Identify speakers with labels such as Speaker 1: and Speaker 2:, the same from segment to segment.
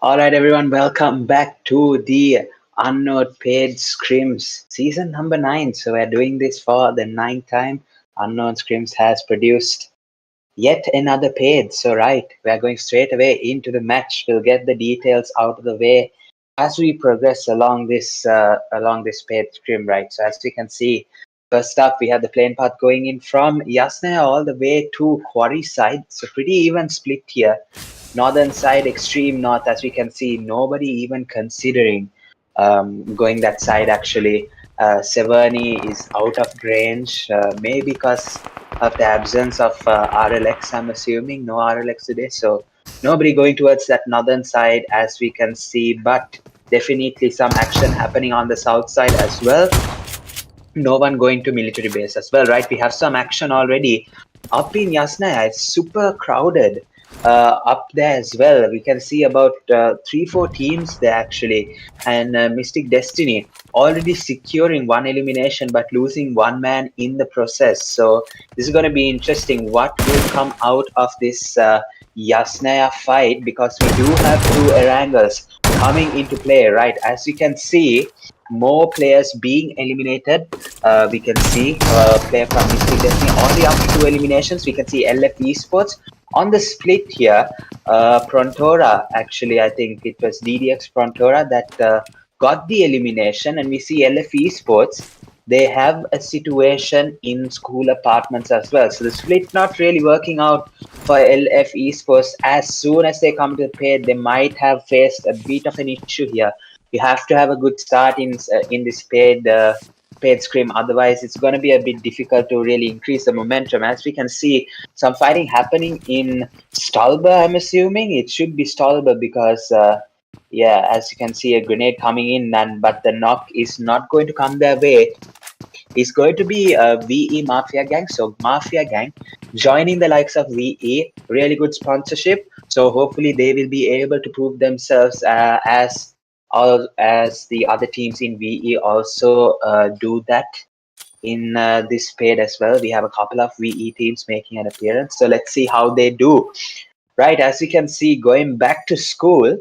Speaker 1: All right, everyone, welcome back to the Unknown Paid Scrims season number 9. So, we're doing this for the ninth time. Unknown Scrims has produced yet another paid. So, right, we're going straight away into the match. We'll get the details out of the way as we progress along this paid scrim, right? So, as we can see, first up, we have the plane path going in from Yasnaya all the way to Quarry side. So, pretty even split here. Northern side, extreme north, as we can see, nobody even considering going that side actually. Severny is out of range, maybe because of the absence of RLX, I'm assuming. No RLX today, so nobody going towards that northern side as we can see, but definitely some action happening on the south side as well. No one going to military base as well, right? We have some action already up in Yasnaya. It's super crowded up there as well. We can see about 3-4 teams there actually, and Mystic Destiny already securing one elimination but losing one man in the process. So this is going to be interesting. What will come out of this Yasnaya fight, because we do have two Erangles coming into play, right? As you can see, more players being eliminated. We can see a player from Mystic Destiny already up to 2 eliminations. We can see LF Esports on the split here. Prontora, actually, I think it was DDX Prontora that got the elimination, and we see LF Esports. They have a situation in school apartments as well. So the split not really working out for LF Esports. As soon as they come to the paid, they might have faced a bit of an issue here. You have to have a good start in this paid scrim. Otherwise, it's going to be a bit difficult to really increase the momentum. As we can see, some fighting happening in Stolber. I'm assuming it should be Stolber because. Yeah, as you can see, a grenade coming in, but the knock is not going to come their way. It's going to be a VE Mafia gang. So Mafia gang joining the likes of VE, really good sponsorship. So hopefully they will be able to prove themselves as the other teams in VE also do that in this paid as well. We have a couple of VE teams making an appearance. So let's see how they do. Right, as you can see, going back to school,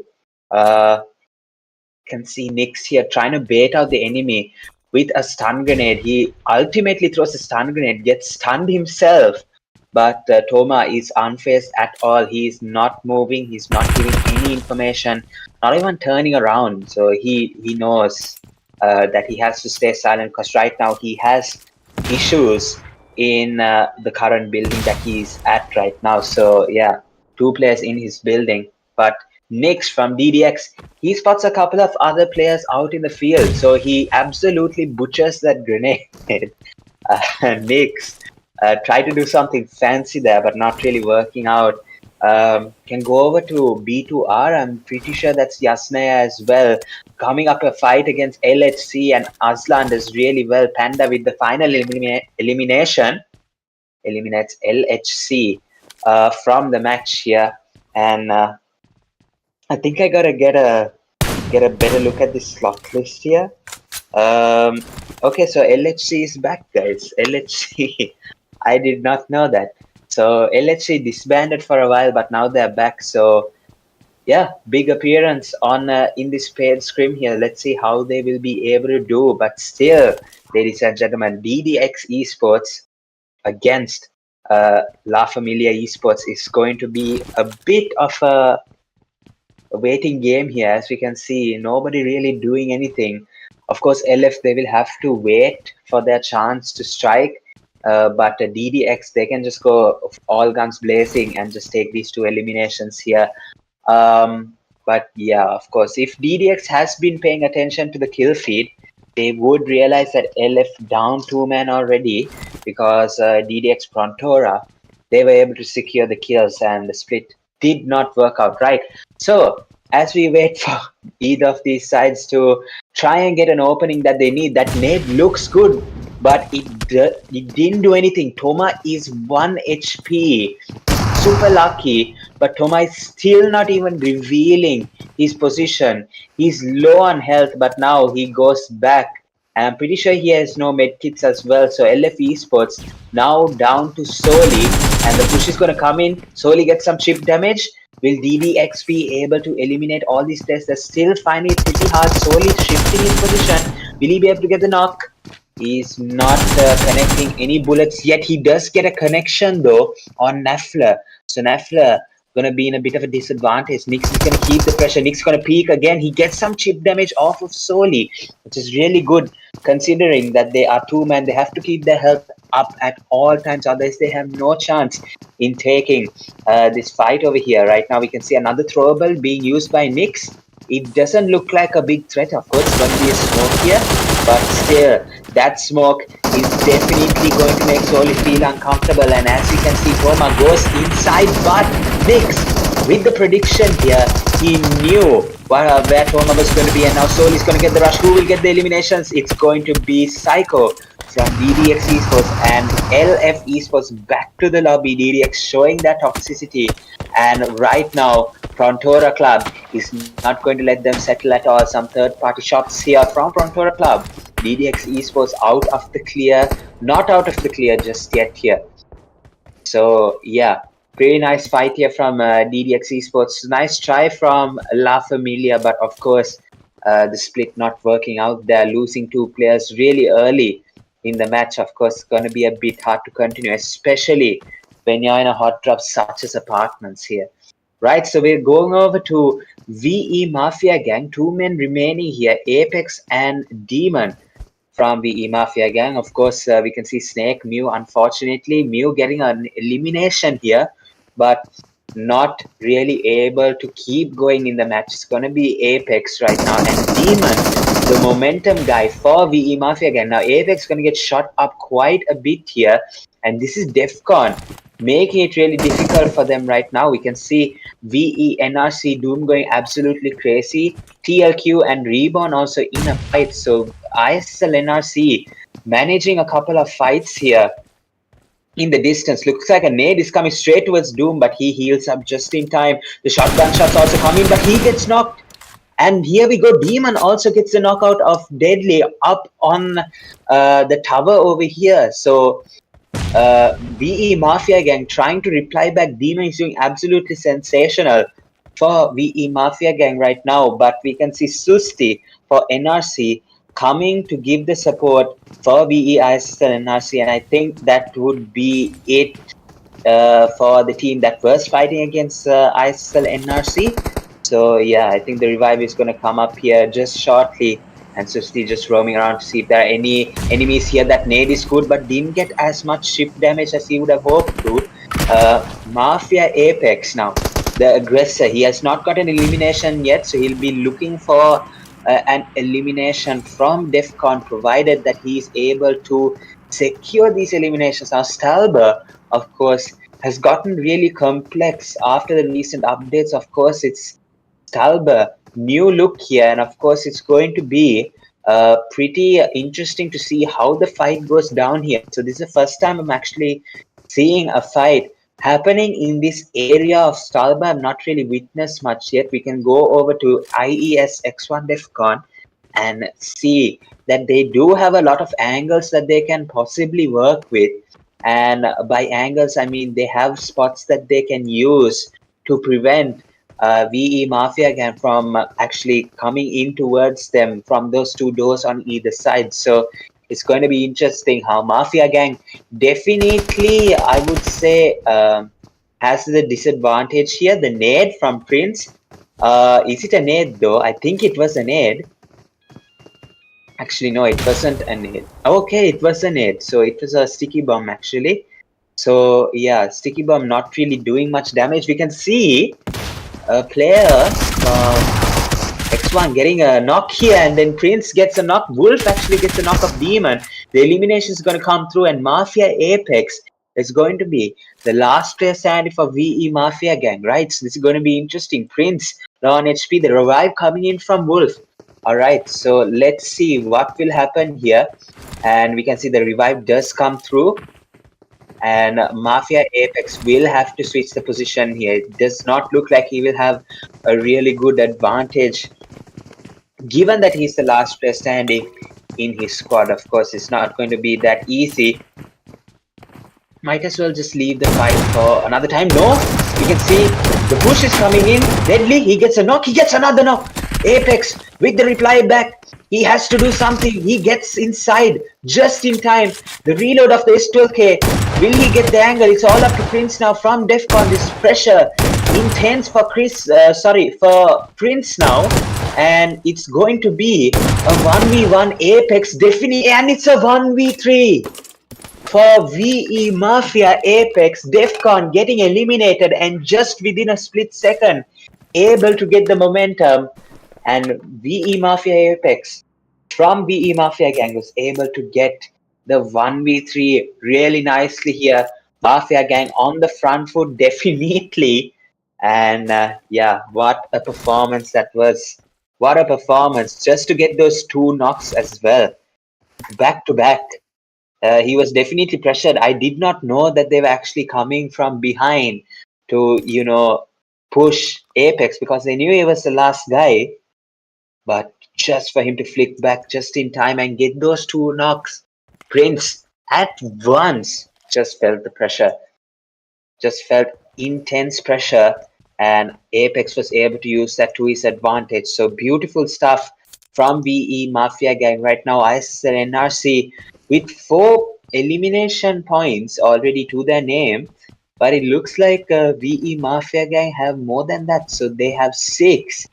Speaker 1: can see Nix here trying to bait out the enemy with a stun grenade. He ultimately throws a stun grenade, gets stunned himself, but Toma is unfazed at all. He is not moving. He's not giving any information, not even turning around. So he knows that he has to stay silent, because right now he has issues in the current building that he's at right now. So yeah, 2 players in his building, but Nix from DDX, he spots a couple of other players out in the field, so he absolutely butchers that grenade. Nix try to do something fancy there, but not really working out. Can go over to B2R. I'm pretty sure that's Yasnaya as well. Coming up a fight against LHC, and Aslan does really well. Panda with the final elimination eliminates LHC from the match here, and I think I gotta get a better look at this slot list here. Okay, so LHC is back, guys. LHC, I did not know that. So LHC disbanded for a while, but now they're back. So yeah, big appearance on in this paid scrim here. Let's see how they will be able to do. But still, ladies and gentlemen, DDX Esports against La Familia Esports is going to be a bit of a waiting game here. As we can see, nobody really doing anything. Of course, LF, they will have to wait for their chance to strike, but DDX, they can just go all guns blazing and just take these 2 eliminations here. But yeah, of course, if DDX has been paying attention to the kill feed, they would realize that LF down 2 men already, because DDX Prontora, they were able to secure the kills, and the split did not work out, right? So as we wait for either of these sides to try and get an opening that they need, that nade looks good, but it didn't do anything. Toma is 1 HP. Super lucky, but Toma is still not even revealing his position. He's low on health, but now he goes back. And I'm pretty sure he has no medkits as well. So LF Esports now down to Soli, and the push is going to come in. Soli gets some chip damage. Will DDX be able to eliminate all these players? They're still finding it pretty hard. Solely shifting his position. Will he be able to get the knock? He's not connecting any bullets yet. He does get a connection though on Nafla. So Nafla gonna be in a bit of a disadvantage. Nix is gonna keep the pressure. Nix gonna peek again. He gets some chip damage off of Soli, which is really good considering that they are two men. They have to keep their health up at all times, otherwise they have no chance in taking this fight over here. Right now we can see another throwable being used by Nix. It doesn't look like a big threat. Of course, it's going to be a smoke here, but still, that smoke is definitely going to make Soli feel uncomfortable. And as we can see, Toma goes inside, but Nix, with the prediction here, he knew where Toma was going to be, and now Soli is going to get the rush. Who will get the eliminations? It's going to be Psycho from DDX Esports and LF Esports back to the lobby. DDX showing that toxicity, and right now PRONTORA Club is not going to let them settle at all. Some third-party shots here from PRONTORA Club. DDX Esports out of the clear, not out of the clear just yet here. So yeah, pretty nice fight here from DDX Esports. Nice try from La Familia, but of course the split not working out. They're losing two players really early in the match. Of course, going to be a bit hard to continue, especially when you're in a hot drop such as apartments here. Right, so we're going over to VE Mafia Gang. Two men remaining here, Apex and Demon from VE Mafia Gang. Of course, we can see Snake, Mew. Unfortunately, Mew getting an elimination here, but not really able to keep going in the match. It's going to be Apex right now, and Demon, the momentum guy for VE Mafia Gang. Now, Apex is going to get shot up quite a bit here, and this is DEFCON, making it really difficult for them right now. We can see VE NRC Doom going absolutely crazy. TLQ and Reborn also in a fight. So ISSLNRC managing a couple of fights here in the distance. Looks like a nade is coming straight towards Doom, but he heals up just in time. The shotgun shots also coming, but he gets knocked. And here we go. Demon also gets the knockout of Deadly up on the tower over here. So VE Mafia Gang trying to reply back. Demon is doing absolutely sensational for VE Mafia Gang right now, but we can see Susti for NRC coming to give the support for VE ISSLNRC, and I think that would be it for the team that was fighting against ISSLNRC. So yeah, I think the revive is going to come up here just shortly, and Susti just roaming around to see if there are any enemies here. That nade is good, but didn't get as much ship damage as he would have hoped to. Mafia Apex now, the aggressor, he has not got an elimination yet, so he'll be looking for an elimination from DEFCON, provided that he is able to secure these eliminations. Now Stalber, of course, has gotten really complex after the recent updates. Of course, it's Stalber, new look here, and of course it's going to be pretty interesting to see how the fight goes down here. So this is the first time I'm actually seeing a fight happening in this area of Stalber. I've not really witnessed much yet. We can go over to IESX1 DEFCON and see that they do have a lot of angles that they can possibly work with. And by angles, I mean they have spots that they can use to prevent VE Mafia Gang from actually coming in towards them from those two doors on either side. So it's going to be interesting how Mafia Gang definitely, I would say, has the disadvantage here. The nade from Prince. Is it a nade though? I think it was a nade. Actually, no, it wasn't a nade. Okay, it was a nade. So it was a sticky bomb actually. So yeah, sticky bomb not really doing much damage. We can see a player from X1 getting a knock here, and then Prince gets a knock. Wolf actually gets a knock of Demon. The elimination is going to come through, and Mafia Apex is going to be the last player standing for VE Mafia Gang, right? So this is going to be interesting. Prince low on HP, the revive coming in from Wolf. All right, so let's see what will happen here. And we can see the revive does come through, and Mafia Apex will have to switch the position here. It does not look like he will have a really good advantage, given that he's the last player standing in his squad. Of course, it's not going to be that easy. Might as well just leave the fight for another time. No, you can see The push is coming in. Deadly. He gets a knock. He gets another knock. Apex with the reply back. He has to do something. He gets inside just in time. The reload of the S12K. Will he get the angle? It's all up to Prince now from DEFCON. This pressure intense for for Prince now. And it's going to be a 1v1 Apex definitely. And it's a 1v3 for VE Mafia Apex. DEFCON getting eliminated and just within a split second able to get the momentum, and VE Mafia Apex from VE Mafia gang was able to get the 1v3 really nicely here. Mafia gang on the front foot definitely, and yeah, what a performance that was. What a performance just to get those 2 knocks as well back to back. He was definitely pressured. I did not know that they were actually coming from behind to, push Apex because they knew he was the last guy. But just for him to flick back just in time and get those 2 knocks, Prince at once just felt the pressure, just felt intense pressure, and Apex was able to use that to his advantage. So beautiful stuff from VE Mafia gang right now. ISSLNRC with 4 elimination points already to their name, but it looks like VE Mafia gang have more than that. So they have 6,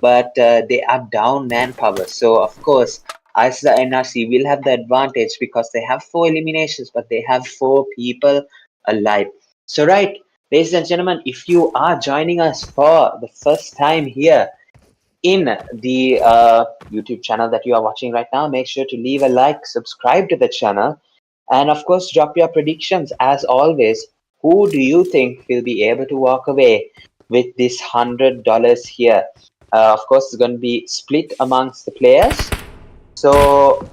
Speaker 1: but they are down manpower. So of course, ISSLNRC will have the advantage because they have 4 eliminations, but they have 4 people alive. So right, ladies and gentlemen, if you are joining us for the first time here in the YouTube channel that you are watching right now, make sure to leave a like, subscribe to the channel, and of course, drop your predictions as always. Who do you think will be able to walk away with this $100 here? Of course, it's going to be split amongst the players. So,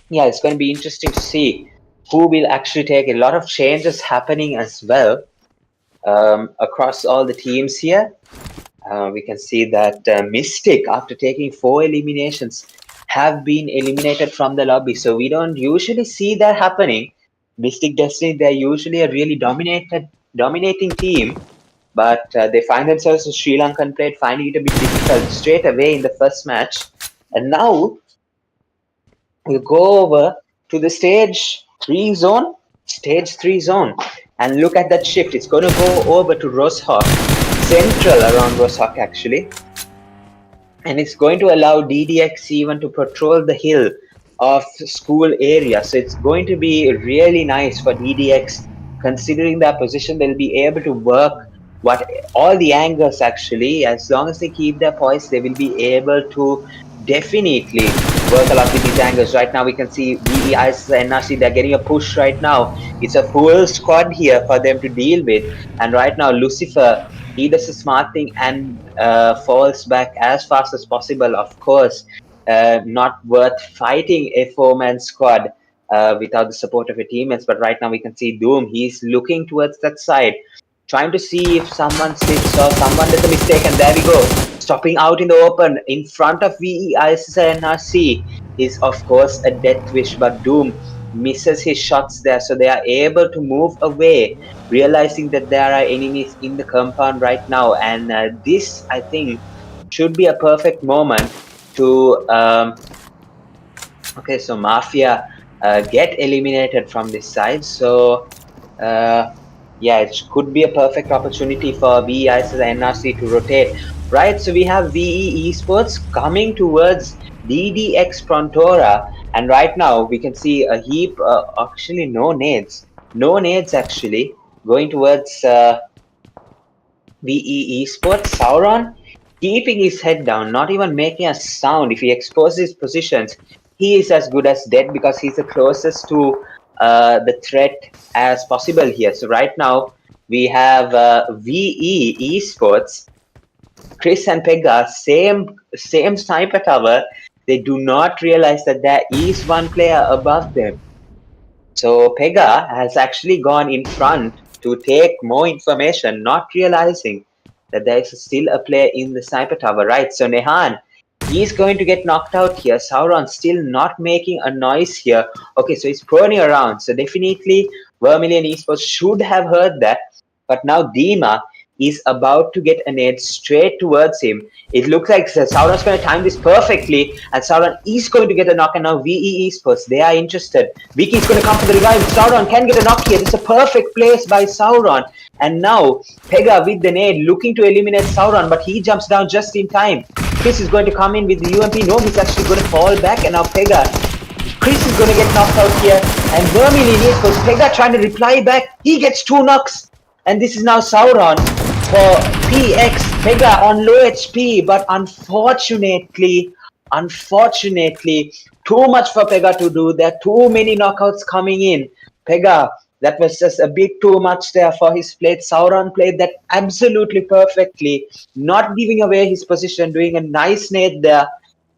Speaker 1: yeah, it's going to be interesting to see who will actually take. A lot of changes happening as well across all the teams here. We can see that Mystic, after taking 4 eliminations, have been eliminated from the lobby. So we don't usually see that happening. Mystic Destiny, they're usually a really dominating team, but they find themselves in Sri Lankan plate, finding it a bit difficult straight away in the first match. And now we'll go over to the stage 3 zone, and look at that shift. It's going to go over to Roshawk, central around Roshawk actually, and it's going to allow DDX even to patrol the hill of school area. So it's going to be really nice for DDX, considering their position. They'll be able to work all the angles actually. As long as they keep their poise, they will be able to definitely work a lot with these angles. Right now we can see VE ISSLNRC, they're getting a push right now. It's a full squad here for them to deal with, and right now Lucifer, he does a smart thing and falls back as fast as possible. Of course, not worth fighting a 4-man squad without the support of your teammates. But right now we can see Doom, he's looking towards that side, trying to see if someone slips or someone does a mistake, and there we go. Stopping out in the open in front of VE ISSLNRC is of course a death wish, but Doom misses his shots there, so they are able to move away, realizing that there are enemies in the compound right now. And this, I think, should be a perfect moment to okay, so Mafia get eliminated from this side. So yeah, it could be a perfect opportunity for VE ISSLNRC to rotate. Right, so we have VE Esports coming towards DDX PRONTORA, and right now we can see a heap, actually no nades actually, going towards VE Esports. Sauron keeping his head down, not even making a sound. If he exposes his positions, he is as good as dead because he's the closest to the threat as possible here. So right now we have VE Esports, Chris and Pega, same sniper tower. They do not realize that there is one player above them. So Pega has actually gone in front to take more information, not realizing that there is still a player in the sniper tower, right? So Nehan, he's going to get knocked out here. Sauron still not making a noise here. Okay, so he's proning around. So definitely Vermilion Esports should have heard that. But now Dima, is about to get a nade straight towards him. It looks like Sauron's going to time this perfectly, and Sauron is going to get a knock, and now VE Esports, they are interested. Vicky is going to come for the revive. Sauron can get a knock here. This is a perfect place by Sauron. And now, Pega with the nade, looking to eliminate Sauron, but he jumps down just in time. Chris is going to come in with the UMP. No, he's actually going to fall back, and now Pega, Chris is going to get knocked out here, and Vermilion Esports, Pega trying to reply back. He gets 2 knocks, and this is now Sauron for PX. Pega on low HP, but unfortunately, too much for Pega to do. There are too many knockouts coming in. Pega, that was just a bit too much there for his plate. Sauron played that absolutely perfectly, not giving away his position, doing a nice nade there.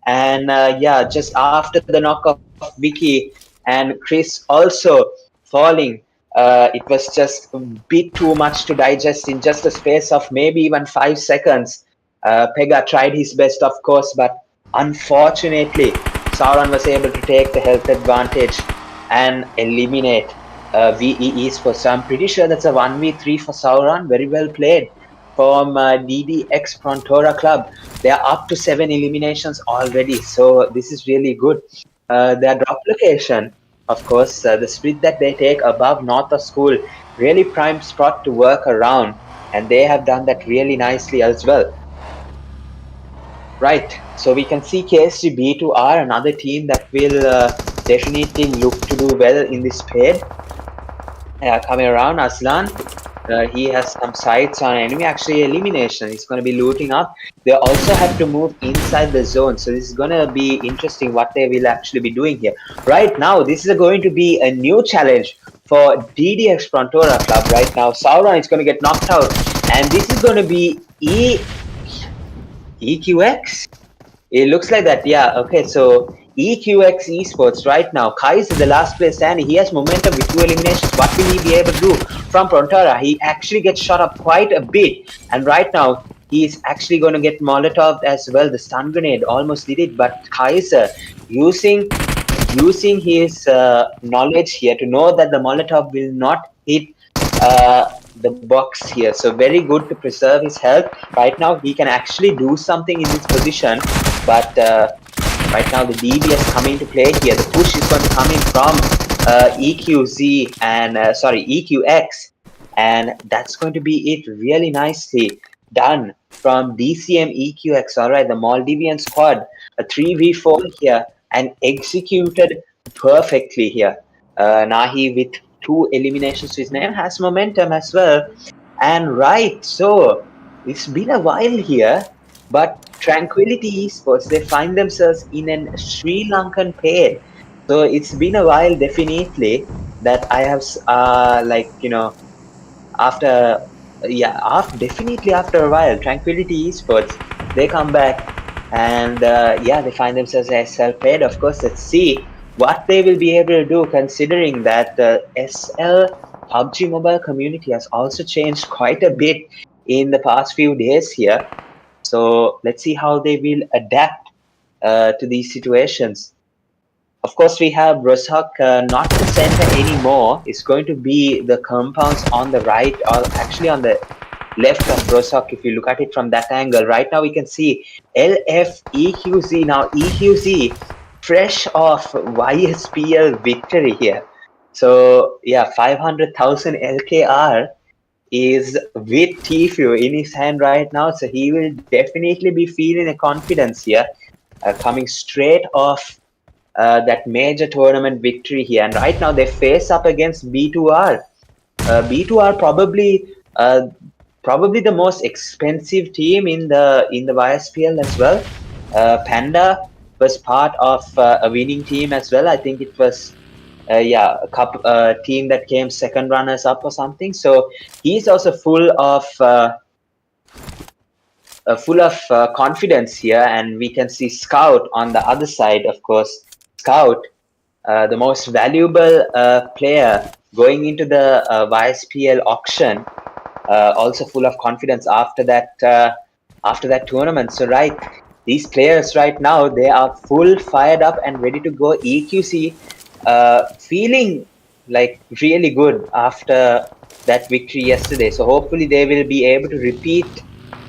Speaker 1: And yeah, just after the knock of Vicky and Chris also falling, it was just a bit too much to digest in just a space of maybe even 5 seconds. Pega tried his best, of course, but unfortunately, Sauron was able to take the health advantage and eliminate VE Esports. So I'm pretty sure that's a 1v3 for Sauron. Very well played from DDX PRONTORA Club. They are up to 7 eliminations already, so this is really good. Their drop location, of course, the split that they take above North of School, really prime spot to work around, and they have done that really nicely as well. Right, so we can see KSG B2R, another team that will definitely look to do well in this paid. Coming around, Aslan, he has some sights on enemy, actually elimination. He's going to be looting up. They also have to move inside the zone, so this is going to be interesting what they will actually be doing here. Right now, this is going to be a new challenge for DDX PRONTORA Club. Right now, Sauron is going to get knocked out, and this is going to be EQX? It looks like that, yeah. Okay, so EQX Esports right now. Kai is the last place standing. He has momentum with 2 eliminations. What will he be able to do from PRONTORA? He actually gets shot up quite a bit. And right now, he is actually going to get Molotov as well. The stun grenade almost did it. But Kaiser using his knowledge here to know that the Molotov will not hit the box here. So very good to preserve his health. Right now, he can actually do something in this position. But right now, the DBS coming to play here. The push is going to come in from EQZ and EQX, and that's going to be it. Really nicely done from DCM EQX. All right, the Maldivian squad, a 3v4 here, and executed perfectly here. Nahi with 2 eliminations to his name has momentum as well. And right, so it's been a while here, but Tranquility Esports, they find themselves in a Sri Lankan paid. So it's been a while, definitely, that I have, definitely after a while, Tranquility Esports, they come back and they find themselves SL paid. Of course, let's see what they will be able to do, considering that the SL PUBG Mobile community has also changed quite a bit in the past few days here. So let's see how they will adapt to these situations. Of course, we have Roshok not the center anymore. It's going to be the compounds on the right, or actually on the left of Roshok. If you look at it from that angle, right now we can see LF EQZ. Now EQZ fresh off YSPL victory here. So yeah, 500,000 LKR is with Tfue in his hand right now, so he will definitely be feeling a confidence here, coming straight off that major tournament victory here. And right now they face up against B2R. B2R probably the most expensive team in the YSPL as well. Panda was part of a winning team as well. I think it was a team that came second runners up or something. So he's also full of confidence here, and we can see Scout on the other side. Of course, Scout, the most valuable player going into the YSPL auction, also full of confidence after that tournament. So right, these players right now, they are full fired up and ready to go. EQC feeling like really good after that victory yesterday. So hopefully they will be able to repeat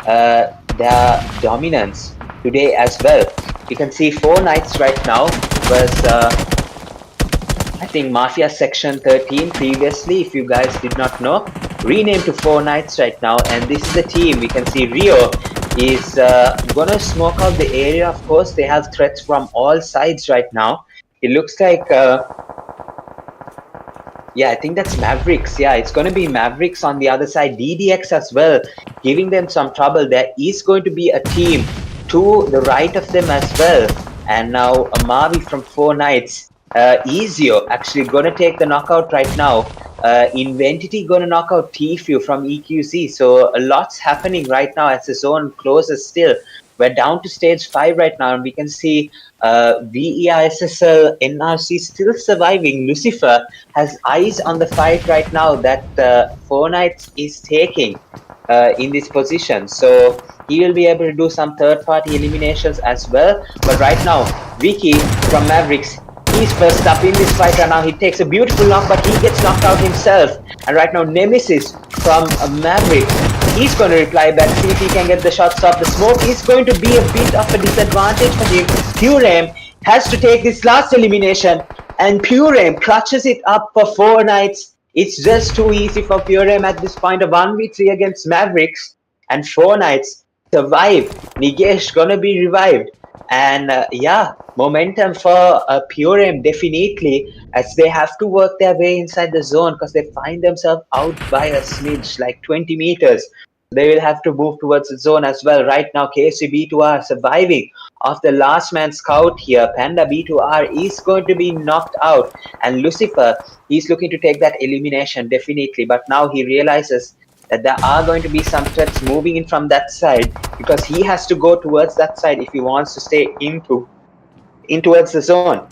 Speaker 1: their dominance today as well. You can see 4 Knights right now was I think Mafia Section 13 previously, if you guys did not know, renamed to 4 Knights right now. And this is the team. We can see Rio is gonna smoke out the area. Of course, they have threats from all sides right now. It looks like yeah, I think that's Mavericks. Yeah, it's going to be Mavericks on the other side. DDX as well, giving them some trouble. There is going to be a team to the right of them as well. And now Mavi from 4 Knights. Ezio actually going to take the knockout right now. Inventity going to knock out Tfue from EQC. So a lot's happening right now as the zone closes still. We're down to stage 5 right now, and we can see VE ISSLNRC still surviving. Lucifer has eyes on the fight right now that 4 Knights is taking in this position. So he will be able to do some third-party eliminations as well. But right now, Vicky from Mavericks, he's first up in this fight right now. He takes a beautiful knock, but he gets knocked out himself. And right now, Nemesis from Mavericks, he's going to reply back, see if he can get the shots off. The smoke is going to be a bit of a disadvantage for him. Purem has to take this last elimination, and Purem clutches it up for 4 Knights. It's just too easy for Purem at this point. A 1v3 against Mavericks, and 4 Knights survive. Nigesh gonna be revived. And yeah, momentum for Purem definitely, as they have to work their way inside the zone because they find themselves out by a smidge, like 20 meters. They will have to move towards the zone as well. Right now, KFC B2R surviving of the last man scout here. Panda B2R is going to be knocked out. And Lucifer, he's looking to take that elimination definitely. But now he realizes that there are going to be some threats moving in from that side, because he has to go towards that side if he wants to stay in towards the zone.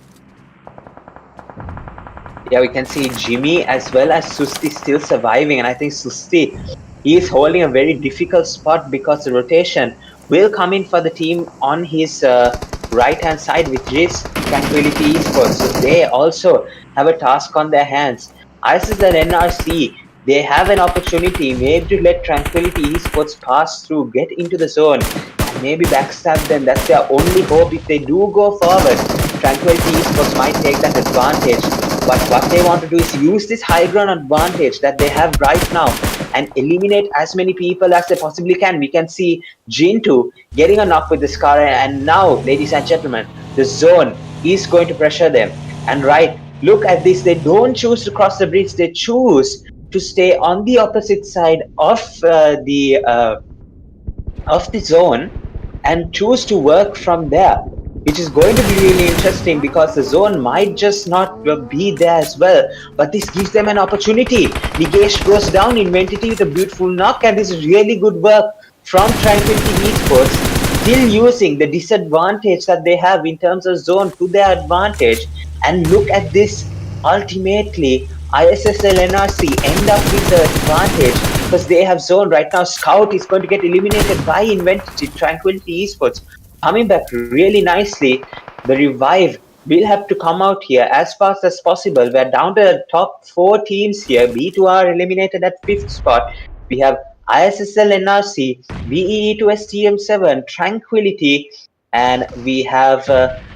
Speaker 1: Yeah, we can see Jimmy as well as Susti still surviving, and I think Susti, he is holding a very difficult spot because the rotation will come in for the team on his right hand side, which is Tranquility Esports. So they also have a task on their hands. ISSLNRC, they have an opportunity maybe to let Tranquility Esports pass through, get into the zone, and maybe backstab them. That's their only hope. If they do go forward, Tranquility Esports might take that advantage. But what they want to do is use this high ground advantage that they have right now and eliminate as many people as they possibly can. We can see Jintu getting a knock with the Scar, and now, ladies and gentlemen, the zone is going to pressure them. And right, look at this. They don't choose to cross the bridge. They choose to stay on the opposite side of the zone and choose to work from there, which is going to be really interesting because the zone might just not be there as well. But this gives them an opportunity. Nigesh goes down, Inventity with a beautiful knock, and this is really good work from Tranquility Esports, still using the disadvantage that they have in terms of zone to their advantage. And look at this, ultimately ISSLNRC end up with the advantage because they have zone right now. Scout is going to get eliminated by Inventity. Tranquility Esports coming back really nicely. The revive will have to come out here as fast as possible. We're down to the top 4 teams here. B2R eliminated at 5th spot. We have ISSLNRC, VE2STM7, Tranquility, and we have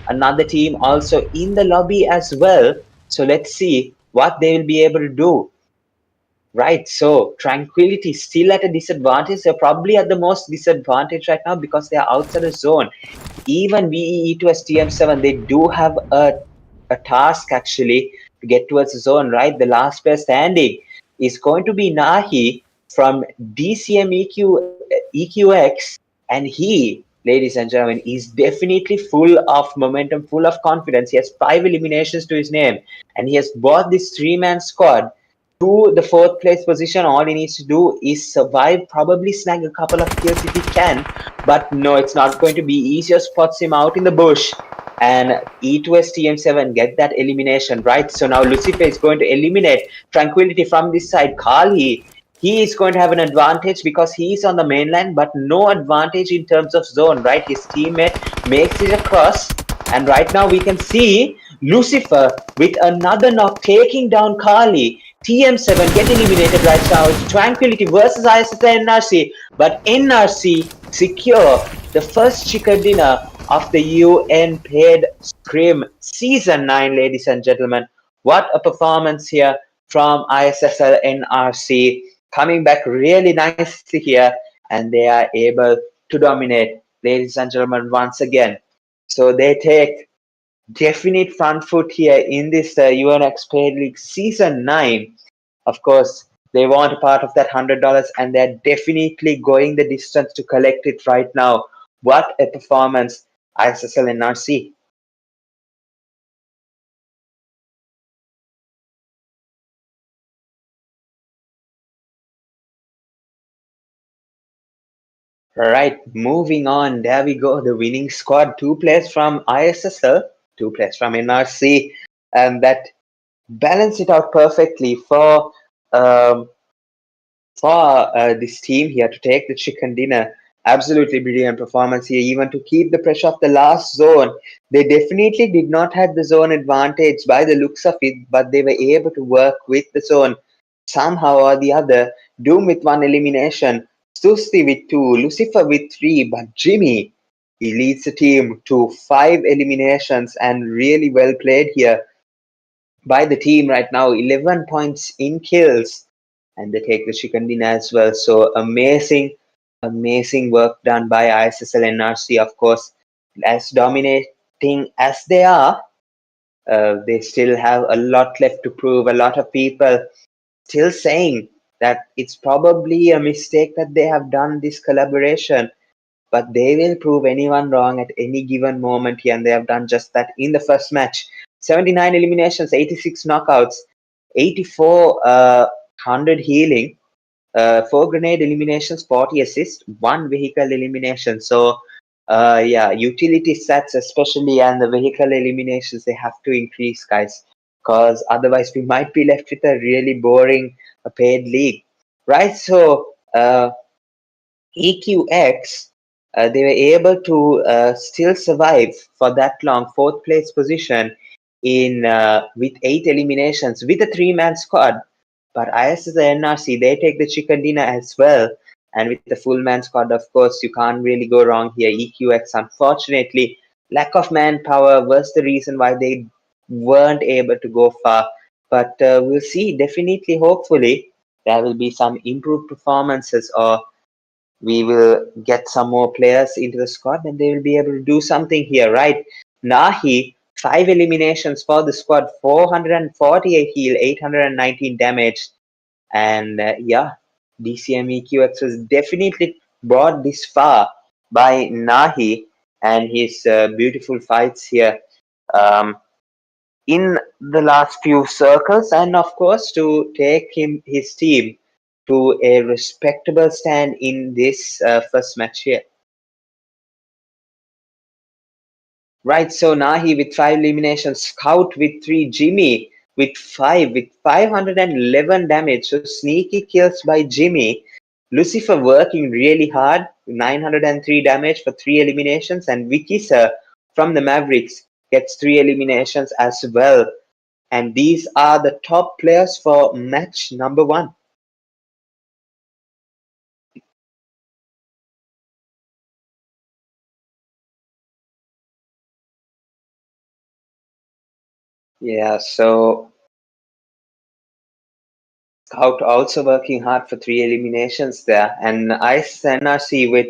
Speaker 1: another team also in the lobby as well. So let's see what they will be able to do. Right, so Tranquility still at a disadvantage. They're probably at the most disadvantage right now because they are outside the zone. Even VE2STM7, they do have a task actually to get towards the zone, right? The last player standing is going to be Nahi from DCM EQX, and he, ladies and gentlemen, is definitely full of momentum, full of confidence. He has 5 eliminations to his name, and he has brought this 3-man squad to the 4th place position. All he needs to do is survive, probably snag a couple of kills if he can, but no, it's not going to be easier. Spots him out in the bush, and E2STM7 get that elimination, right? So now Lucifer is going to eliminate Tranquility from this side. Kali, he is going to have an advantage because he is on the mainland, but no advantage in terms of zone, right? His teammate makes it across, and right now we can see Lucifer with another knock taking down Kali. TM7 get eliminated right now. It's Tranquility versus ISSLNRC, but NRC secure the first chicken dinner of the UN paid scrim season 9, ladies and gentlemen. What a performance here from ISSLNRC, coming back really nicely here, and they are able to dominate, ladies and gentlemen, once again. So they take definite front foot here in this UNX Paid League Season 9. Of course, they want a part of that $100, and they're definitely going the distance to collect it right now. What a performance, ISSL NRC. Right, moving on. There we go. The winning squad. 2 players from ISSL, 2 players from NRC, and that balance it out perfectly um, for this team here to take the chicken dinner. Absolutely brilliant performance here, even to keep the pressure of the last zone. They definitely did not have the zone advantage by the looks of it, but they were able to work with the zone somehow or the other. Doom with 1 elimination, Susti with 2, Lucifer with 3, but Jimmy, he leads the team to 5 eliminations, and really well played here by the team right now. 11 points in kills, and they take the chicken dinner as well. So amazing work done by ISSL NRC. Of course, as dominating as they are, they still have a lot left to prove. A lot of people still saying that it's probably a mistake that they have done this collaboration, but they will prove anyone wrong at any given moment here, and they have done just that in the first match. 79 eliminations, 86 knockouts, 84 100 healing, 4 grenade eliminations, 40 assists, 1 vehicle elimination. So yeah, utility stats especially, and the vehicle eliminations, they have to increase, guys, because otherwise we might be left with a really boring paid league, right? So EQX, they were able to still survive for that long, 4th place position in with 8 eliminations with a 3-man squad. But ISS and NRC, they take the chicken dinner as well, and with the full man squad, of course, you can't really go wrong here. EQX, unfortunately, lack of manpower was the reason why they weren't able to go far. But we'll see. Definitely, hopefully, there will be some improved performances, or we will get some more players into the squad, and they will be able to do something here, right? Nahi, 5 eliminations for the squad, 448 heal, 819 damage, and yeah, DCM EQX was definitely brought this far by Nahi and his beautiful fights here um, in the last few circles, and of course to take his team to a respectable stand in this first match here. Right, so Nahi with 5 eliminations, Scout with 3, Jimmy with 5, with 511 damage. So sneaky kills by Jimmy. Lucifer working really hard, 903 damage for 3 eliminations, and Vicky Sir from the Mavericks gets 3 eliminations as well. And these are the top players for match number 1. Yeah, so Scout also working hard for 3 eliminations there, and ISS NRC with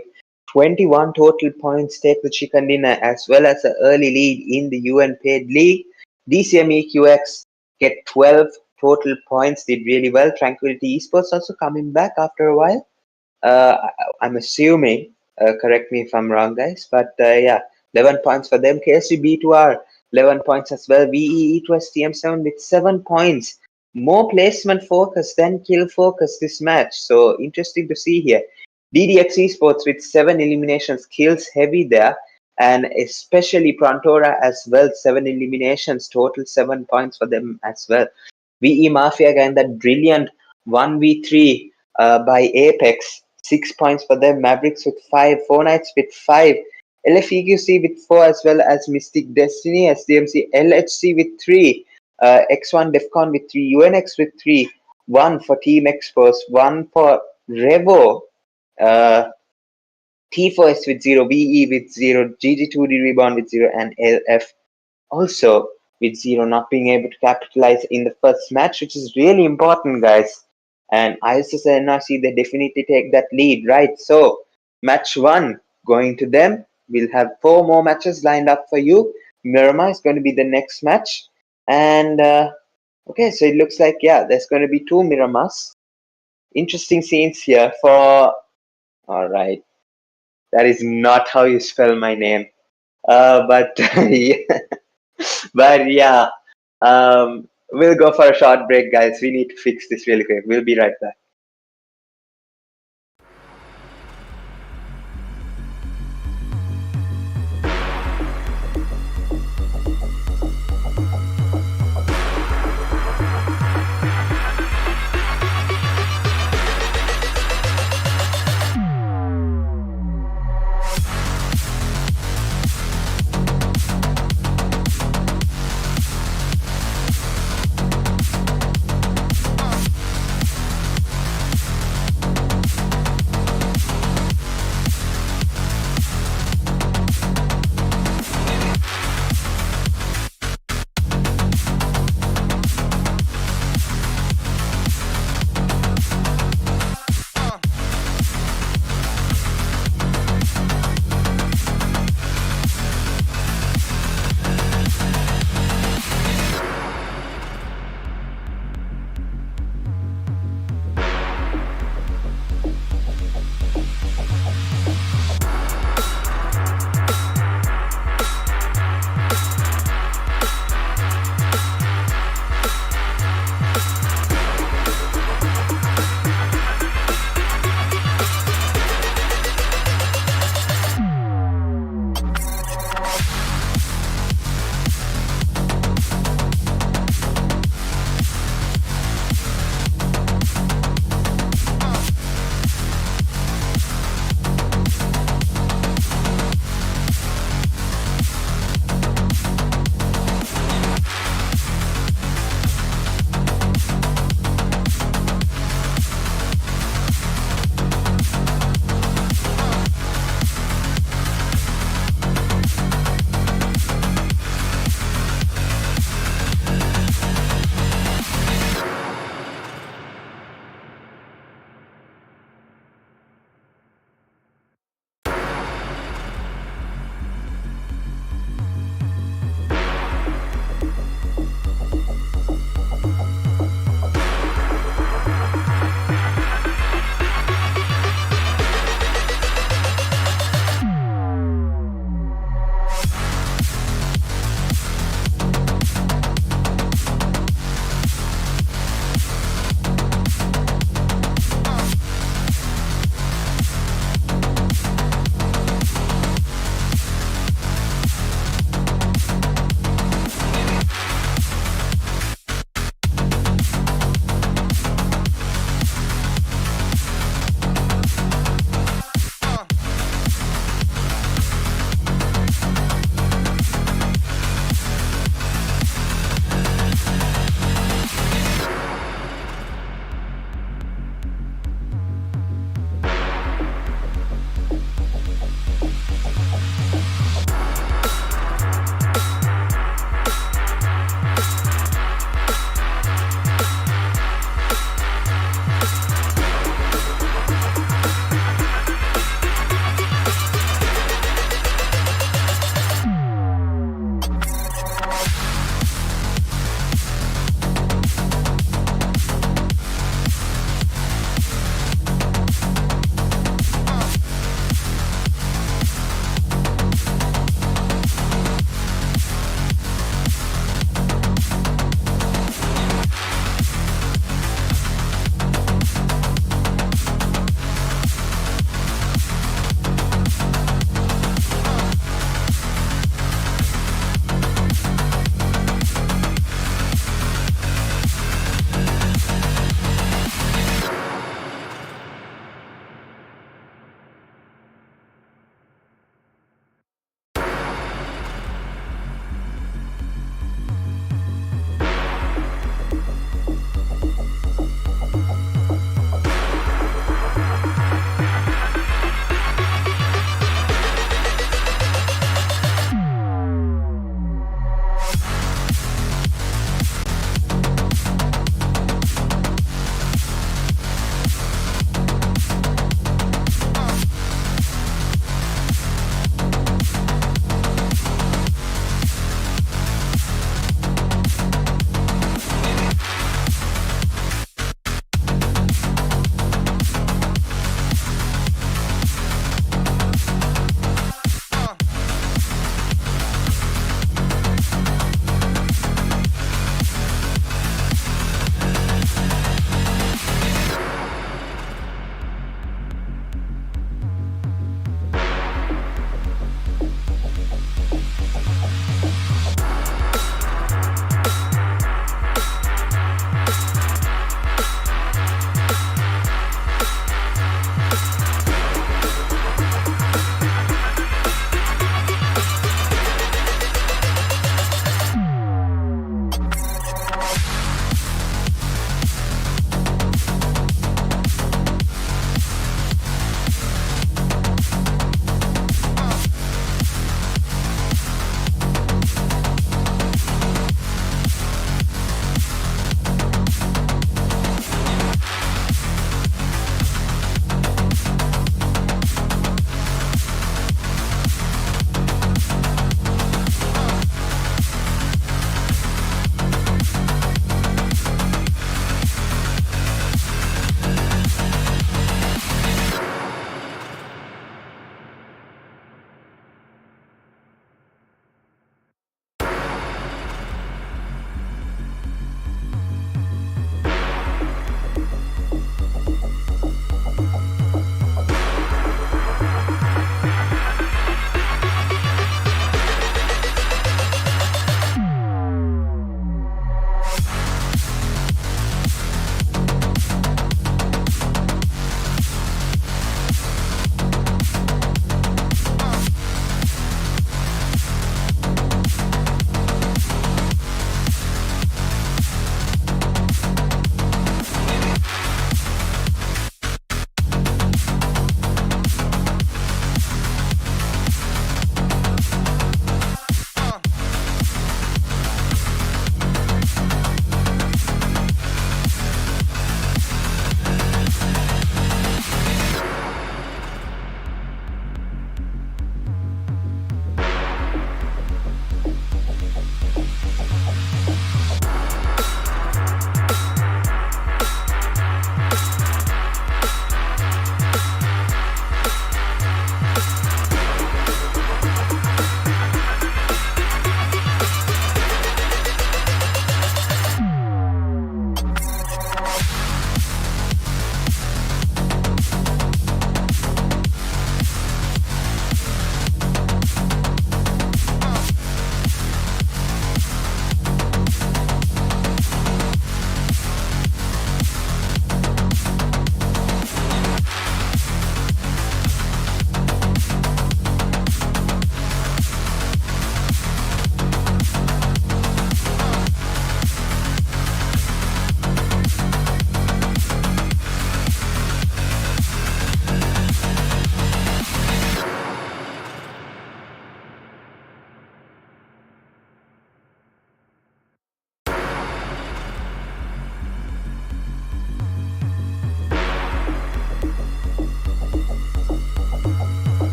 Speaker 1: 21 total points take the chicken dinner, as well as an early lead in the UN paid league. DCM EQX get 12 total points, did really well. Tranquility Esports also coming back after a while. I'm assuming, correct me if I'm wrong, guys, but yeah, 11 points for them. KSUB2R, 11 points as well. VE TM7 with 7 points. More placement focus than kill focus this match. So interesting to see here. DDX Esports with 7 eliminations, kills heavy there, and especially PRONTORA as well, 7 eliminations, total 7 points for them as well. VE Mafia again, that brilliant 1v3 by Apex, 6 points for them. Mavericks with 5, 4 Knights with 5, LFEQC with 4, as well as Mystic Destiny, SDMC, LHC with 3, X1 DEFCON with 3, UNX with 3, one for Team Exports, one for REVO, T4S with 0, VE with 0, GG2D Rebound with 0, and LF also with 0, not being able to capitalize in the first match, which is really important, guys. And ISSLNRC, they definitely take that lead, right? So, match 1 going to them. We'll have 4 more matches lined up for you. Miramar is going to be the next match. And, okay, so it looks like, yeah, there's going to be 2 Miramars. Interesting scenes here for... Alright, that is not how you spell my name. But, yeah. But yeah, we'll go for a short break, guys. We need to fix this really quick. We'll be right back.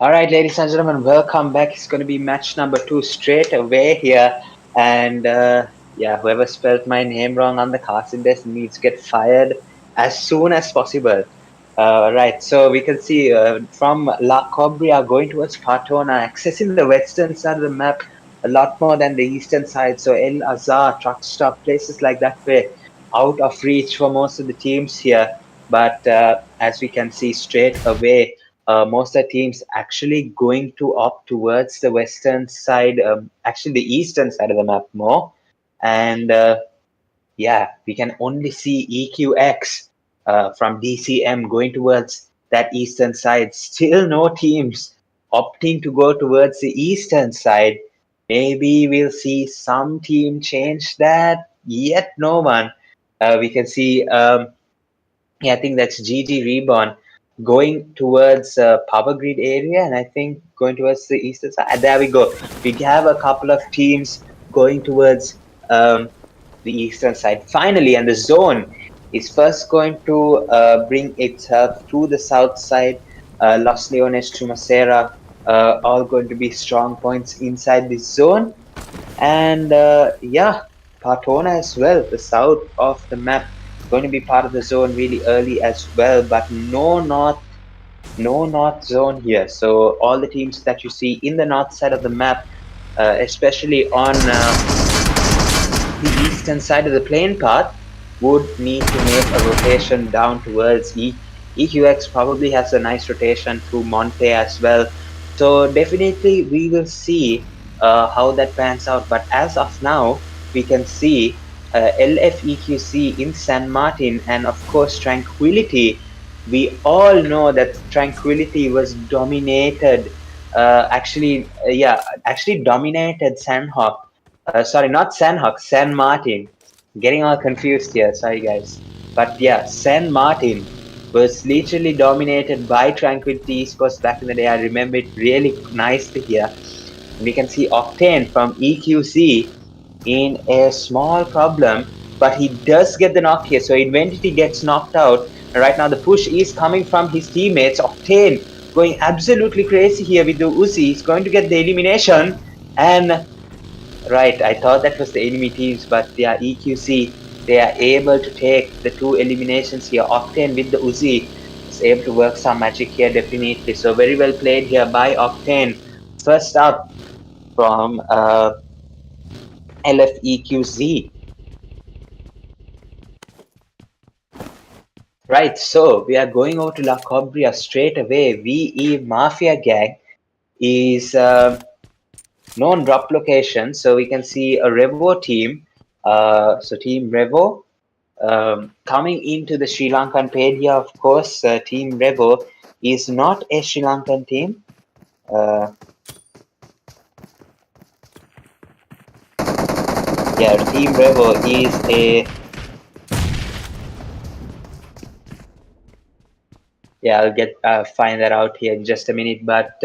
Speaker 1: All right, ladies and gentlemen, welcome back. It's going to be match number 2 straight away here. And yeah, whoever spelled my name wrong on the casting desk needs to get fired as soon as possible. Right, so we can see from La Cobria going towards Patona, accessing the western side of the map a lot more than the eastern side. So El Azhar, truck stop, places like that way out of reach for most of the teams here. But as we can see straight away, most of the teams actually going to opt towards the western side, actually the eastern side of the map more. And yeah, we can only see EQX from DCM going towards that eastern side. Still no teams opting to go towards the eastern side. Maybe we'll see some team change that. Yet no one. We can see yeah, I think that's GG Reborn going towards Power Grid area, and I think going towards the eastern side. And there we go. We have a couple of teams going towards the eastern side finally, and the zone is first going to bring itself to the south side. Los Leones, Chumacera, all going to be strong points inside this zone, and yeah, Patona as well, the south of the map, going to be part of the zone really early as well, but no north zone here. So all the teams that you see in the north side of the map, especially on the eastern side of the plane path, would need to make a rotation down towards EQX. Probably has a nice rotation through Monte as well. So definitely we will see how that pans out. But as of now, we can see LFEQC in San Martin, and of course Tranquility. We all know that Tranquility was dominated. Actually dominated Sandhawk. Sorry, not Sandhawk, San Martin. Getting all confused here. Sorry, guys. But yeah, San Martin was literally dominated by Tranquility Esports back in the day. I remember it really nicely here. We can see Octane from EQC in a small problem, but he does get the knock here. So Invenity gets knocked out. And right now the push is coming from his teammates. Octane going absolutely crazy here with the Uzi. He's going to get the elimination. And right, I thought that was the enemy teams, but they are EQC. They are able to take the 2 eliminations here. Octane with the Uzi is able to work some magic here, definitely. So very well played here by Octane. First up from LFEQZ. Right, so we are going over to La Cobria straight away. VE Mafia Gang is known drop location. So we can see a REVO team. So Team REVO coming into the Sri Lankan paid here. Of course, Team REVO is not a Sri Lankan team. Yeah, Team REVO is a... Yeah, I'll get find that out here in just a minute. But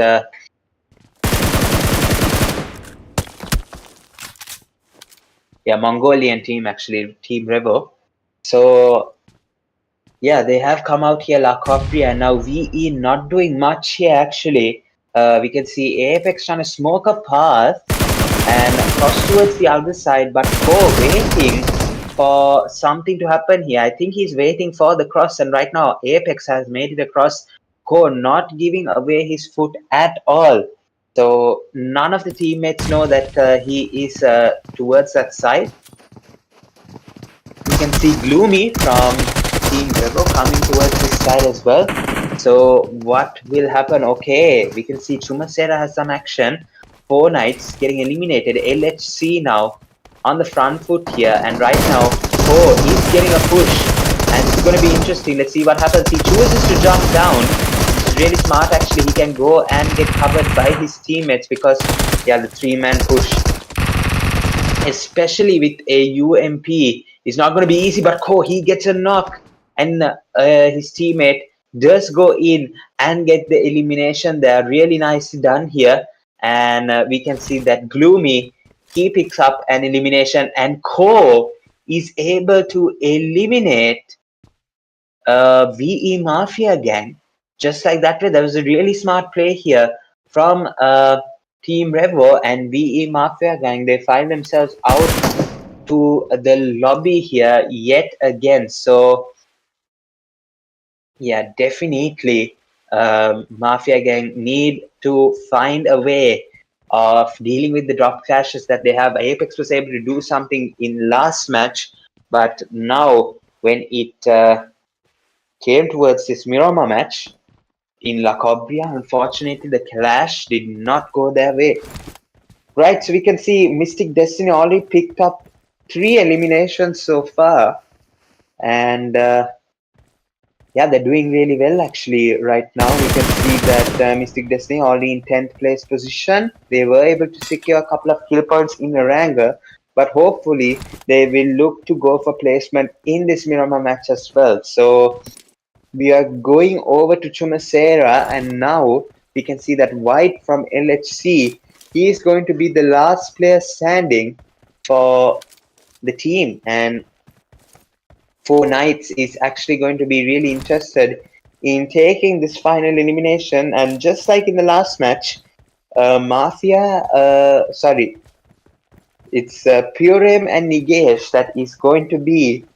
Speaker 1: yeah, Mongolian team actually, Team REVO. So yeah, they have come out here, La Copria, and now VE not doing much here actually. We can see Apex trying to smoke a path and cross towards the other side, but waiting for something to happen here. I think he's waiting for the cross, and right now Apex has made it across. Ko not giving away his foot at all. So none of the teammates know that he is towards that side. You can see Gloomy from Team REVO coming towards this side as well. So what will happen? Okay, we can see Chumacera has some action. 4 Knights getting eliminated. LHC now on the front foot here, and right now, he's getting a push, and it's going to be interesting. Let's see what happens. He chooses to jump down. It's really smart actually. He can go and get covered by his teammates because yeah, the 3-man push, especially with a UMP, is not going to be easy. But he gets a knock, and his teammate does go in and get the elimination there. Really nicely done here. And we can see that Gloomy, he picks up an elimination, and Ko is able to eliminate VE Mafia Gang. Just like that way, that was a really smart play here from Team REVO and VE Mafia gang. They find themselves out to the lobby here yet again. So yeah, definitely Mafia gang need to find a way of dealing with the drop clashes that they have. Apex was able to do something in last match, but now when it came towards this Miramar match in La Cobria, unfortunately the clash did not go their way. Right, so we can see Mystic Destiny already picked up 3 eliminations so far, and yeah, they're doing really well actually right now. We can see that Mystic Destiny already in 10th place position. They were able to secure a couple of kill points in Naranga, but hopefully they will look to go for placement in this Miramar match as well. So we are going over to Chumasera, and now we can see that White from LHC, he is going to be the last player standing for the team, and Four Knights is actually going to be really interested in taking this final elimination. And just like in the last match, it's Purem and Nigesh that is going to be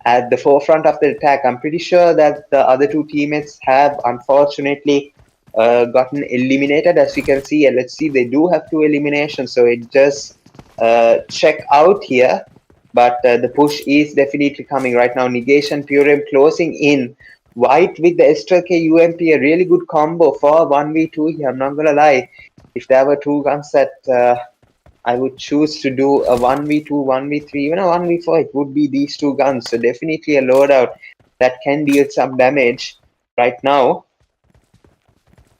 Speaker 1: at the forefront of the attack. I'm pretty sure that the other two teammates have unfortunately gotten eliminated. As you can see, let's see, they do have 2 eliminations, so it just check out here. But the push is definitely coming right now. Negation, Purem closing in. White with the STRK UMP, a really good combo for 1v2 here. I'm not gonna lie. If there were 2 guns that I would choose to do a 1v2, 1v3, even a 1v4, it would be these 2 guns. So definitely a loadout that can deal some damage. Right now,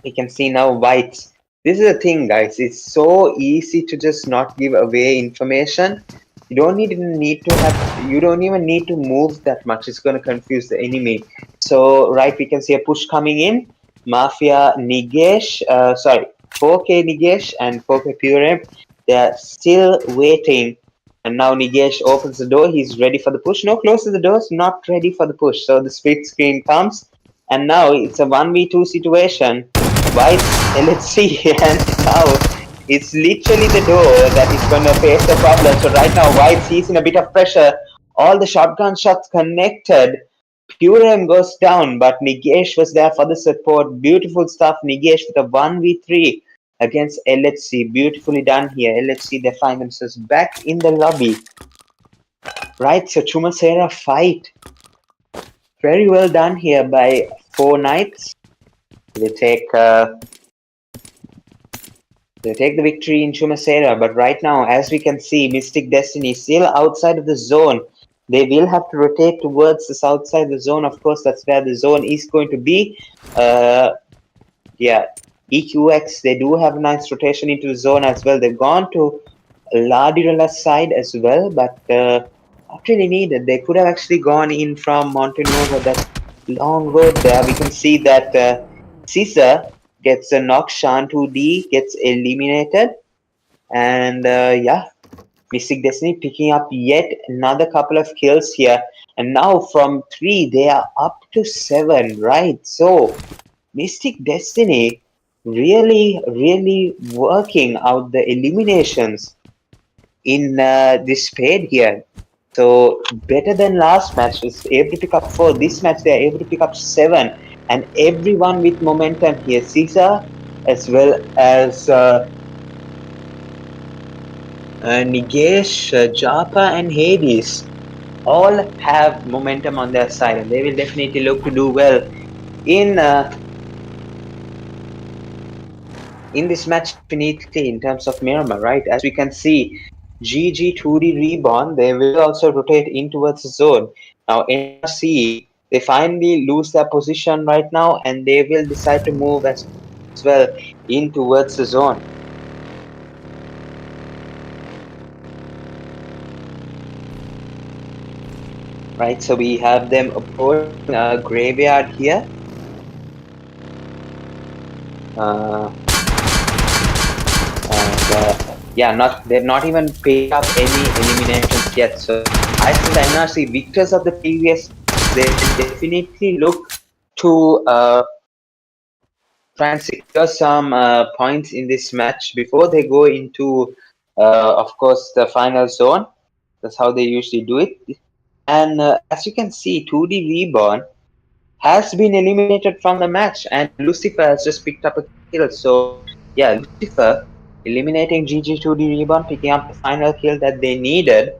Speaker 1: we can see now Whites. This is the thing, guys. It's so easy to just not give away information. You don't even need to move that much. It's going to confuse the enemy. So, right, we can see a push coming in. Mafia Nigesh, 4K Nigesh and 4K Purem. They are still waiting. And now Nigesh opens the door. He's ready for the push. No, closes the doors. Not ready for the push. So the split screen comes. And now it's a 1v2 situation. White LHC and now it's literally the door that is going to face the problem. So right now White sees in a bit of pressure. All the shotgun shots connected. Purem goes down, but Nigesh was there for the support. Beautiful stuff. Nigesh with a 1v3 against LHC. Beautifully done here. LHC, they find themselves back in the lobby. Right, so Chumasera fight. Very well done here by Four Knights. They take the victory in Chumasera, but right now, as we can see, Mystic Destiny is still outside of the zone. They will have to rotate towards the south side of the zone. Of course, that's where the zone is going to be. Yeah, EQX, they do have a nice rotation into the zone as well. They've gone to Ladirala's side as well, but not really needed. They could have actually gone in from Montenegro, that long road there. We can see that Caesar gets a knock, Shantu D gets eliminated, and yeah, Mystic Destiny picking up yet another couple of kills here, and now from 3 they are up to 7, right? So Mystic Destiny really working out the eliminations in this spade here. So better than last match, was able to pick up 4. This match they are able to pick up 7, and everyone with momentum here. Caesar as well as Nigesh, Japa and Hades all have momentum on their side, and they will definitely look to do well in this match definitely in terms of Miramar, right? As we can see, GG2D Reborn, they will also rotate in towards the zone. Now NRC, they finally lose their position right now, and they will decide to move as well in towards the zone. Right, so we have them approaching a graveyard here. Yeah, they've not even picked up any eliminations yet. So I think the NRC victors of the previous, they will definitely look to try and secure some points in this match before they go into, of course, the final zone. That's how they usually do it. And as you can see, 2D Reborn has been eliminated from the match, and Lucifer has just picked up a kill. So, yeah, Lucifer eliminating GG2D Reborn, picking up the final kill that they needed.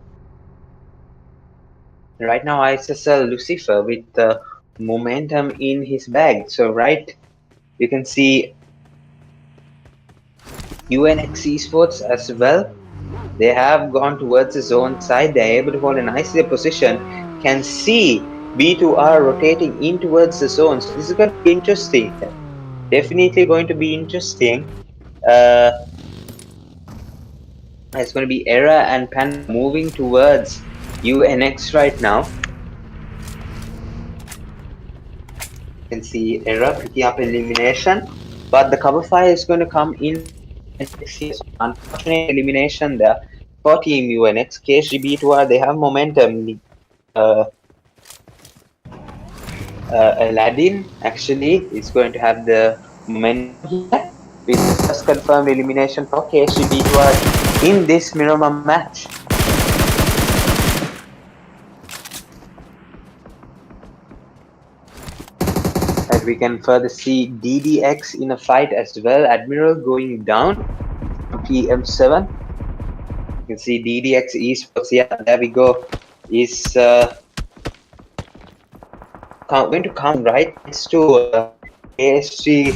Speaker 1: Right now, ISSL Lucifer with the momentum in his bag. So, right, you can see UNX Esports as well. They have gone towards the zone side. They're able to hold a nicely position. Can see B2R rotating in towards the zone. So this is going to be interesting. Definitely going to be interesting. It's going to be Era and Panda moving towards UNX right now. You can see Era picking up elimination. But the cover fire is going to come in from UNX here. So unfortunate elimination there for Team UNX. KSG B2R, they have momentum. Aladdin actually is going to have the momentum here with the first confirmed elimination for KSGB2R in this Miramar match. And we can further see DDX in a fight as well. Admiral going down from PM7. You can see DDX Esports. Yeah, there we go. Is going to come right next to ASG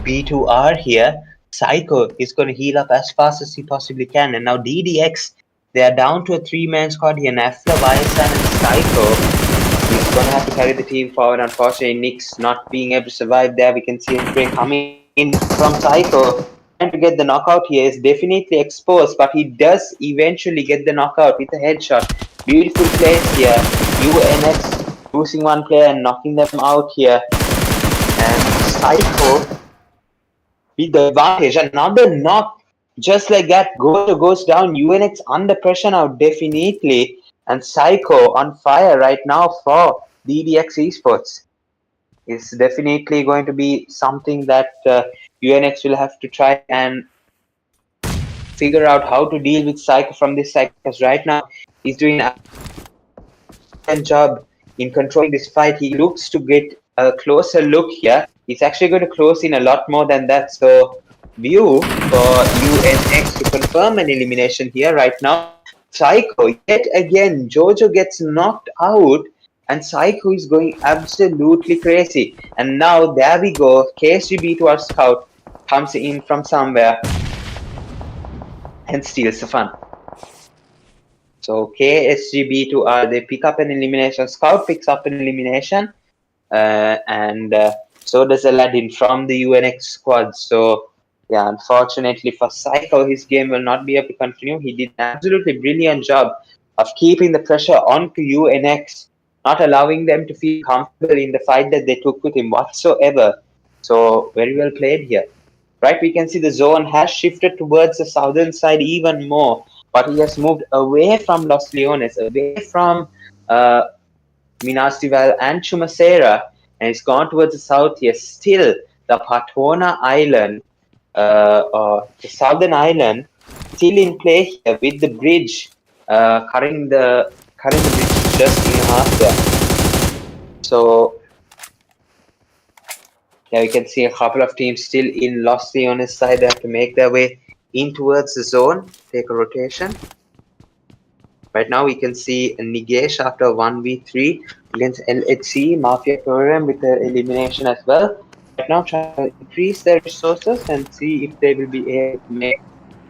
Speaker 1: B2R here. Psycho is going to heal up as fast as he possibly can. And now DDX, they are down to a 3-man squad here. Nafla, Viasan, and Psycho. He's going to have to carry the team forward. Unfortunately, Nyx not being able to survive there. We can see him coming in from Psycho. Trying to get the knockout here is definitely exposed, but he does eventually get the knockout with a headshot. Beautiful plays here. UNX losing one player and knocking them out here. And Psycho with the advantage. Another knock. Just like that, Gojo goes down. UNX under pressure now, definitely. And Psycho on fire right now for DDX Esports. It's definitely going to be something that UNX will have to try and figure out how to deal with Psycho from this side. Because right now, he's doing an excellent job in controlling this fight. He looks to get a closer look here. He's actually going to close in a lot more than that. So, view for UNX to confirm an elimination here right now. Psycho, yet again, Jojo gets knocked out and Psycho is going absolutely crazy. And now, there we go. KSGB to our scout comes in from somewhere and steals the fun. So KSGB2R, they pick up an elimination. Scout picks up an elimination. And so does Aladdin from the UNX squad. So, yeah, unfortunately for Psycho, his game will not be able to continue. He did an absolutely brilliant job of keeping the pressure onto UNX, not allowing them to feel comfortable in the fight that they took with him whatsoever. So, very well played here. Right, we can see the zone has shifted towards the southern side even more, but he has moved away from Los Leones, away from Minastival and Chumacera, and it's gone towards the south here. Still, the Patona Island, or the southern island, still in play here with the bridge, cutting the bridge just in half there. So, yeah, we can see a couple of teams still in Los Leones side. They have to make their way in towards the zone, take a rotation. Right now, we can see Nigesh after 1v3 against LHC, Mafia program with the elimination as well. Right now, trying to increase their resources and see if they will be able to make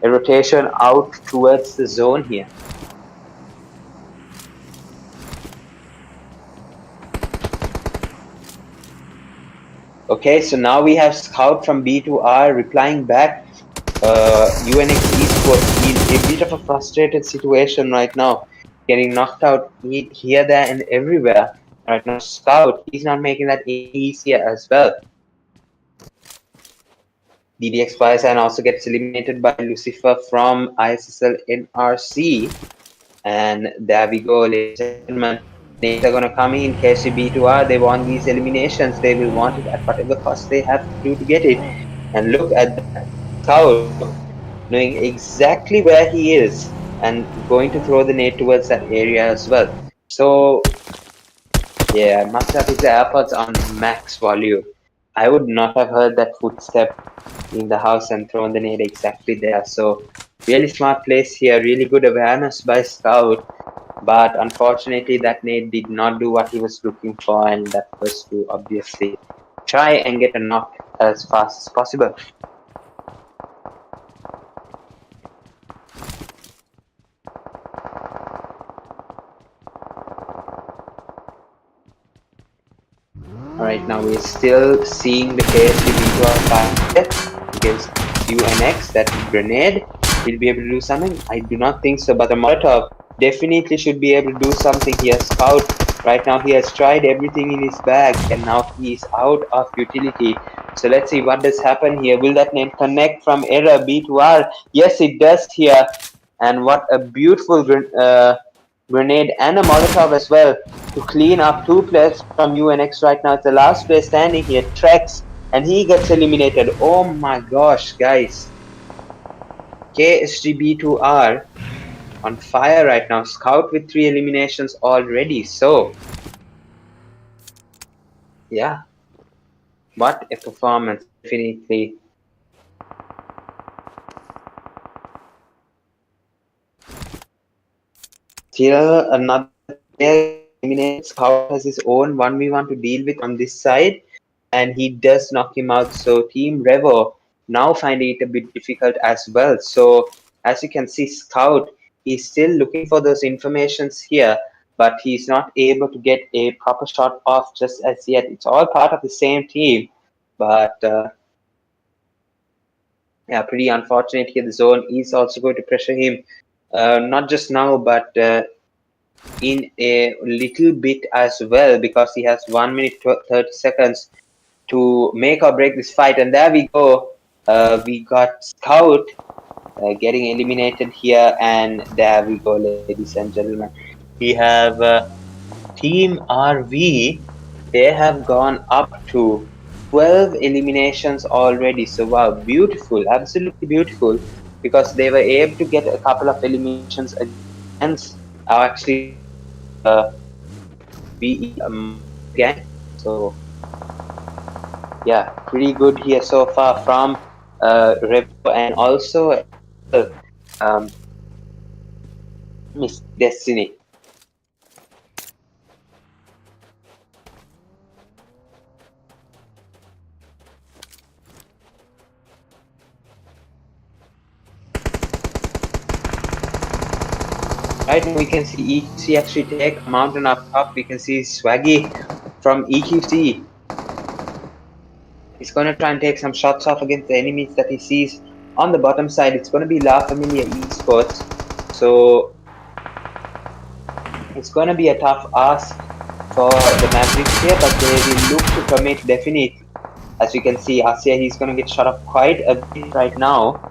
Speaker 1: a rotation out towards the zone here. Okay, so now we have Scout from B2R replying back. UNX Esports in a bit of a frustrated situation right now, getting knocked out here, there, and everywhere. Right now, Scout, he's not making that easier as well. DDX Firesign also gets eliminated by Lucifer from ISSLNRC. And there we go, ladies and gentlemen. Nades are gonna come in. KCB2R, they want these eliminations. They will want it at whatever cost they have to do to get it. And look at that. Scout knowing exactly where he is and going to throw the nade towards that area as well. So yeah, I must have his AirPods on max volume. I would not have heard that footstep in the house and thrown the nade exactly there. So really smart place here, really good awareness by Scout. But unfortunately, that nade did not do what he was looking for, and that was to obviously try and get a knock as fast as possible. Alright, now we're still seeing the KSTB to our against UNX. That grenade will be able to do something. I do not think so, but the Molotov definitely should be able to do something here. Scout, right now he has tried everything in his bag and now he is out of utility. So let's see what does happen here. Will that nade connect from error B to R? Yes, it does here. And what a beautiful grenade and a Molotov as well to clean up two players from UNX right now. It's the last player standing here, Trex, and he gets eliminated. Oh my gosh, guys. KSGB2R on fire right now. Scout with 3 eliminations already. So, yeah, what a performance. Definitely. Still another player eliminated. Scout has his own 1v1 to deal with on this side, and he does knock him out. So Team Revo now finding it a bit difficult as well. So as you can see, Scout is still looking for those informations here, but he's not able to get a proper shot off just as yet. It's all part of the same team, but yeah, pretty unfortunate here. The zone is also going to pressure him, not just now, but in a little bit as well, because he has 1 minute 30 seconds to make or break this fight. And there we go. We got Scout getting eliminated here, and there we go, ladies and gentlemen. We have Team RV. They have gone up to 12 eliminations already. So wow, beautiful, absolutely beautiful, because they were able to get a couple of eliminations against, actually against VE gang. So yeah, pretty good here so far from Revo, and also as well Miss Destiny. Right now we can see EQC actually take a mountain up top. We can see Swaggy from EQC. He's going to try and take some shots off against the enemies that he sees on the bottom side. It's going to be La Familia Esports. So it's going to be a tough ask for the Mavericks here, but they will look to commit definitely. As you can see, Asya, he's going to get shot up quite a bit right now.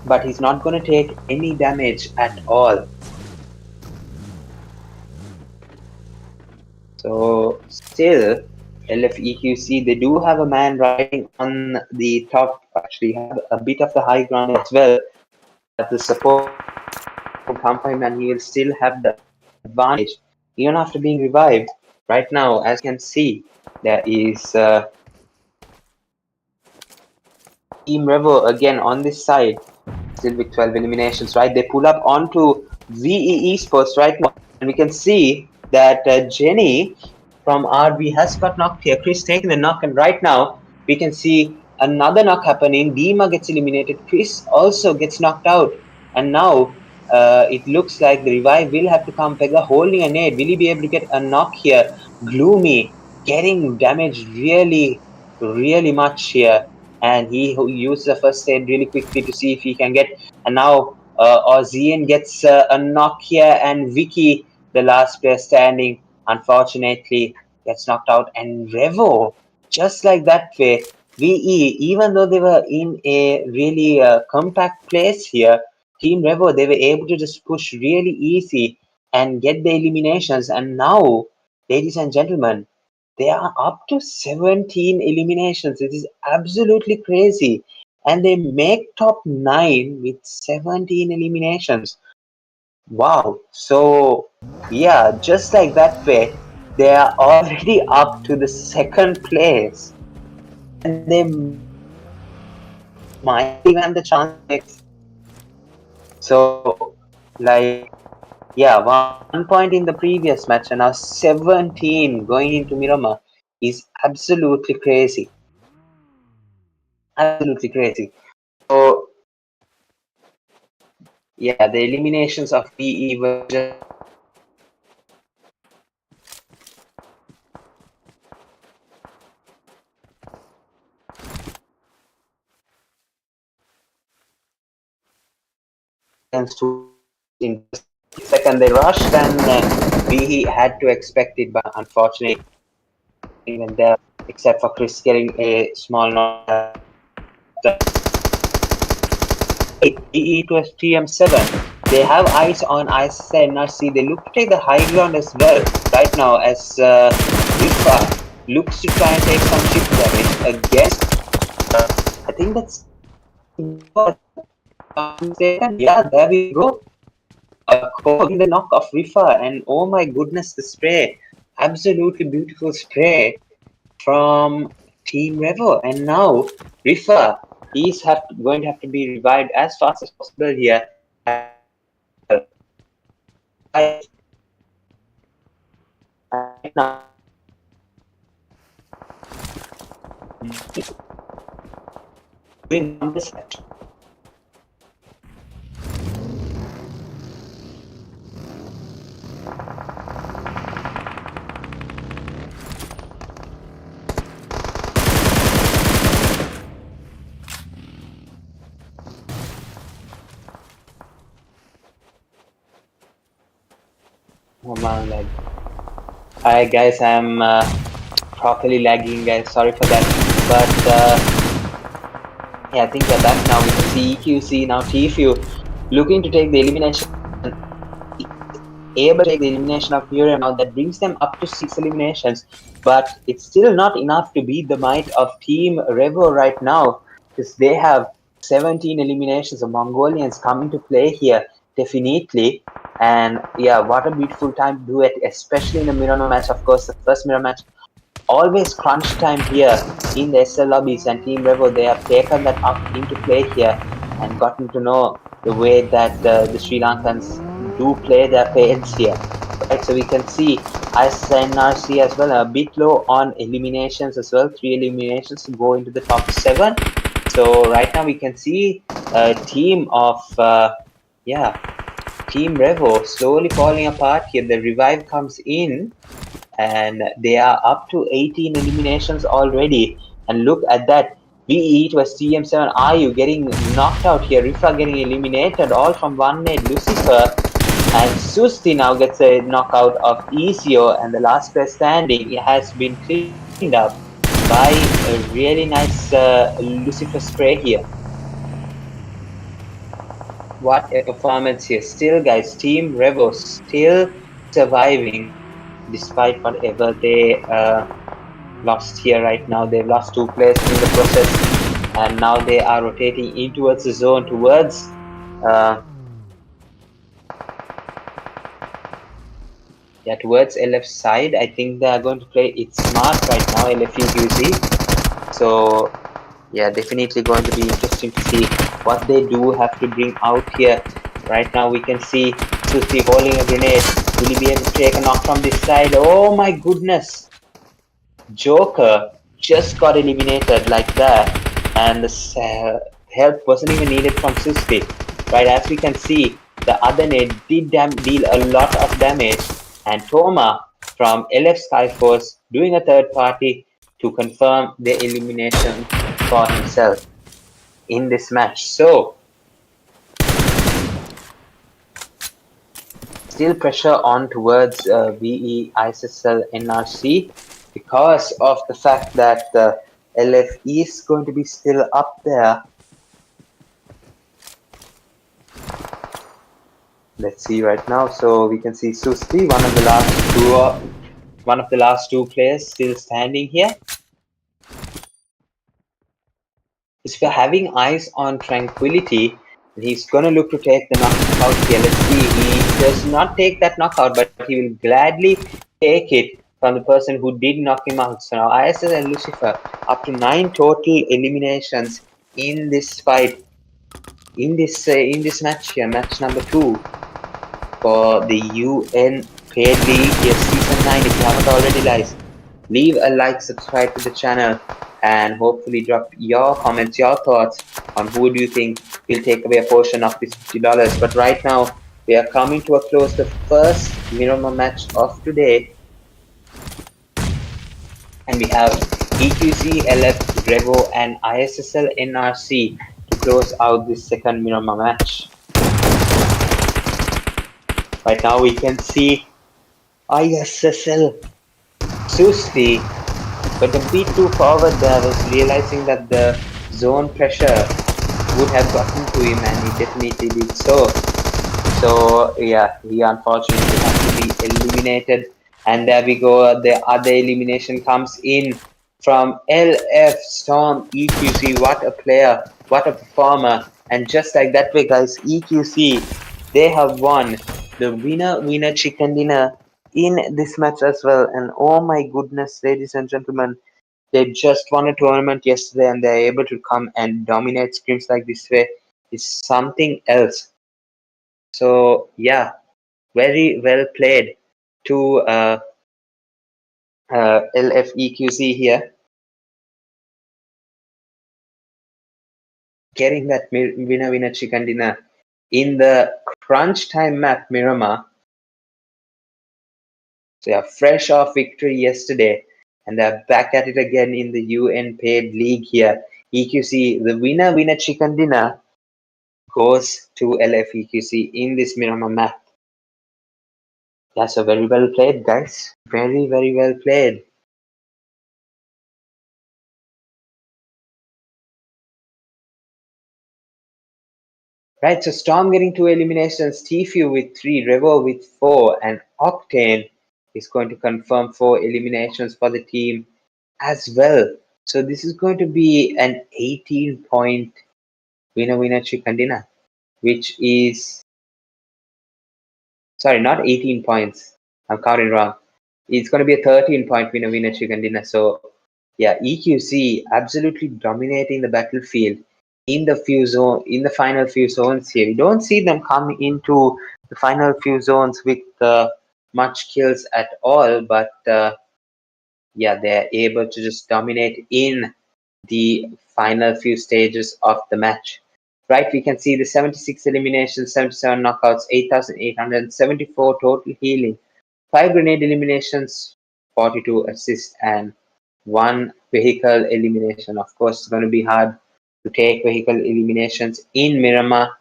Speaker 1: But he's not going to take any damage at all. So still, LFEQC, they do have a man riding on the top, actually have a bit of the high ground as well. But the support will come for him and he will still have the advantage even after being revived. Right now, as you can see, there is Team Revo again on this side, still with 12 eliminations, right? They pull up onto VE Esports right now, and we can see that Jenny from RV has got knocked here. Chris taking the knock, and right now we can see another knock happening. Dima gets eliminated. Chris also gets knocked out, and now it looks like the revive will have to come. Pega holding a nade. Will he be able to get a knock here? Gloomy getting damaged really, really much here, and he uses the first aid really quickly to see if he can get. And now Ozian gets a knock here, and Vicky, the last player standing, unfortunately gets knocked out. And Revo, just like that way, VE, even though they were in a really compact place here, Team Revo, they were able to just push really easy and get the eliminations. And now, ladies and gentlemen, they are up to 17 eliminations. It is absolutely crazy. And they make top 9 with 17 eliminations. Wow. So, yeah, just like that way, they are already up to the second place. And they might even have the chance to make. So, like, yeah, 1 point in the previous match and now 17 going into Miramar is absolutely crazy. Absolutely crazy. So, yeah, the eliminations of VE were just in just second they rushed and VE had to expect it, but unfortunately, even there, except for Chris getting a small knock. VE to TM7. They have eyes on ISSLNRC. They look to take the high ground as well right now as Rifa looks to try and take some chip damage against. I think that's. Yeah, there we go. Calling the knock of Rifa, and oh my goodness, the spray. Absolutely beautiful spray from Team REVO. And now Rifa, he's going to have to be revived as fast as possible here. Right now, doing numbers. Oh man, lag. Hi guys, I'm properly lagging, guys. Sorry for that. But yeah, I think we're back now. We can see EQC now. TFU looking to take the elimination. Able to take the elimination of Muriel now. That brings them up to 6 eliminations. But it's still not enough to beat the might of Team REVO right now, because they have 17 eliminations of Mongolians coming to play here, definitely. And yeah, what a beautiful time to do it, especially in the Mirano match. Of course, the first Mirror match, always crunch time here in the SL lobbies, and Team REVO, they have taken that up into play here and gotten to know the way that the Sri Lankans do play their pains here. Right, so we can see ISSLNRC as well, a bit low on eliminations as well, 3 eliminations to go into the top 7. So right now we can see a team of, Team REVO slowly falling apart here. The revive comes in and they are up to 18 eliminations already. And look at that. VE to TM7. Are you getting knocked out here? Rifa getting eliminated, all from one nade. Lucifer and Susti now gets a knockout of Ezio, and the last player standing has been cleaned up by a really nice Lucifer spray here. What a performance here. Still, guys, Team REVO still surviving despite whatever they lost here right now. They've lost 2 players in the process, and now they are rotating in towards the zone, towards towards LF side. I think they are going to play it smart right now, LFEQZ. So yeah, definitely going to be interesting to see what they do have to bring out here. Right now we can see Susi holding a grenade. Will he be able to take a knock from this side? Oh my goodness! Joker just got eliminated like that, and the help wasn't even needed from Susti. Right, as we can see, the other nade did deal a lot of damage, and Toma from LF Skyforce doing a third party to confirm the elimination for himself in this match. So, still pressure on towards VE ISSLNRC because of the fact that the LF is going to be still up there. Let's see right now. So we can see Susti, one of the last two players still standing here. If we're having eyes on Tranquility, he's gonna look to take the knockout here. Let's see. He does not take that knockout, but he will gladly take it from the person who did knock him out. So now ISS and Lucifer up to 9 total eliminations in this fight, in this match here, match number 2 for the UN Paid League here, season 9. If you haven't already, guys, leave a like, subscribe to the channel, and hopefully drop your comments, your thoughts on who do you think will take away a portion of this $50. But right now, we are coming to a close, the first Miramar match of today, and we have EQC, LF, REVO, and ISSL NRC to close out this second Miramar match. Right now, we can see ISSL Susti went a bit too forward there. I was realizing that the zone pressure would have gotten to him, and he definitely did so. So yeah, he unfortunately had to be eliminated. And there we go. The other elimination comes in from LF Storm EQC. What a player, what a performer. And just like that way, guys, EQC, they have won the winner chicken dinner in this match as well. And oh my goodness, ladies and gentlemen, they just won a tournament yesterday, and they're able to come and dominate scrims like this way. Is something else. So yeah, very well played to LFEQC here, getting that winner chicken dinner in the crunch time map Miramar. So yeah, fresh off victory yesterday, and they're back at it again in the UN Paid League here. EQC, the winner chicken dinner goes to LFEQC in this Miramar map. Yeah, so very well played, guys. Very, very well played. Right, so Storm getting 2 eliminations, Tfue with 3, Revo with 4, and Octane is going to confirm 4 eliminations for the team as well. So this is going to be an 18-point winner chicken dinner, which is, sorry, not 18 points. I'm counting wrong. It's going to be a 13-point winner chicken dinner. So yeah, EQC absolutely dominating the battlefield in the final few zones here. We don't see them come into the final few zones with much kills at all, but yeah, they're able to just dominate in the final few stages of the match. Right, we can see the 76 eliminations, 77 knockouts, 8,874 total healing, 5 grenade eliminations, 42 assists, and 1 vehicle elimination. Of course, it's going to be hard to take vehicle eliminations in Miramar.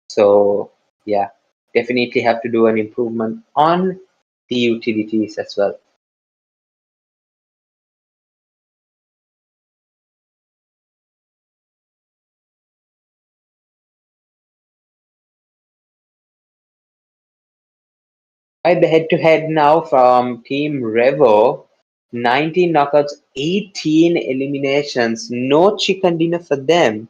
Speaker 1: So yeah, definitely have to do an improvement on the utilities as well. Right, the head-to-head now from Team Revo. 19 knockouts, 18 eliminations. No chicken dinner for them,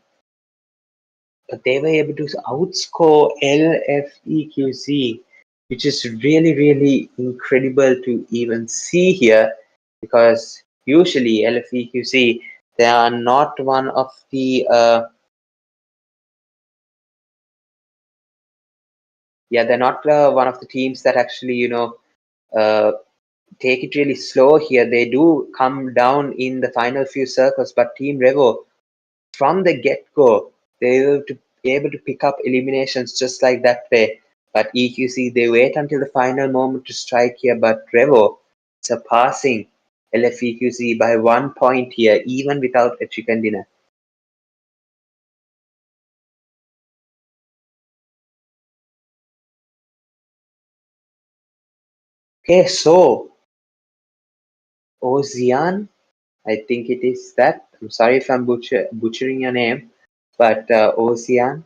Speaker 1: but they were able to outscore LFEQC, which is really, really incredible to even see here, because usually LFEQC, they are not one of the they're not one of the teams that actually uh, take it really slow here. They do come down in the final few circles, but Team Revo, from the get-go, they were able to pick up eliminations just like that way. But EQC, they wait until the final moment to strike here, but Revo surpassing LFEQC by 1 point here, even without a chicken dinner. Okay, so Ozian, I think it is that. I'm sorry if I'm butchering your name, but Ozian,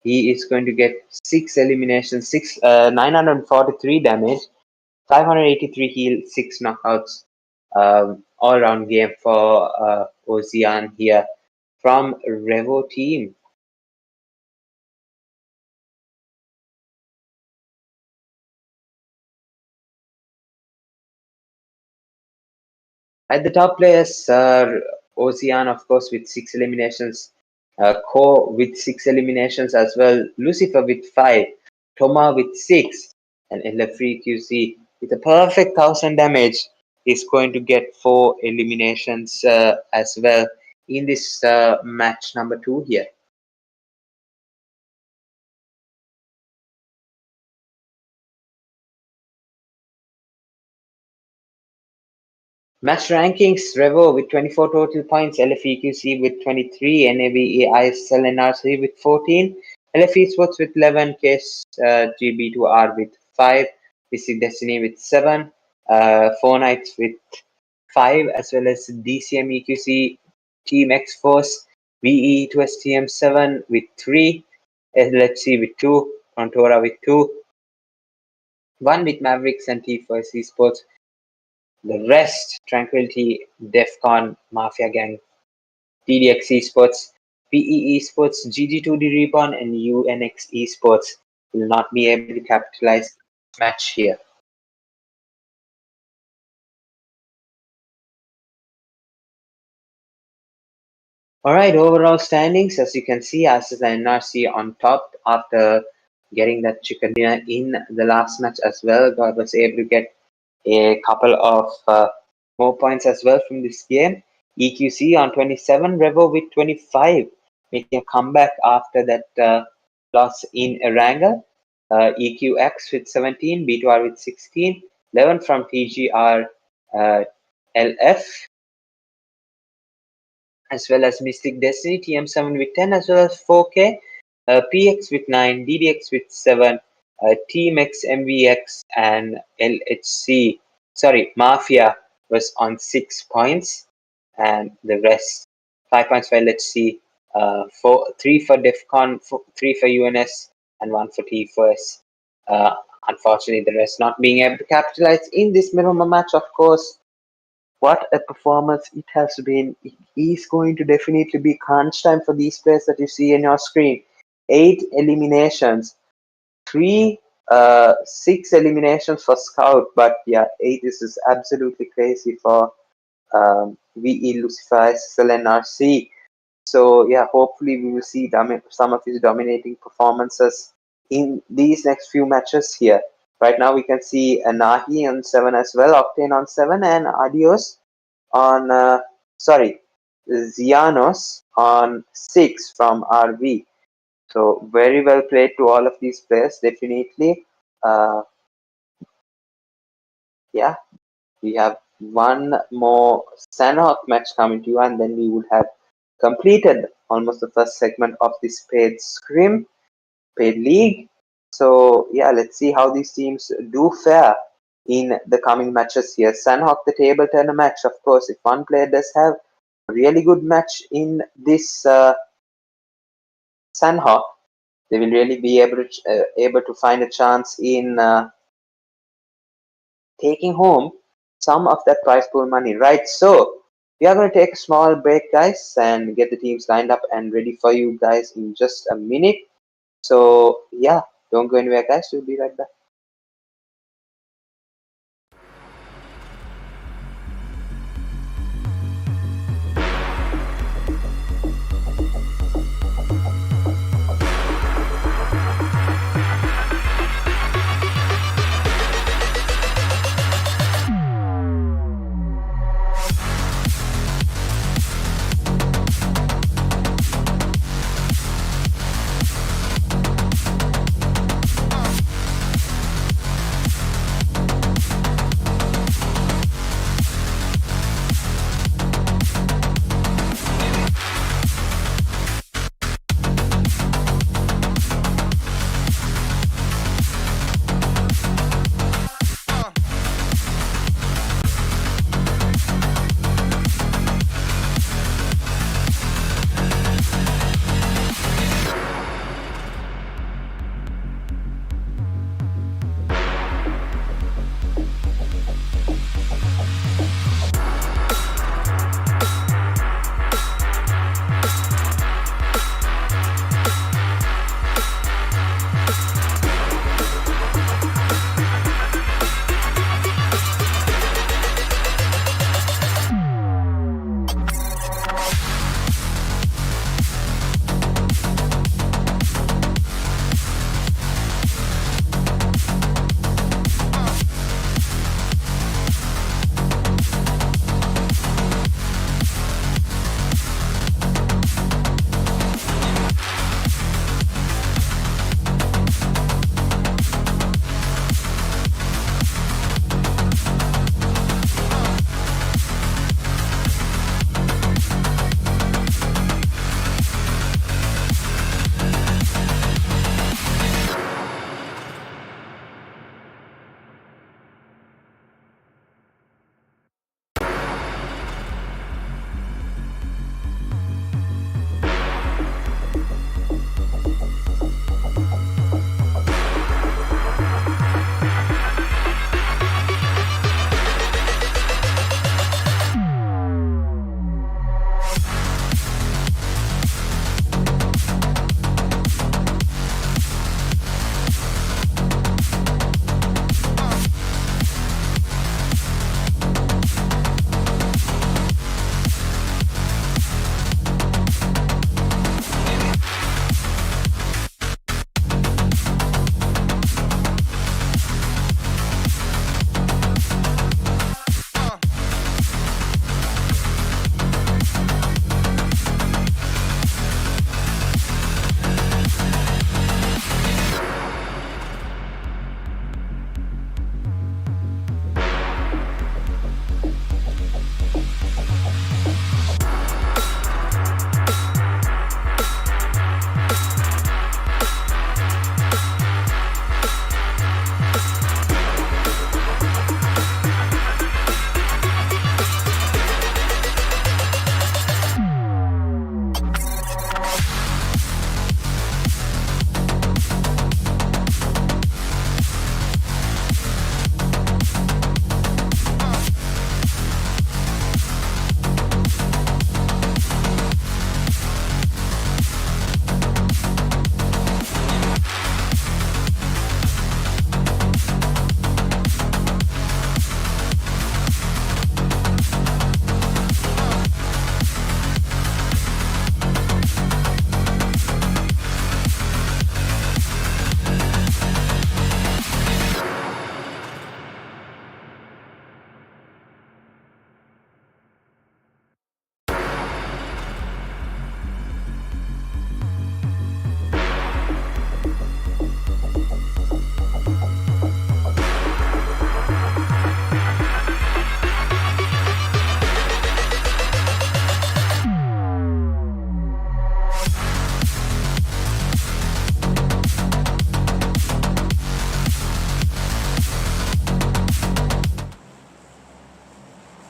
Speaker 1: He is going to get 6 eliminations, 943 damage, 583 heal, 6 knockouts. All round game for Ocean here from REVO team. At the top players are Ocean, of course, with 6 eliminations, Ko with 6 eliminations as well, Lucifer with 5, Toma with 6, and Elefree QC with a perfect 1000 damage is going to get 4 eliminations as well in this match number 2 here. Match rankings: REVO with 24 total points, LFEQC with 23, NAVE ISSLNRC with 14, LF Esports with 11, Case GB2R with 5, PC Destiny with 7, 4 Knights with 5, as well as DCM EQC, Team X Force, VE to STM 7 with 3, LHC with 2, PRONTORA with 2, 1 with Mavericks and T4 Esports. The rest, Tranquility, DEFCON, Mafia Gang, TDX Esports, VE Esports, GG2D Reborn, and UNX Esports will not be able to capitalize this match here. Alright, overall standings, as you can see, Asus and NRC on top after getting that chicken dinner in the last match as well. God was able to get a couple of more points as well from this game. EQC on 27, REVO with 25, making a comeback after that loss in Eranga. EQX with 17, B2R with 16, 11 from TGR LF, as well as Mystic Destiny, TM7 with 10, as well as 4K, PX with 9, DDX with 7, TMX, MVX, and LHC. Sorry, Mafia was on 6 points, and the rest 5 points for LHC, 3 for DEFCON, 3 for UNS, and 1 for T4S. Unfortunately, the rest not being able to capitalize in this minimum match, of course. What a performance it has been. It is going to definitely be crunch time for these players that you see in your screen. 8 eliminations, 6 eliminations for Scout, but yeah, 8 is absolutely crazy for VE Lucifer ISSLNRC. So yeah, hopefully we will see some of his dominating performances in these next few matches here. Right now we can see Nahi on 7 as well, Octane on 7, and Adios on, Zianos on 6 from RV. So very well played to all of these players, definitely. Yeah, we have one more Sanhok match coming to you, and then we would have completed almost the first segment of this paid league. So yeah, let's see how these teams do fare in the coming matches here. Sanhok, the table turner match, of course, if one player does have a really good match in this Sanhok, they will really be able to find a chance in taking home some of that prize pool money, right? So we are going to take a small break, guys, and get the teams lined up and ready for you guys in just a minute. So yeah, don't go anywhere, guys. We'll be right back.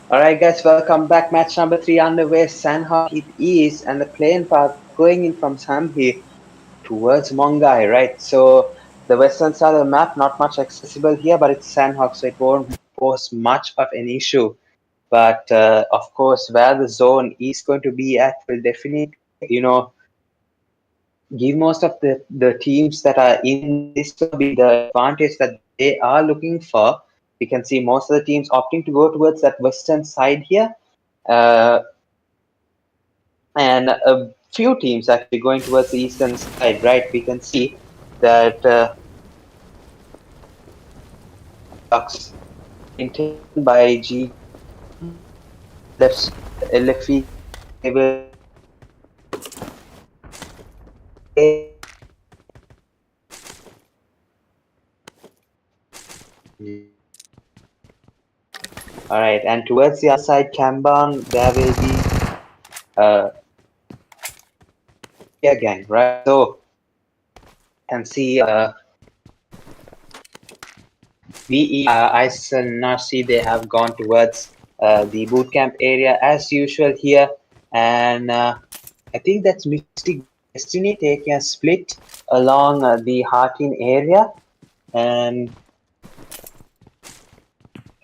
Speaker 1: Alright guys, welcome back. Match number 3 underway. Sandhawk it is, and the plane path going in from Samhi towards Mongai, right? So the western side of the map, not much accessible here, but it's Sandhawk, so it won't pose much of an issue. But of course, where the zone is going to be at will definitely, give most of the teams that are in this lobby the advantage that they are looking for. We can see most of the teams opting to go towards that western side here. Uh, and a few teams actually going towards the eastern side, right? We can see that Ducks being taken by GG on the left side. The LFE side, they will all right, and towards the other side, Kanban, there will be uh, Mafia gang, right? So can see VE ISSLnRC, they have gone towards the bootcamp area as usual here, and I think that's Mystic Destiny taking a split along the Hartin area, and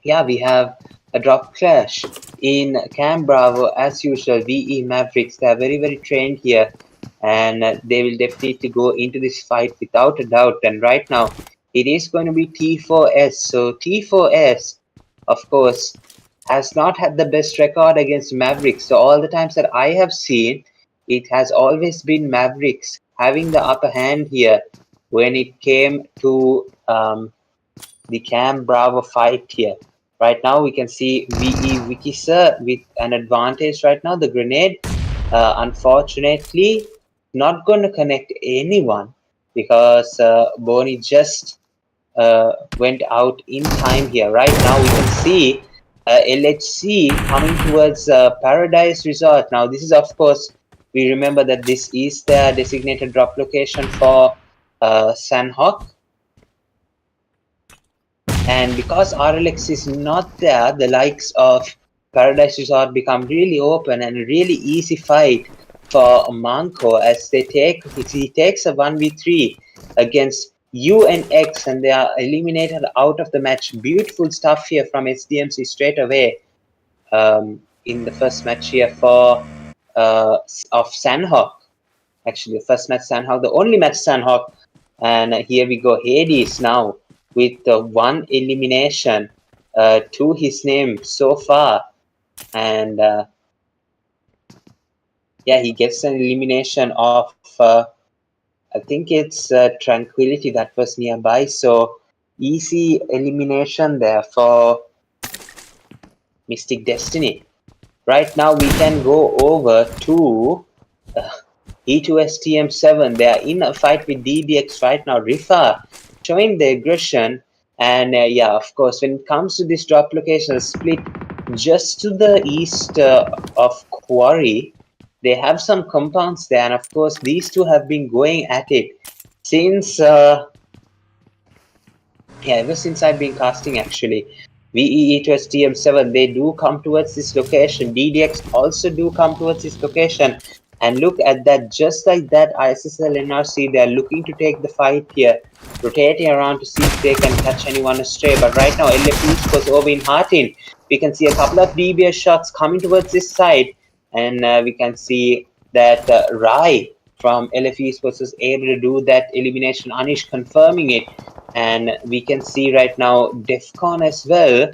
Speaker 1: yeah, we have a drop clash in Cam Bravo as usual. VE Mavericks, they are very trained here, and they will definitely go into this fight without a doubt. And right now, it is going to be T4S. So T4S, of course, has not had the best record against Mavericks. So all the times that I have seen, it has always been Mavericks having the upper hand here when it came to the Cam Bravo fight here. Right now, we can see VE Wikisa with an advantage right now. The grenade, unfortunately, not going to connect anyone because Boni just went out in time here. Right now, we can see LHC coming towards Paradise Resort. Now, this is, of course, we remember that this is the designated drop location for Sandhawk. And because RLX is not there, the likes of Paradise Resort become really open and a really easy fight for Manko as he takes a 1v3 against UNX and they are eliminated out of the match. Beautiful stuff here from SDMC straight away in the first match here for of Sandhawk. Actually, the first match Sandhawk, the only match Sandhawk. And here we go, Hades now with one elimination to his name so far. And yeah, he gets an elimination of, I think it's Tranquility that was nearby. So easy elimination there for Mystic Destiny. Right now, we can go over to E2STM7. They are in a fight with DBX right now. Rifa showing the aggression. And yeah, of course, when it comes to this drop location split just to the east of Quarry, they have some compounds there. And of course, these two have been going at it since, yeah, ever since I've been casting actually. VE to STM7, they do come towards this location. DDX also do come towards this location. And look at that, just like that, ISSLnRC, they're looking to take the fight here, rotating around to see if they can catch anyone astray. But right now, LFE was over in Hartin. We can see a couple of DBS shots coming towards this side. And we can see that Rai from LFE was able to do that elimination. Anish confirming it. And we can see right now DEFCON as well.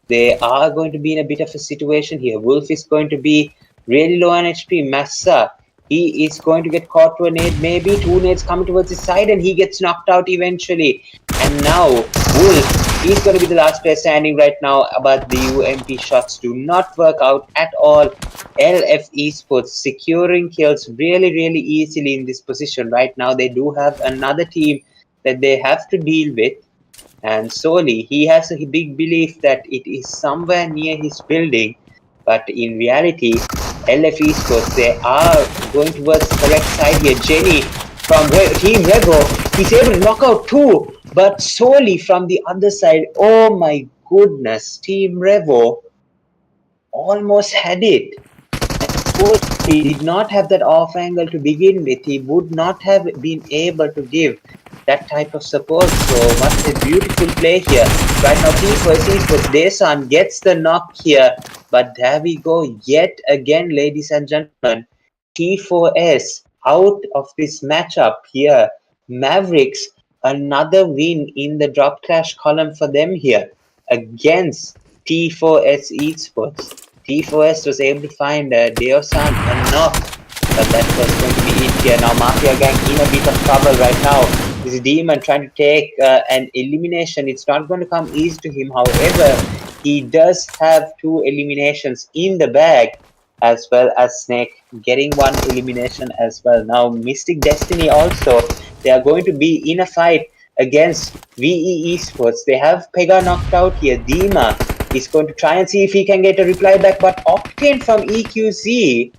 Speaker 1: They are going to be in a bit of a situation here. Wolf is going to be really low on HP. Massa, he is going to get caught to a nade. Maybe two nades coming towards his side and he gets knocked out eventually. And now Wolf, he's going to be the last player standing right now. But the UMP shots do not work out at all. LF Esports securing kills really easily in this position. Right now they do have another team that they have to deal with, and solely he has a big belief that it is somewhere near his building, but in reality LF Esports, they are going towards the correct side here. Jenny from Team REVO, he's able to knock out two, but solely from the other side. Oh my goodness, Team REVO, almost had it. Unfortunately, he did not have that off angle to begin with. He would not have been able to give that type of support. So what a beautiful play here. Right now, T4S Esports, Desan gets the knock here. But there we go yet again, ladies and gentlemen. T4S out of this matchup here. Mavericks, another win in the drop clash column for them here against T4S Esports. T4S was able to find Deosan a knock, but that was going to be it here. Now Mafia Gang in a bit of trouble right now. This Demon trying to take an elimination. It's not going to come easy to him. However, he does have 2 eliminations in the bag, as well as Snake getting 1 elimination as well. Now Mystic Destiny also, they are going to be in a fight against VE Esports. They have Pega knocked out here. Dima is going to try and see if he can get a reply back, but Octane from EQZ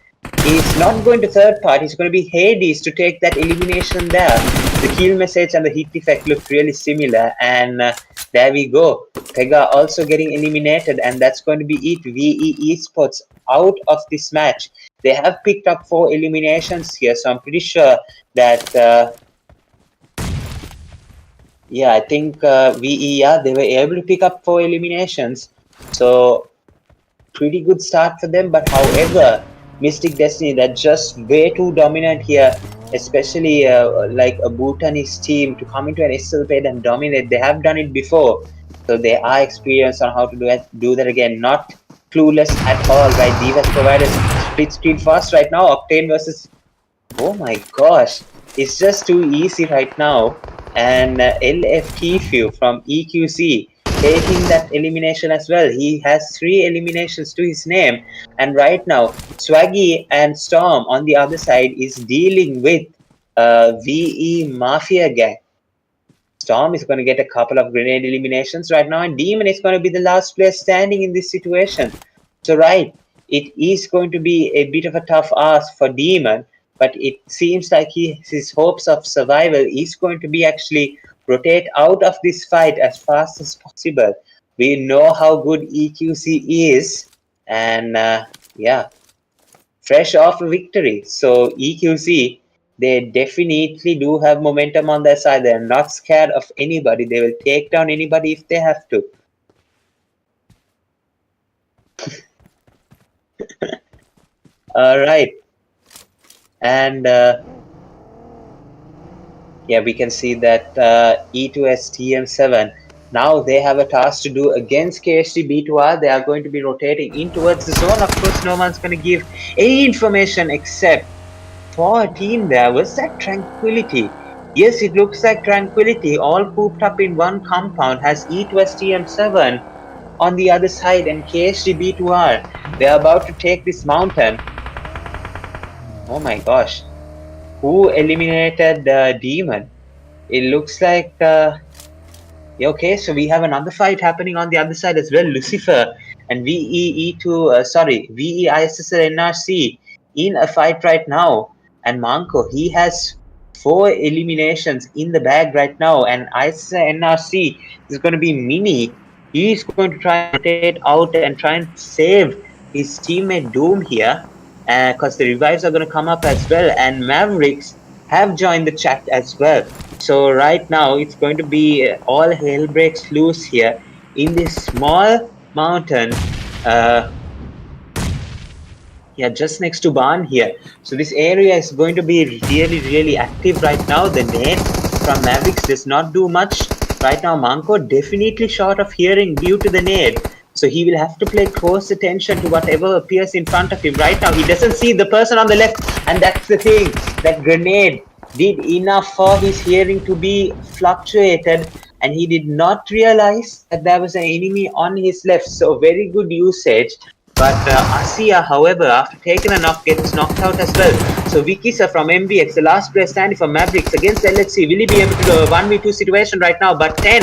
Speaker 1: is not going to third part. He's going to be Hades to take that elimination there. The kill message and the hit effect look really similar, and there we go. Pega also getting eliminated, and that's going to be it. VE Esports out of this match. They have picked up 4 eliminations here, so I'm pretty sure that yeah, I think VE, yeah, they were able to pick up 4 eliminations. So pretty good start for them. But however, Mystic Destiny, they're just way too dominant here, especially like a Bhutanese team to come into an SLPed and dominate. They have done it before, so they are experienced on how to do that again. Not clueless at all, right? Divas providers split screen fast right now. Octane versus, oh my gosh, it's just too easy right now. And LFTFU from EQC taking that elimination as well. He has 3 eliminations to his name. And right now, Swaggy and Storm on the other side is dealing with VE Mafia Gang. Storm is going to get a couple of grenade eliminations right now, and Demon is going to be the last player standing in this situation. So right, it is going to be a bit of a tough ask for Demon, but it seems like his hopes of survival is going to be actually rotate out of this fight as fast as possible. We know how good EQC is, and yeah, fresh off a victory. So EQC, they definitely do have momentum on their side. They're not scared of anybody. They will take down anybody if they have to. All right. And yeah, we can see that E2S TM7, now they have a task to do against KHD B2R. They are going to be rotating in towards the zone. Of course, no one's going to give any information except for a team there. Was that Tranquility? Yes, it looks like Tranquility, all cooped up in one compound, has E2S TM7 on the other side and KHD B2R. They are about to take this mountain. Oh my gosh. Who eliminated the Demon? It looks like okay, so we have another fight happening on the other side as well. Lucifer and VE ISSLNRC in a fight right now. And Manko, he has 4 eliminations in the bag right now. And ISSLNRC is going to be Mini. He's going to try and rotate out and try and save his teammate Doom here, because the revives are going to come up as well. And Mavericks have joined the chat as well. So right now it's going to be all hell breaks loose here in this small mountain, yeah, just next to Barn here. So this area is going to be really active right now. The nade from Mavericks does not do much right now. Manko definitely short of hearing due to the nade, so he will have to pay close attention to whatever appears in front of him. Right now he doesn't see the person on the left, and that's the thing, that grenade did enough for his hearing to be fluctuated, and he did not realize that there was an enemy on his left. So very good usage. But Asia, however, after taking a knock, gets knocked out as well. So Vikisa from MBX, the last player standing for Mavericks against LHC. Will he be able to do a 1v2 situation right now? But 10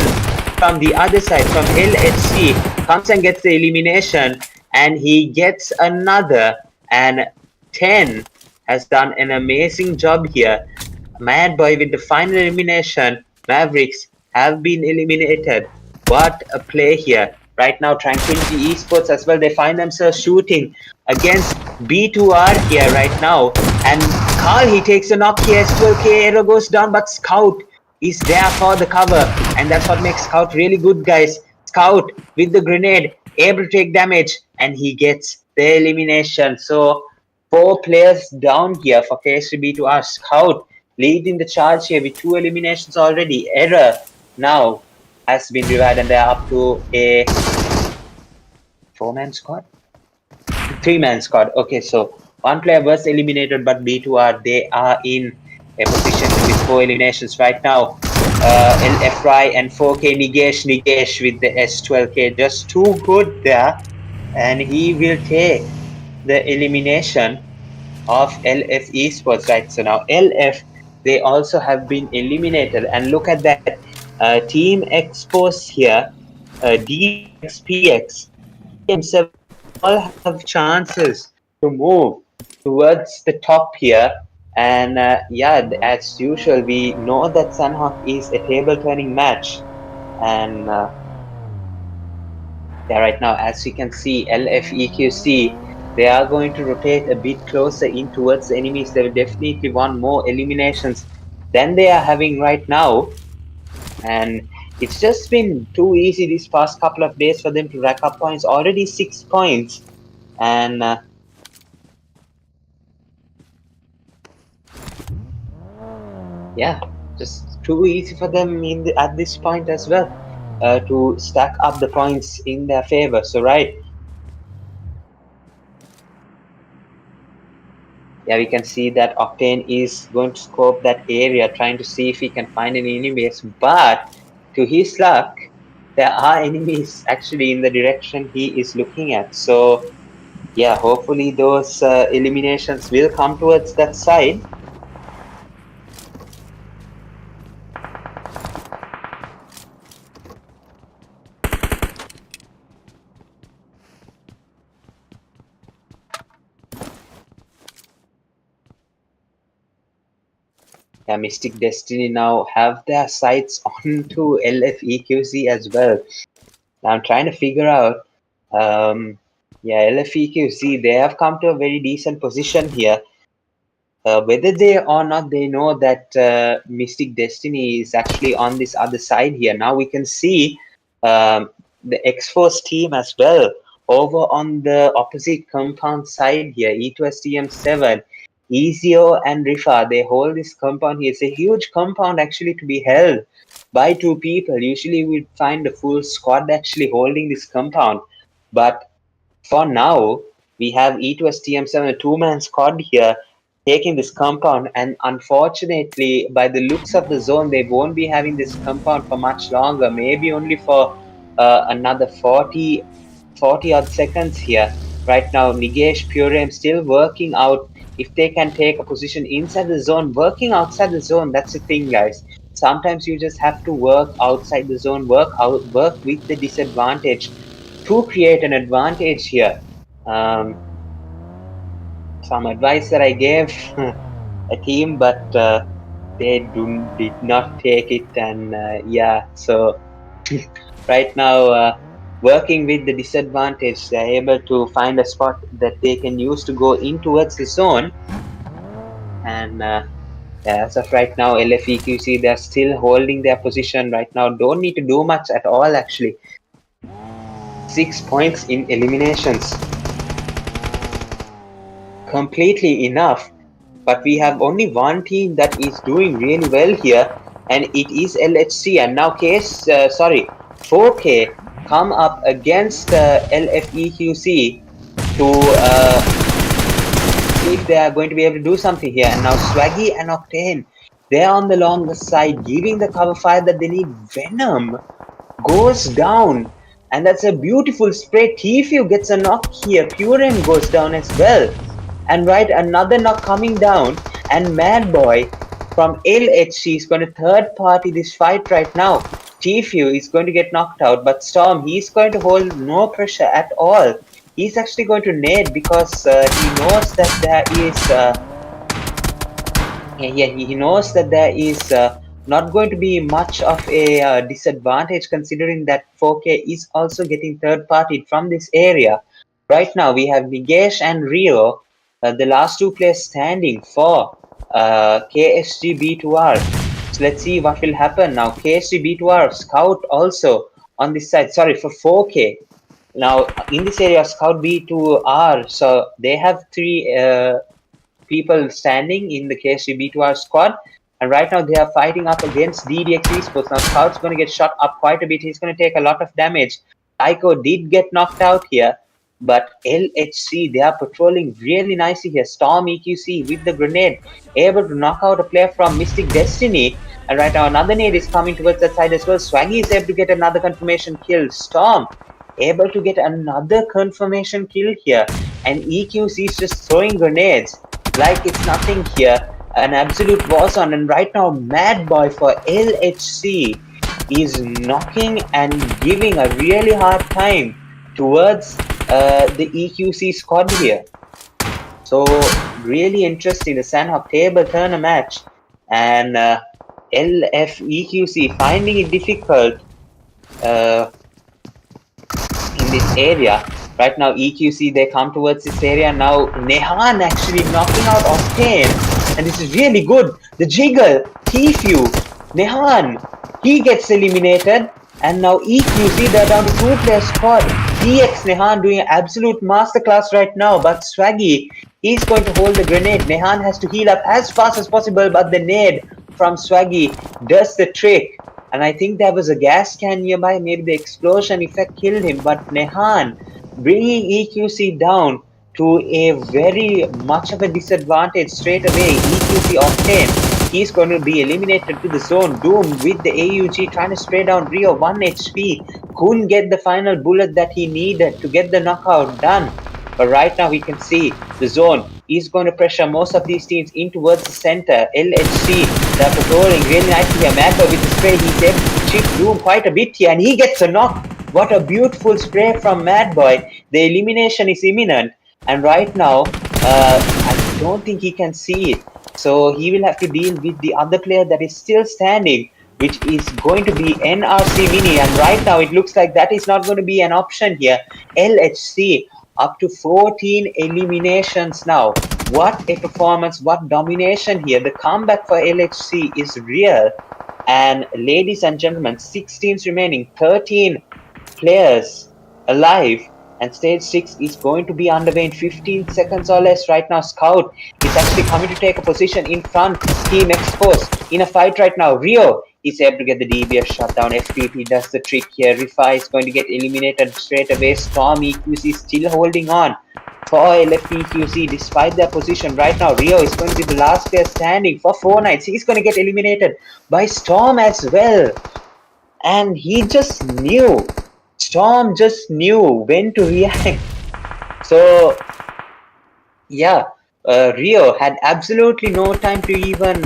Speaker 1: from the other side, from LHC, comes and gets the elimination, and he gets another. And 10 has done an amazing job here. Mad Boy with the final elimination. Mavericks have been eliminated. What a play here. Right now, Tranquility Esports as well, they find themselves shooting against B2R here right now. And Carl, he takes a knock here. S12K arrow goes down, but Scout is there for the cover. And that's what makes Scout really good, guys. Scout with the grenade, able to take damage, and he gets the elimination. So 4 players down here for KSB2R. Scout leading the charge here with 2 eliminations already. Error now has been revived, and they're up to a 4-man squad? 3-man squad. Okay, so 1 player was eliminated, but B2R, they are in a position with 4 eliminations right now. LFRI and 4K Nigesh with the S12K, just too good there, and he will take the elimination of LF Esports, right? So now LF, they also have been eliminated, and look at that. Team Expos here, DX, PX, TM7, they all have chances to move towards the top here. And yeah, as usual, we know that Sunhawk is a table turning match. And yeah, right now, as you can see, LFEQC, they are going to rotate a bit closer in towards the enemies. They will definitely want more eliminations than they are having right now. And it's just been too easy these past couple of days for them to rack up points. Already 6 points. And yeah, just too easy for them at this point as well to stack up the points in their favor. So, right. Yeah, we can see that Octane is going to scope that area, trying to see if he can find any enemies. But to his luck, there are enemies actually in the direction he is looking at. So, yeah, hopefully those eliminations will come towards that side. Yeah, Mystic Destiny now have their sights onto LFEQC as well. Now I'm trying to figure out, yeah, LFEQC, they have come to a very decent position here. Whether they or not, they know that Mystic Destiny is actually on this other side here. Now we can see the X-Force team as well over on the opposite compound side here. E2STM7, Ezio and Rifa, they hold this compound here. It's a huge compound actually to be held by 2 people. Usually we'd find a full squad actually holding this compound. But for now, we have E2STM7, a 2-man squad here, taking this compound, and unfortunately, by the looks of the zone, they won't be having this compound for much longer, maybe only for another 40 odd seconds here. Right now, Nigesh, Purem still working out if they can take a position inside the zone. Working outside the zone, that's the thing, guys. Sometimes you just have to work outside the zone, work with the disadvantage to create an advantage here. Some advice that I gave a team, but they did not take it, and yeah, so right now working with the disadvantage, they're able to find a spot that they can use to go in towards the zone. And yeah, as of right now, LFEQC, they're still holding their position right now, don't need to do much at all actually. 6 points in eliminations, completely enough. But we have only one team that is doing really well here, and it is LHC. And now 4K come up against LFEQC to see if they are going to be able to do something here. And now Swaggy and Octane, they're on the longer side, giving the cover fire that they need. Venom goes down, and that's a beautiful spray. Tfue gets a knock here. Puren goes down as well. And right, another knock coming down, and Mad Boy from LHC is going to third party this fight right now. Tfue is going to get knocked out, but Storm, he's going to hold no pressure at all. He's actually going to nade because he knows that there is he knows that there is not going to be much of a disadvantage, considering that 4K is also getting third party from this area. Right now we have Nigesh and Rio, the last two players standing for KSG B2R. So let's see what will happen now. KSG B2R Scout also on this side, sorry, for 4K. Now in this area Scout B2R, so they have three people standing in the KSG B2R squad. And right now they are fighting up against DDX Esports. Now Scout's going to get shot up quite a bit. He's going to take a lot of damage. Tycho did get knocked out here, but LHC, they are patrolling really nicely here. Storm EQC with the grenade, able to knock out a player from Mystic Destiny. And right now another nade is coming towards that side as well. Swaggy is able to get another confirmation kill. Storm able to get another confirmation kill here. And EQC is just throwing grenades like it's nothing here. An absolute war zone. And right now Mad Boy for LHC is knocking and giving a really hard time towards the EQC squad here. So really interesting. The Sandhawk table turner match, and LFEQC finding it difficult in this area. Right now EQC, they come towards this area. Now Nehan actually knocking out Octane, and this is really good. The Jiggle, Tfue, Nehan, he gets eliminated, and now EQC, they're down to 2-player squad. DX Nehan doing an absolute masterclass right now, but Swaggy, he's going to hold the grenade. Nehan has to heal up as fast as possible, but the nade from Swaggy does the trick. And I think there was a gas can nearby. Maybe the explosion effect killed him. But Nehan bringing EQC down to a very much of a disadvantage straight away. EQC Octane, he's going to be eliminated to the zone. Doom with the AUG trying to spray down Rio, 1 HP. Couldn't get the final bullet that he needed to get the knockout done. But right now we can see the zone is going to pressure most of these teams in towards the center. LHC, they're patrolling really nicely here. Mapper with the spray, he's able to chip Doom quite a bit here, and he gets a knock. What a beautiful spray from Mad Boy. The elimination is imminent, and right now, I don't think he can see it. So he will have to deal with the other player that is still standing, which is going to be NRC Mini. And right now, it looks like that is not going to be an option here. LHC up to 14 eliminations now. What a performance, what domination here. The comeback for LHC is real. And ladies and gentlemen, 6 teams remaining, 13 players alive, and stage 6 is going to be underway in 15 seconds or less. Right now Scout is actually coming to take a position in front. Team Exposed in a fight right now. Rio is able to get the DBS shutdown. FPP does the trick here. Rifa is going to get eliminated straight away. Storm EQC still holding on for LFPQC despite their position. Right now Rio is going to be the last player standing for 4 nights. He's going to get eliminated by Storm as well, and he just knew, Storm just knew when to react. So yeah, Rio had absolutely no time to even,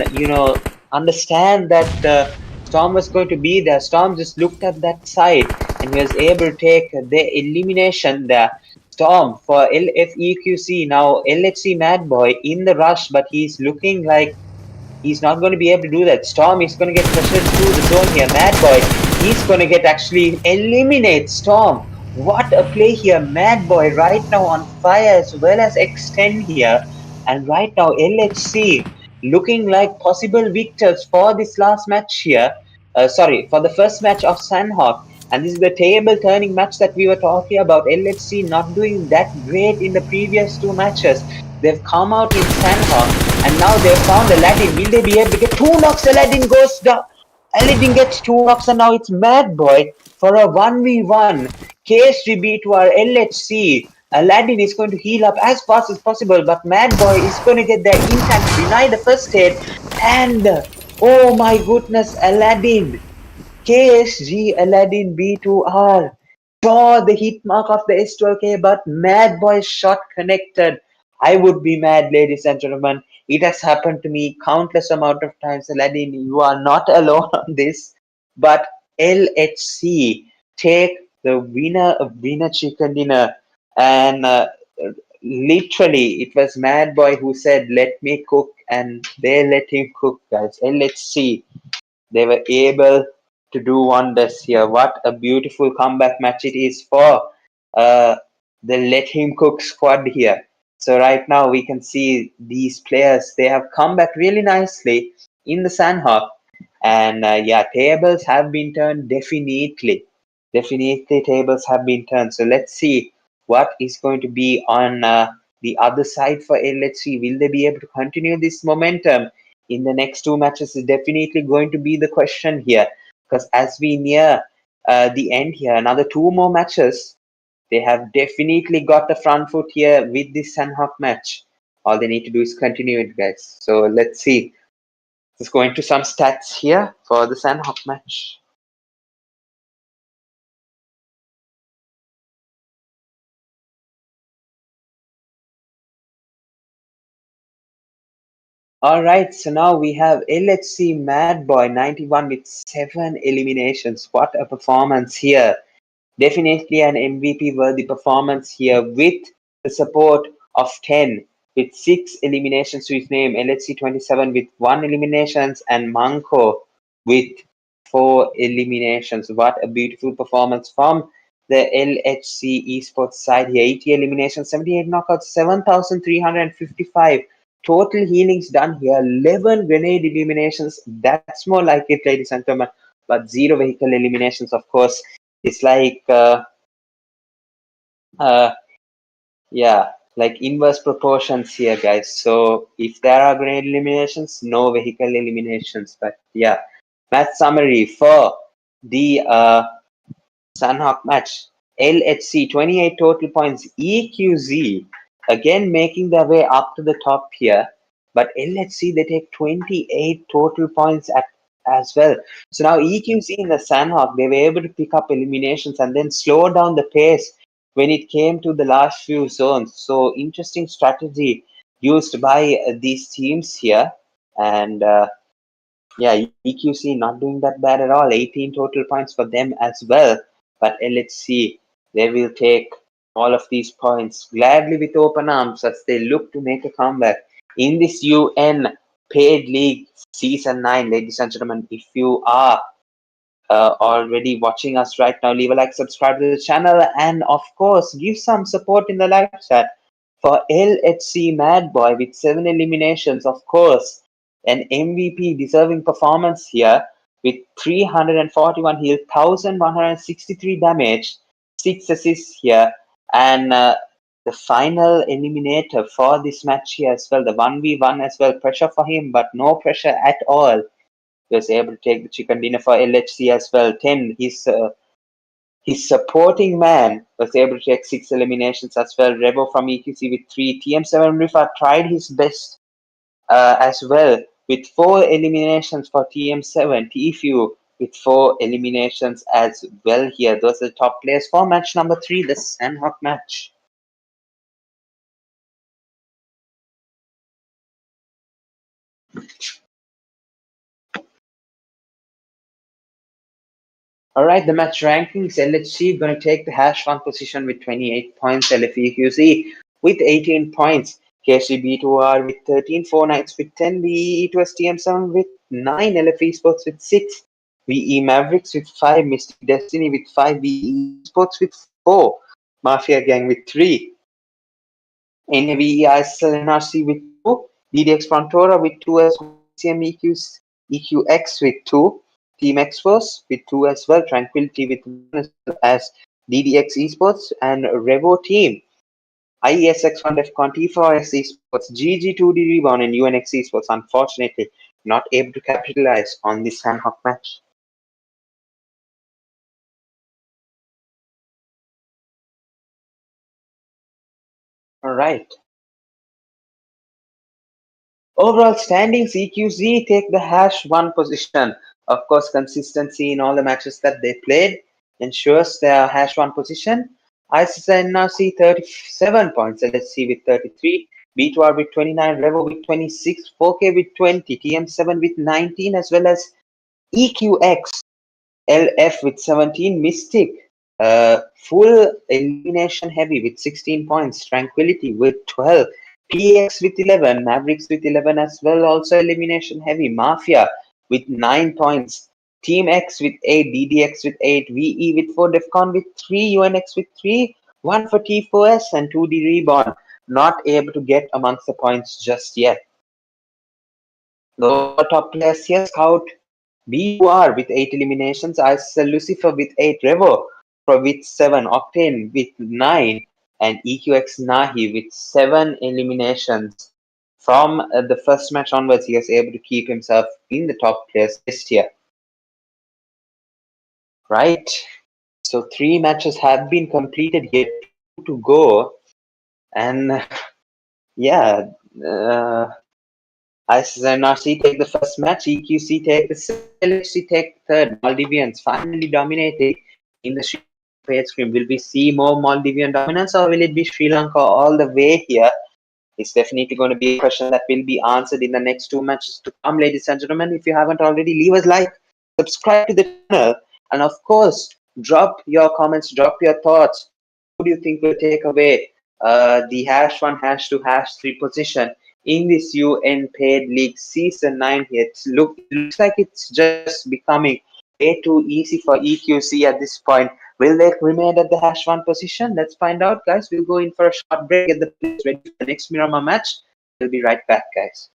Speaker 1: understand that Storm was going to be there. Storm just looked at that side and he was able to take the elimination there. Storm for LFEQC. Now LHC Mad Boy in the rush, but he's looking like he's not going to be able to do that. Storm is going to get pressured through the zone here. Mad Boy, he's going to get actually eliminate Storm. What a play here. Mad Boy right now on fire as well as Extend here. And right now LHC looking like possible victors for this last match here. For the first match of Sandhawk. And this is the table turning match that we were talking about. LHC not doing that great in the previous 2 matches. They've come out in Sandhawk, and now they've found Aladdin. Will they be able to get 2 knocks? Aladdin goes down. Aladdin gets 2 knocks, and now it's Mad Boy for a 1v1. KSGB to our LHC. Aladdin is going to heal up as fast as possible, but Mad Boy is going to get there in time to deny the first hit. And oh my goodness, Aladdin. KSG Aladdin B2R saw the hit mark of the S12K, but Mad Boy's shot connected. I would be mad, ladies and gentlemen. It has happened to me countless amount of times. Aladdin, you are not alone on this. But LHC take the winner chicken dinner, and literally it was Mad Boy who said, "Let me cook," and they let him cook, guys. LHC they were able to do wonders here. What a beautiful comeback match it is for uh, the Let Him Cook squad here. So right now we can see these players, they have come back really nicely in the Sandhawk. And yeah, tables have been turned definitely. Definitely tables have been turned. So let's see what is going to be on the other side for LHC. Will they be able to continue this momentum in the next two matches? Is definitely going to be the question here. Because as we near the end here, another two more matches, they have definitely got the front foot here with this Sandhawk match. All they need to do is continue it, guys. So let's see. Let's go into some stats here for the Sandhawk match. All right, so now we have LHC Mad Boy 91 with 7 eliminations. What a performance here. Definitely an MVP worthy performance here with the support of 10 with 6 eliminations to his name. LHC 27 with 1 eliminations and Manko with 4 eliminations. What a beautiful performance from the LHC esports side here. 80 eliminations, 78 knockouts, 7,355 total healings done here. 11 grenade eliminations. That's more like it, ladies and gentlemen. But 0 vehicle eliminations, of course. It's like yeah, like inverse proportions here, guys. So if there are grenade eliminations, no vehicle eliminations. But yeah, match summary for the Sunhawk match. LHC 28 total points. EQZ again making their way up to the top here. But LHC they take 28 total points as well. So now EQZ in the Sandhawk, they were able to pick up eliminations and then slow down the pace when it came to the last few zones. So interesting strategy used by these teams here. And yeah, EQC not doing that bad at all. 18 total points for them as well. But LHC, they will take all of these points gladly with open arms as they look to make a comeback in this UN Paid League Season 9. Ladies and gentlemen, if you are already watching us right now, leave a like, subscribe to the channel, and of course, give some support in the live chat for LHC Mad Boy with 7 eliminations. Of course, an MVP deserving performance here with 341 heal, 1163 damage, 6 assists here, and the final eliminator for this match here as well, the 1v1 as well. Pressure for him, but no pressure at all. He was able to take the chicken dinner for LHC as well. 10. His supporting man was able to take 6 eliminations as well. REVO from EQC with 3. TM7 Rifa tried his best as well with 4 eliminations for TM7. TFU with 4 eliminations as well here. Those are the top players for match number 3, the Sandhawk match. All right, the match rankings. LHC going to take the #1 position with 28 points. LFEQC with 18 points. KCB2R with 13. 4 Knights with 10. VE TM7 with 9. LFE Sports with 6. VE Mavericks with 5. Mystic Destiny with 5. VE Sports with 4. Mafia Gang with 3. VE ISSLnRC with 2. DDX PRONTORA with 2 as well. EQX with 2. Team Expos with 2 as well. Tranquility with 1 as well as DDX Esports and REVO team. IESX1 DEFCON, T4S Esports, GG2D Rebound, and UNX Esports unfortunately not able to capitalize on this Sandhawk match. All right. Overall standings, EQZ take the #1 position. Of course, consistency in all the matches that they played ensures their #1 position. ISSNRC 37 points, LSC with 33, B2R with 29, REVO with 26, 4K with 20, TM7 with 19, as well as EQX, LF with 17, Mystic, full elimination heavy with 16 points, Tranquility with 12, PX with 11, Mavericks with 11 as well, also elimination heavy, Mafia with 9 points. Team X with 8, DDX with 8, VE with 4, DEFCON with 3, UNX with 3, 1 for T4S and 2D Reborn. Not able to get amongst the points just yet. Those are top players here. Scout BUR with 8 eliminations, ISL Lucifer with 8, REVO with 7, Octane with 9, and EQX Nahi with 7 eliminations. From the first match onwards, he was able to keep himself in the top players list here. Right. So 3 matches have been completed here, 2 to go. And yeah, ISSLNRC take the first match, EQC take the second, LHC take the third. Maldivians finally dominating in the Sri Lanka screen. Will we see more Maldivian dominance, or will it be Sri Lanka all the way here? It's definitely going to be a question that will be answered in the next 2 matches to come, ladies and gentlemen. If you haven't already, leave us a like, subscribe to the channel, and of course, drop your comments, drop your thoughts. Who do you think will take away the #1, #2, #3 position in this UN Paid League Season 9 here? It looks like it's just becoming way too easy for EQC at this point. Will they remain at the #1 position? Let's find out, guys. We'll go in for a short break, get the players ready for the next Miramar match. We'll be right back, guys.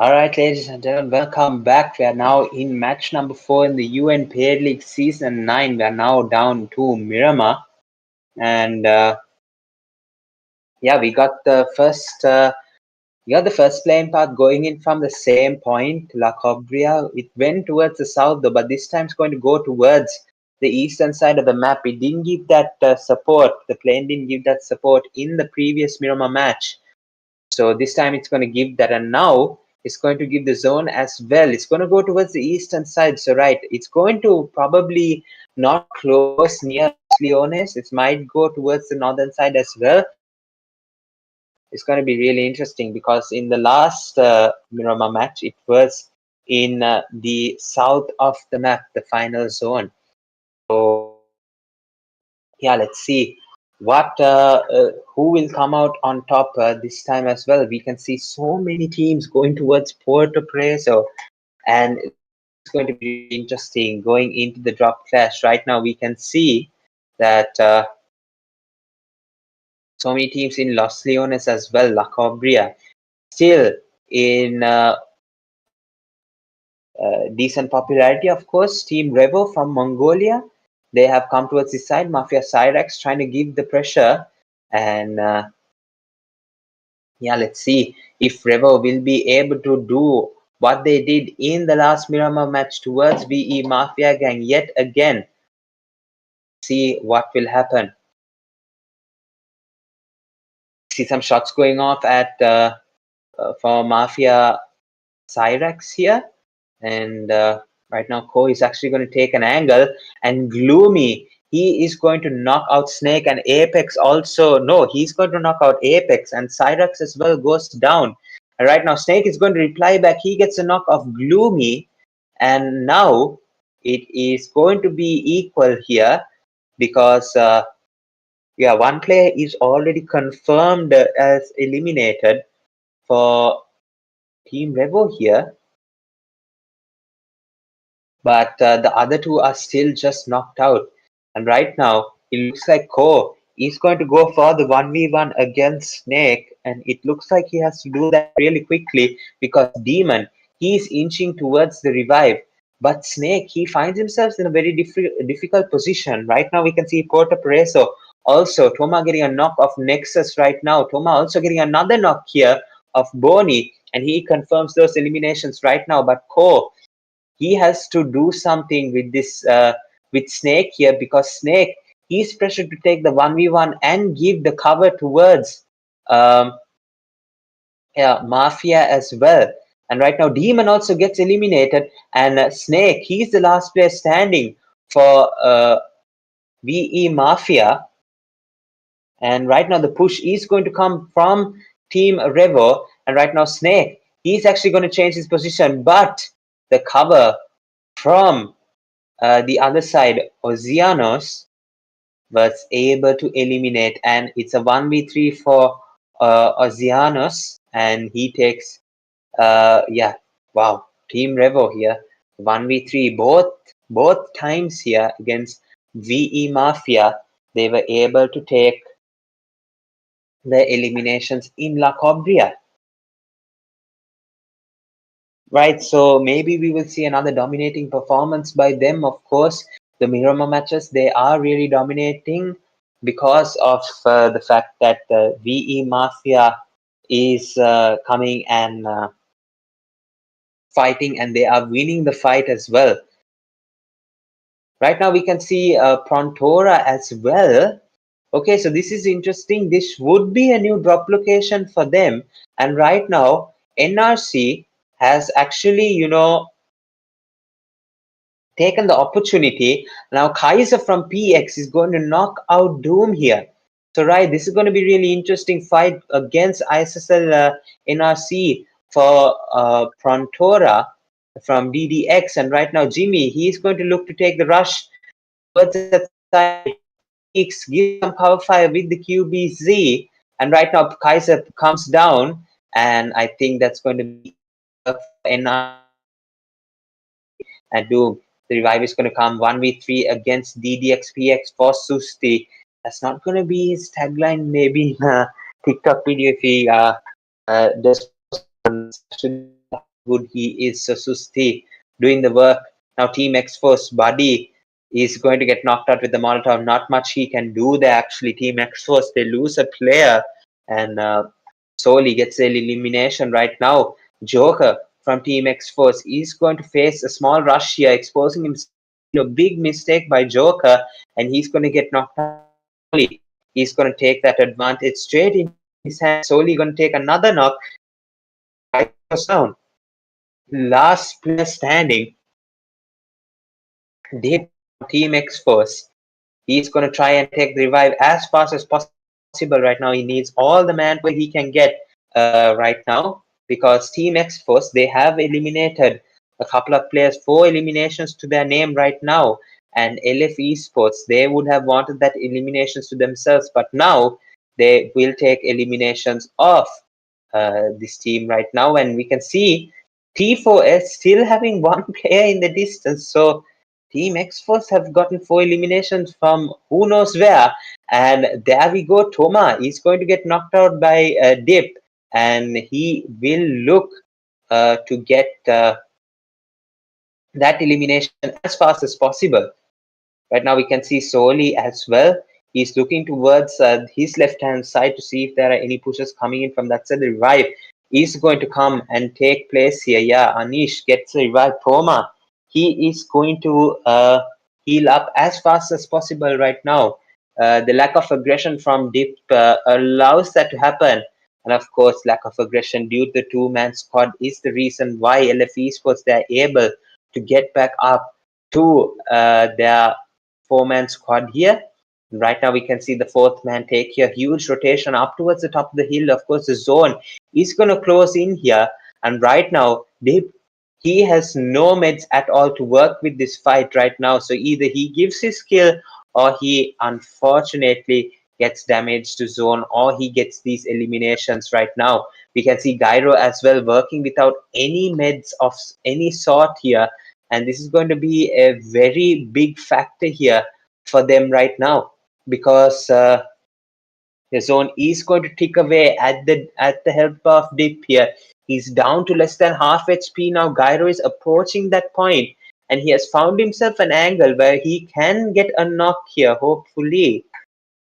Speaker 1: All right, ladies and gentlemen, welcome back. We are now in match number 4 in the UN Paid League Season 9. We are now down to Miramar. And yeah, we got the first playing path going in from the same point, La Cobria. It went towards the south though, but this time it's going to go towards the eastern side of the map. It didn't give that support. The plane didn't give that support in the previous Miramar match. So this time it's going to give that, and now it's going to give the zone as well. It's going to go towards the eastern side. So right, it's going to probably not close near Los Leones. It might go towards the northern side as well. It's going to be really interesting because in the last Miramar match, it was in the south of the map, the final zone. So yeah, let's see what who will come out on top this time as well. We can see so many teams going towards Puerto Preso, and this is going to be really interesting going into the drop clash. Right now, we can see that so many teams in Los Leones as well, La Cobria, still in decent popularity. Of course, Team REVO from Mongolia, they have come towards this side. Mafia Cyrex trying to give the pressure, and yeah, let's see if REVO will be able to do what they did in the last Miramar match towards VE Mafia gang yet again. See what will happen. See some shots going off at for Mafia Cyrex here, and right now Ko is actually going to take an angle, and Gloomy, he is going to knock out Snake, and Apex also, no, he's going to knock out Apex, and Cyrex as well goes down. And right now Snake is going to reply back. He gets a knock of Gloomy, and now it is going to be equal here because yeah, one player is already confirmed as eliminated for Team REVO here, but the other two are still just knocked out. And right now, it looks like Ko is going to go for the 1v1 against Snake, and it looks like he has to do that really quickly because Demon, he is inching towards the revive. But Snake, he finds himself in a very difficult position. Right now, we can see Porta Preso. Also, Toma getting a knock of Nexus right now. Toma also getting another knock here of Boni, and he confirms those eliminations right now. But Ko, he has to do something with this with Snake here because Snake, he's pressured to take the 1v1 and give the cover towards um, yeah, Mafia as well. And right now Demon also gets eliminated, and Snake, he's the last player standing for VE Mafia. And right now the push is going to come from Team REVO, and right now Snake, he's actually going to change his position, but the cover from the other side, Oceanos, was able to eliminate, and it's a 1v3 for Oceanos, and he takes, yeah, wow, Team Revo here, 1v3, both times here against VE Mafia, they were able to take the eliminations in La Cobria. Right, so maybe we will see another dominating performance by them. Of course, the Miramar matches, they are really dominating because of the fact that VE Mafia is coming and fighting, and they are winning the fight as well. Right now, we can see Prontora as well. Okay, so this is interesting. This would be a new drop location for them. And right now, NRC has actually, you know, taken the opportunity. Now Kaiser from PX is going to knock out Doom here. So right, this is going to be really interesting fight against ISSL NRC for Prontora from DDX. And right now Jimmy, he's going to look to take the rush towards that side. PX gives some cover fire with the QBZ. And right now Kaiser comes down, and I think that's going to be for NRC and Doom. The revive is going to come 1v3 against DDXPX for Susti. That's not going to be his tagline, maybe in a TikTok video if he does. good he is. So Susti doing the work. Now Team X-Force Buddy is going to get knocked out with the Molotov. Not much he can do there actually. Team X-Force, they lose a player, and Soli gets an elimination right now. Joker from Team X-Force is going to face a small rush here, exposing himself to a big mistake by Joker, and he's going to get knocked out by Soli. He's going to take that advantage straight into his hand. Soli going to take another knock, and Guy goes down. Last player standing, Dip from Team X-Force. He's going to try and take the revive as fast as possible right now. He needs all the manpower he can get right now, because Team X-Force, they have eliminated a couple of players, 4 eliminations to their name right now. And LF Esports, they would have wanted that eliminations to themselves, but now they will take eliminations off this team right now. And we can see T4S still having one player in the distance. So Team X-Force have gotten 4 eliminations from who knows where. And there we go. Toma is going to get knocked out by Dip, and he will look to get that elimination as fast as possible. Right now we can see Soli as well. He's looking towards his left-hand side to see if there are any pushes coming in from that side. The revive is going to come and take place here. Yeah, Anish gets the revive. Toma, he is going to heal up as fast as possible right now. The lack of aggression from Dip allows that to happen. And of course, lack of aggression due to the two-man squad is the reason why LF Esports, they're able to get back up to their 4-man squad here. Right now we can see the 4th man take a huge rotation up towards the top of the hill. Of course, the zone is going to close in here. And right now, Dip, he has no meds at all to work with this fight right now. So either he gives his skill, or he unfortunately gets damage to zone, or he gets these eliminations right now. We can see Gyro as well working without any meds of any sort here. And this is going to be a very big factor here for them right now, because the zone is going to tick away at the help of Dip here. He's down to less than half HP now. Gyro is approaching that point, and he has found himself an angle where he can get a knock here, hopefully.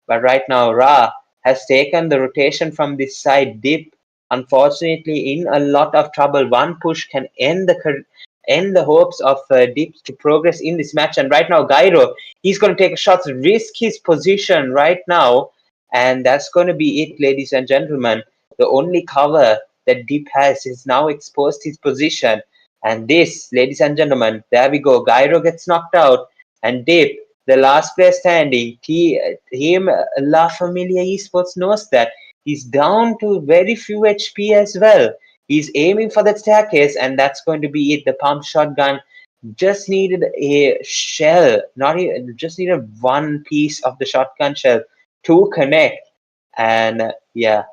Speaker 1: But right now, Ra has taken the rotation from this side. Dip, unfortunately, in a lot of trouble. One push can end the hopes of Dip to progress in this match. And right now, Gyro, he's going to take a shot, risk his position right now. And that's going to be it, ladies and gentlemen. The only cover that Dip has is now exposed his position. And this, ladies and gentlemen, there we go. Gyro gets knocked out, and Dip, the last player standing, La Familia Esports knows that. He's down to very few HP as well. He's aiming for that staircase, and that's going to be it. The pump shotgun just needed a shell, not even, just needed one piece of the shotgun shell to connect. And yeah,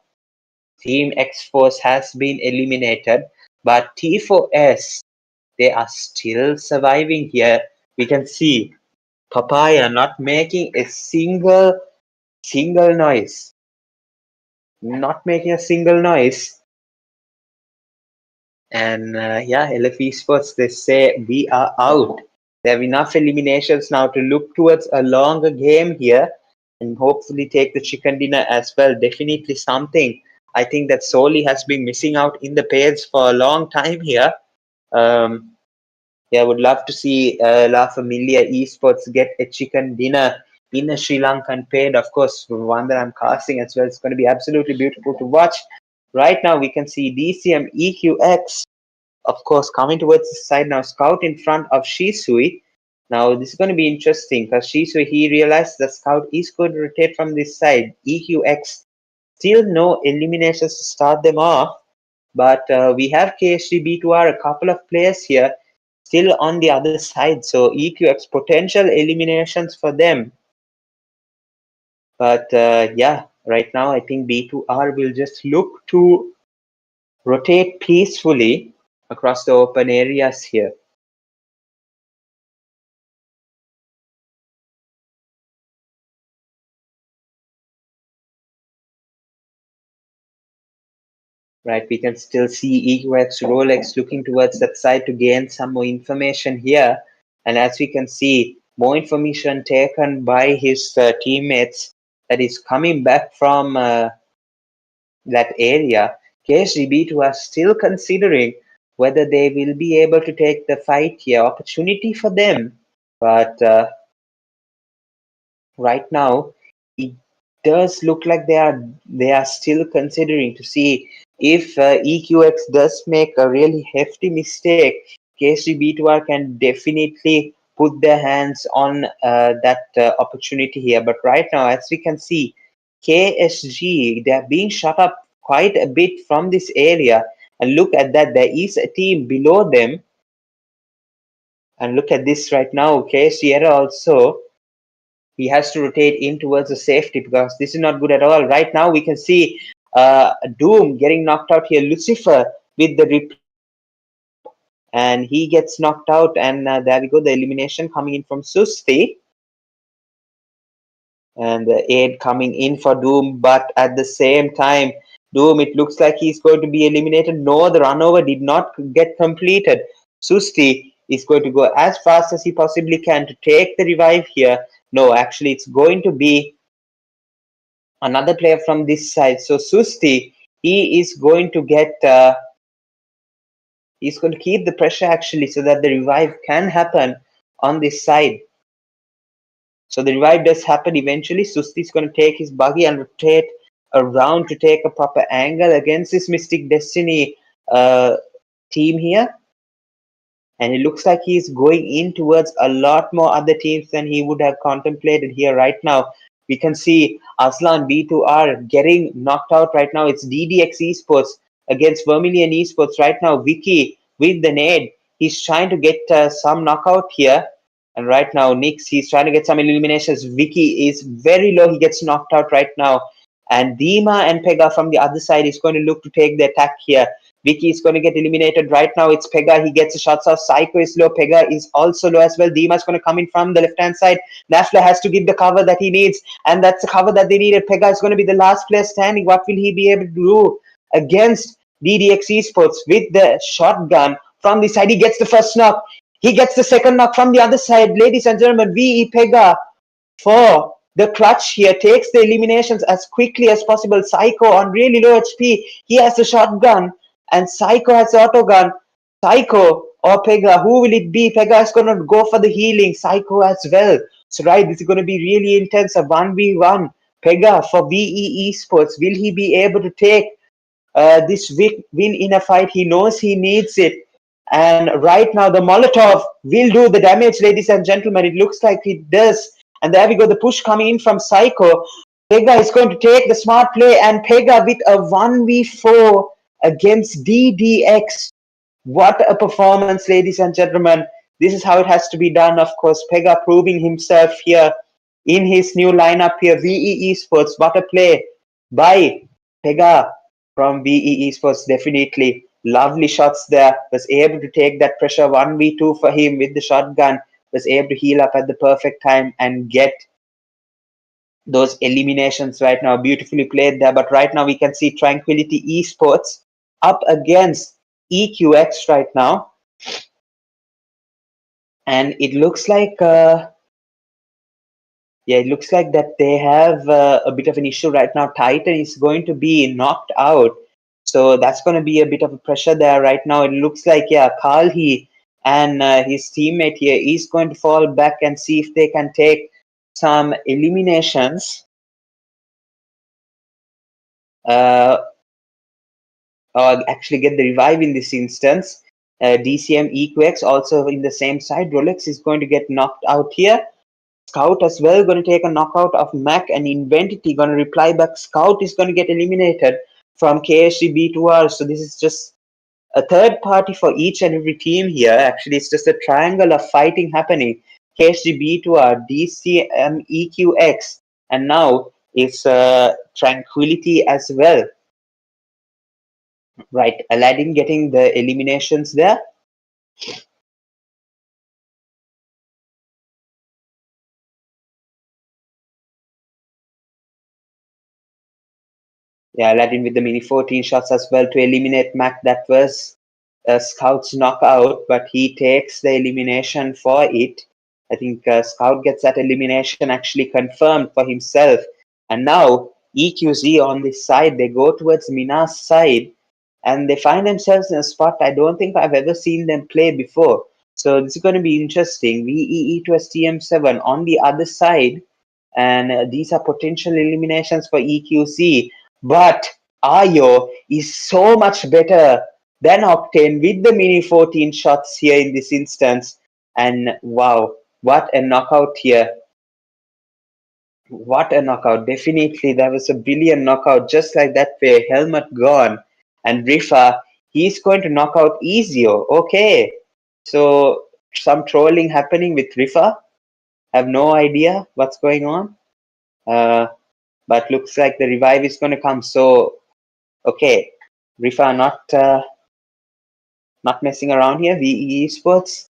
Speaker 1: Team X Force has been eliminated, but T4S, they are still surviving here. We can see Papaya not making a single noise. Not making a single noise. And yeah, LF Esports, they say we are out. They have enough eliminations now to look towards a longer game here, and hopefully take the chicken dinner as well. Definitely something. I think that Soli has been missing out in the pairs for a long time here. Um, yeah, I would love to see La Familia Esports get a chicken dinner in a Sri Lankan paid. Of course, one that I'm casting as well. It's going to be absolutely beautiful to watch. Right now, we can see DCM EQX, of course, coming towards the side now. Scout in front of Shisui. Now, this is going to be interesting, because Shisui, he realized the Scout is going to rotate from this side. EQX, still no eliminations to start them off. But we have KHDB2R, a couple of players here still on the other side. So EQX, potential eliminations for them. But yeah, right now I think B2R will just look to rotate peacefully across the open areas here. Right, we can still see EQX, Rolex looking towards that side to gain some more information here. And as we can see, more information taken by his teammates that is coming back from that area. KSGB2 are still considering whether they will be able to take the fight here. Opportunity for them, but right now it does look like they are still considering to see if EQX does make a really hefty mistake. KSGB2R can definitely put their hands on that opportunity here. But right now, as we can see, KSG, they are being shut up quite a bit from this area. And look at that, there is a team below them. And look at this right now, KSG also, he has to rotate in towards the safety because this is not good at all. Right now, we can see Doom getting knocked out here. Lucifer with the reply blow, and he gets knocked out. And there we go, the elimination coming in from Susti. And the aid coming in for Doom, but at the same time, Doom, it looks like he's going to be eliminated. No, the runover did not get completed. Susti is going to go as fast as he possibly can to take the revive here. No, actually, it's going to be another player from this side. So Susti, he is going to get, he's going to keep the pressure actually so that the revive can happen on this side. So the revive does happen eventually. Susti is going to take his buggy and rotate around to take a proper angle against this Mystic Destiny team here. And it looks like he's going in towards a lot more other teams than he would have contemplated here right now. We can see Aslan B2R getting knocked out right now. It's DDX Esports against Vermilion Esports right now. Vicky with the nade. He's trying to get some knockout here. And right now, Nix, he's trying to get some eliminations. Vicky is very low. He gets knocked out right now. And Dima and Pega from the other side is going to look to take the attack here. Vicky is going to get eliminated right now. It's Pega. He gets the shots off. Psycho is low. Pega is also low as well. Dima is going to come in from the left-hand side. Nafla has to give the cover that he needs. And that's the cover that they needed. Pega is going to be the last player standing. What will he be able to do against DDX Esports with the shotgun from the side? He gets the first knock. He gets the second knock from the other side. Ladies and gentlemen, VE Pega for the clutch here takes the eliminations as quickly as possible. Psycho on really low HP. He has the shotgun and Psycho has the auto gun. Psycho or Pega, who will it be? Pega is going to go for the healing. Psycho as well. So right, this is going to be really intense. A 1v1. Pega for VE Esports. Will he be able to take this win in a fight? He knows he needs it. And right now, the Molotov will do the damage, ladies and gentlemen. It looks like it does. And there we go, the push coming in from Psycho. Pega is going to take the smart play, and Pega with a 1v4 against DDX. What a performance, ladies and gentlemen. This is how it has to be done, of course. Pega proving himself here in his new lineup here. VE Esports, what a play by Pega from VE Esports, definitely. Lovely shots there. Was able to take that pressure 1v2 for him with the shotgun. Was able to heal up at the perfect time and get those eliminations right now. Beautifully played there. But right now we can see Tranquility Esports up against EQX right now. And it looks like yeah, it looks like that they have a bit of an issue right now. Titan is going to be knocked out. So that's going to be a bit of a pressure there right now. It looks like, yeah, Kalhi and his teammate here is going to fall back and see if they can take some eliminations. Or actually get the revive in this instance. DCM EQX also in the same side. Rolex is going to get knocked out here. Scout as well going to take a knockout of Mac, and Inventity going to reply back. Scout is going to get eliminated from KSG B2R. So this is just a third party for each and every team here. Actually, it's just a triangle of fighting happening. KSG B2R, DCM EQX, and now it's Tranquility as well. Right, Aladdin getting the eliminations there. Yeah, Aladdin with the mini 14 shots as well to eliminate Mac. That was a Scout's knockout, but he takes the elimination for it. I think Scout gets that elimination actually confirmed for himself. And now EQZ on this side, they go towards Mina's side and they find themselves in a spot I don't think I've ever seen them play before. So this is going to be interesting. VE to STM7 on the other side, and these are potential eliminations for EQC. But Ayo is so much better than Octane with the mini 14 shots here in this instance. And wow, what a knockout here. What a knockout. Definitely, that was a brilliant knockout. Just like that way, helmet gone. And Rifa, he's going to knock out Ezio. Okay. So, some trolling happening with Rifa. Have no idea what's going on. But looks like the revive is going to come. So, okay. Rifa not messing around here. VE Esports,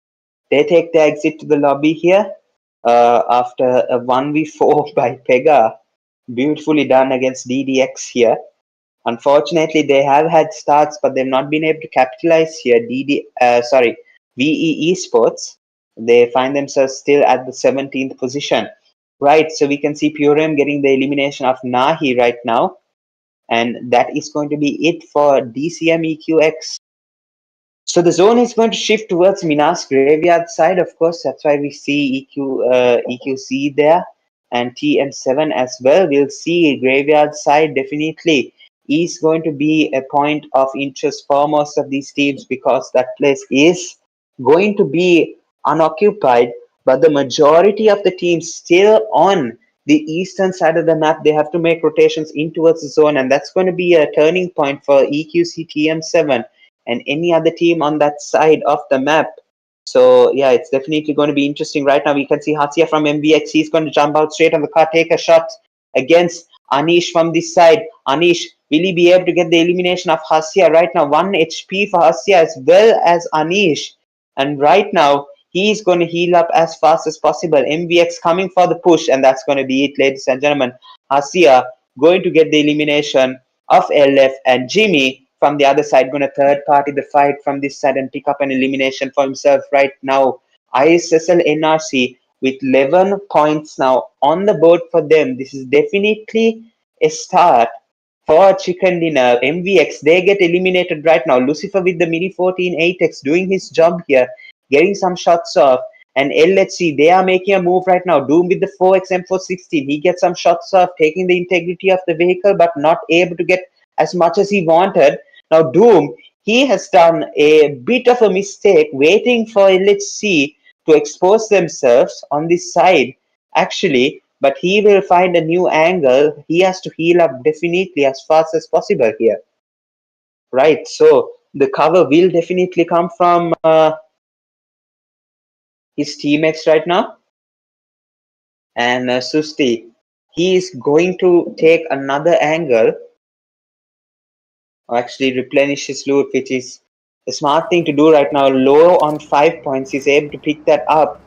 Speaker 1: they take the exit to the lobby here after a 1v4 by Pega. Beautifully done against DDX here. Unfortunately, they have had starts, but they've not been able to capitalize here. VE Esports, they find themselves still at the 17th position. Right, so we can see Purem getting the elimination of Nahi right now. And that is going to be it for DCM EQX. So the zone is going to shift towards Minas Graveyard side, of course. That's why we see EQC there, and TM7 as well. We'll see Graveyard side definitely is going to be a point of interest for most of these teams because that place is going to be unoccupied, but the majority of the teams still on the eastern side of the map, they have to make rotations in towards the zone, and that's going to be a turning point for EQC TM7 and any other team on that side of the map. So yeah, it's definitely going to be interesting. Right now we can see Hasia from MVX. He's going to jump out straight on the car, take a shot against Anish from this side. Anish, will he be able to get the elimination of Hasia? Right now 1 HP for Hasia as well as Anish. And right now he's going to heal up as fast as possible. MVX coming for the push, and that's going to be it, ladies and gentlemen. Hasia going to get the elimination of LF, and Jimmy from the other side going to third party the fight from this side and pick up an elimination for himself right now. ISSLNRC with 11 points now on the board for them. This is definitely a start for Chicken Dinner. MVX, they get eliminated right now. Lucifer with the mini 14 8x doing his job here, getting some shots off. And LHC, they are making a move right now. Doom with the 4x M416. He gets some shots off, taking the integrity of the vehicle, but not able to get as much as he wanted. Now Doom, he has done a bit of a mistake waiting for LHC to expose themselves on this side, actually, but he will find a new angle. He has to heal up definitely as fast as possible here. Right, so the cover will definitely come from his teammates right now. And Susti, he is going to take another angle, actually replenish his loot, which is a smart thing to do right now. Low on 5 points, he's able to pick that up,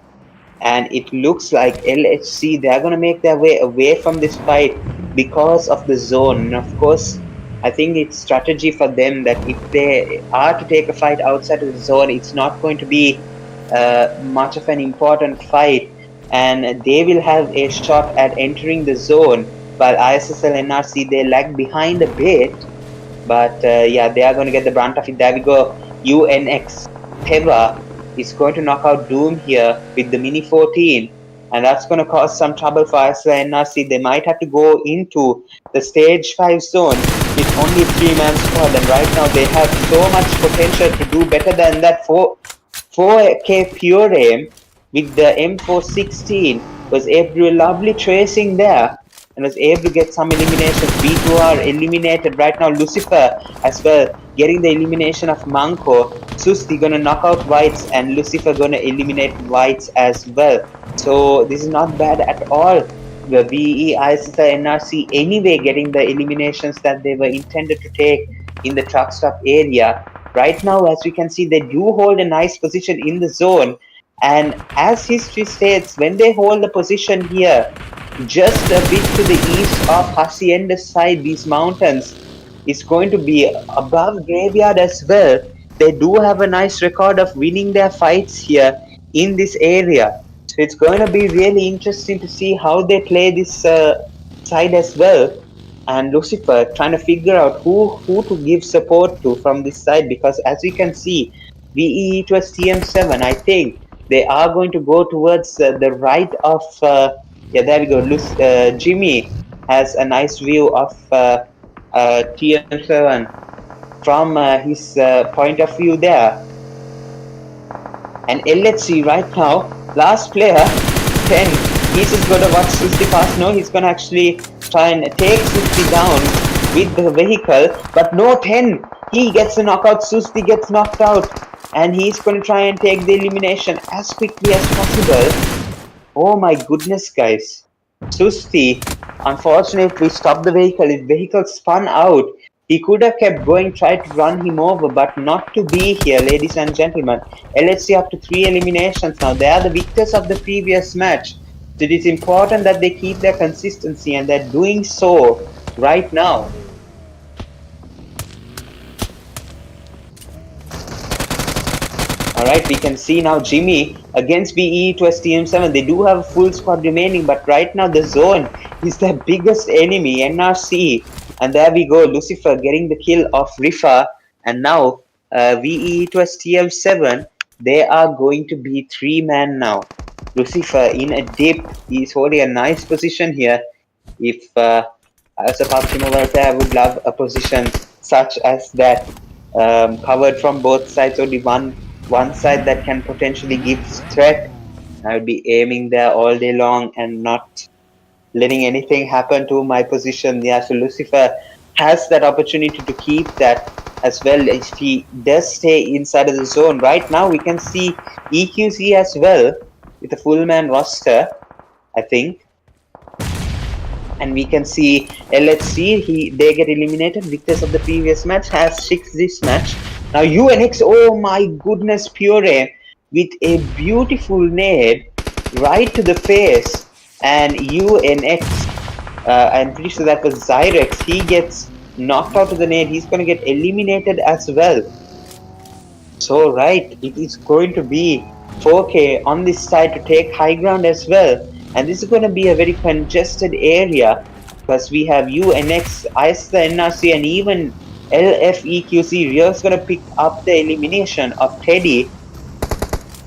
Speaker 1: and it looks like LHC, they're going to make their way away from this fight because of the zone. And of course, I think it's strategy for them that if they are to take a fight outside of the zone, it's not going to be much of an important fight, and they will have a shot at entering the zone, while ISSLNRC, they lag behind a bit. But yeah, they are going to get the brunt of it. There we go. UNX Teva is going to knock out Doom here with the mini 14, and that's going to cause some trouble for ISSLNRC. They might have to go into the stage 5 zone with only 3-man squad, and right now they have so much potential to do better than that. 4K Pure Aim with the M416 was able to do a lovely tracing there and was able to get some eliminations. B2 are eliminated right now. Lucifer as well, getting the elimination of Manko. Susti gonna knock out Whites, and Lucifer gonna eliminate Whites as well. So this is not bad at all. The VE ISSLNRC anyway getting the eliminations that they were intended to take in the truck stop area. Right now, as we can see, they do hold a nice position in the zone. And as history states, when they hold the position here, just a bit to the east of Hacienda's side, these mountains, is going to be above Graveyard as well. They do have a nice record of winning their fights here in this area. So it's going to be really interesting to see how they play this side as well. And Lucifer trying to figure out who to give support to from this side, because as we can see, VE equals TM7. I think they are going to go towards the right of. Yeah, there we go. Jimmy has a nice view of TM7 from his point of view there. And let's see right now, last player, 10. He's just going to watch Susti pass. No, he's going to actually try and take Susti down with the vehicle. But no, 10. He gets a knockout. Susti gets knocked out. And he's going to try and take the elimination as quickly as possible. Oh my goodness, guys. Susti unfortunately stopped the vehicle. His vehicle spun out. He could have kept going, tried to run him over, but not to be here, ladies and gentlemen. LHC up to 3 eliminations now. They are the victors of the previous match. So it is important that they keep their consistency, and they're doing so right now. Alright, we can see now Jimmy against VE to STM7. They do have a full squad remaining, but right now the zone is their biggest enemy, NRC. And there we go, Lucifer getting the kill of Rifa. And now VE to STM7, they are going to be 3-man now. Lucifer in a dip. He's holding a nice position here. If I was a PUBG Mobile player, I would love a position such as that, covered from both sides, only one side that can potentially give threat. I would be aiming there all day long and not letting anything happen to my position. Yeah, so Lucifer has that opportunity to keep that as well if he does stay inside of the zone. Right now we can see EQC as well with a full man roster, I think. And we can see LHC, they get eliminated. Victors of the previous match has 6 this match. Now UNX, oh my goodness, Pure with a beautiful nade right to the face. And UNX, I'm pretty sure that was Zyrex, he gets knocked out of the nade. He's going to get eliminated as well. So right, it is going to be 4K on this side to take high ground as well. And this is going to be a very congested area because we have UNX, ISSLxNRC, and even LFEQC. Rio's going to pick up the elimination of Teddy.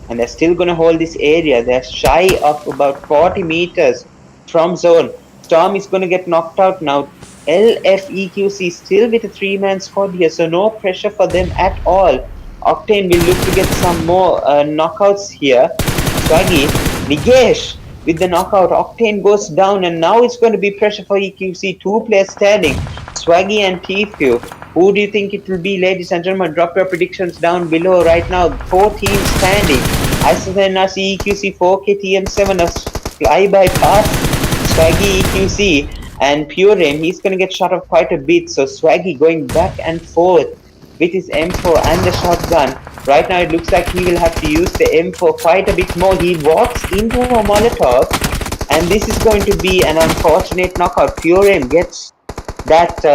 Speaker 1: And they're still going to hold this area. They're shy of about 40 meters from zone. Storm is going to get knocked out now. LFEQC still with a 3-man squad here, so no pressure for them at all. Octane will look to get some more knockouts here. Swaggy, Nigesh with the knockout. Octane goes down, and now it's going to be pressure for EQC. 2 players standing, Swaggy and Tfue. Who do you think it will be, ladies and gentlemen? Drop your predictions down below right now. 4 teams standing. ISSLxNRC, EQC, 4K, TM7, a flyby past Swaggy, EQC, and Pure Aim. He's going to get shot up quite a bit. So Swaggy going back and forth with his M4 and the shotgun. Right now it looks like he will have to use the M4 quite a bit more. He walks into a Molotov, and this is going to be an unfortunate knockout. Pure Aim gets that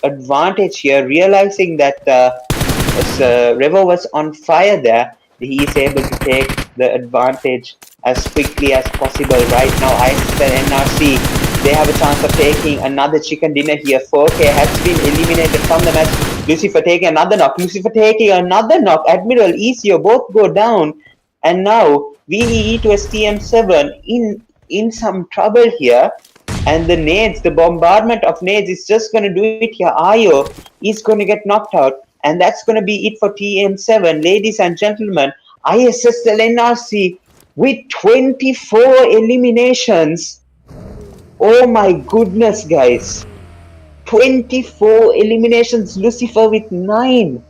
Speaker 1: advantage here, realizing that REVO was on fire there. He is able to take the advantage as quickly as possible. Right now, ISSLxNRC, they have a chance of taking another chicken dinner here. 4K has been eliminated from the match. Lucifer taking another knock. Lucifer taking another knock. Admiral, Ezio, both go down. And now, VE to STM7 in some trouble here. And the nades, the bombardment of nades is just going to do it here. Ayo is going to get knocked out. And that's going to be it for TM7. Ladies and gentlemen, ISSLxNRC with 24 eliminations. Oh my goodness, guys. 24 eliminations. Lucifer with 9.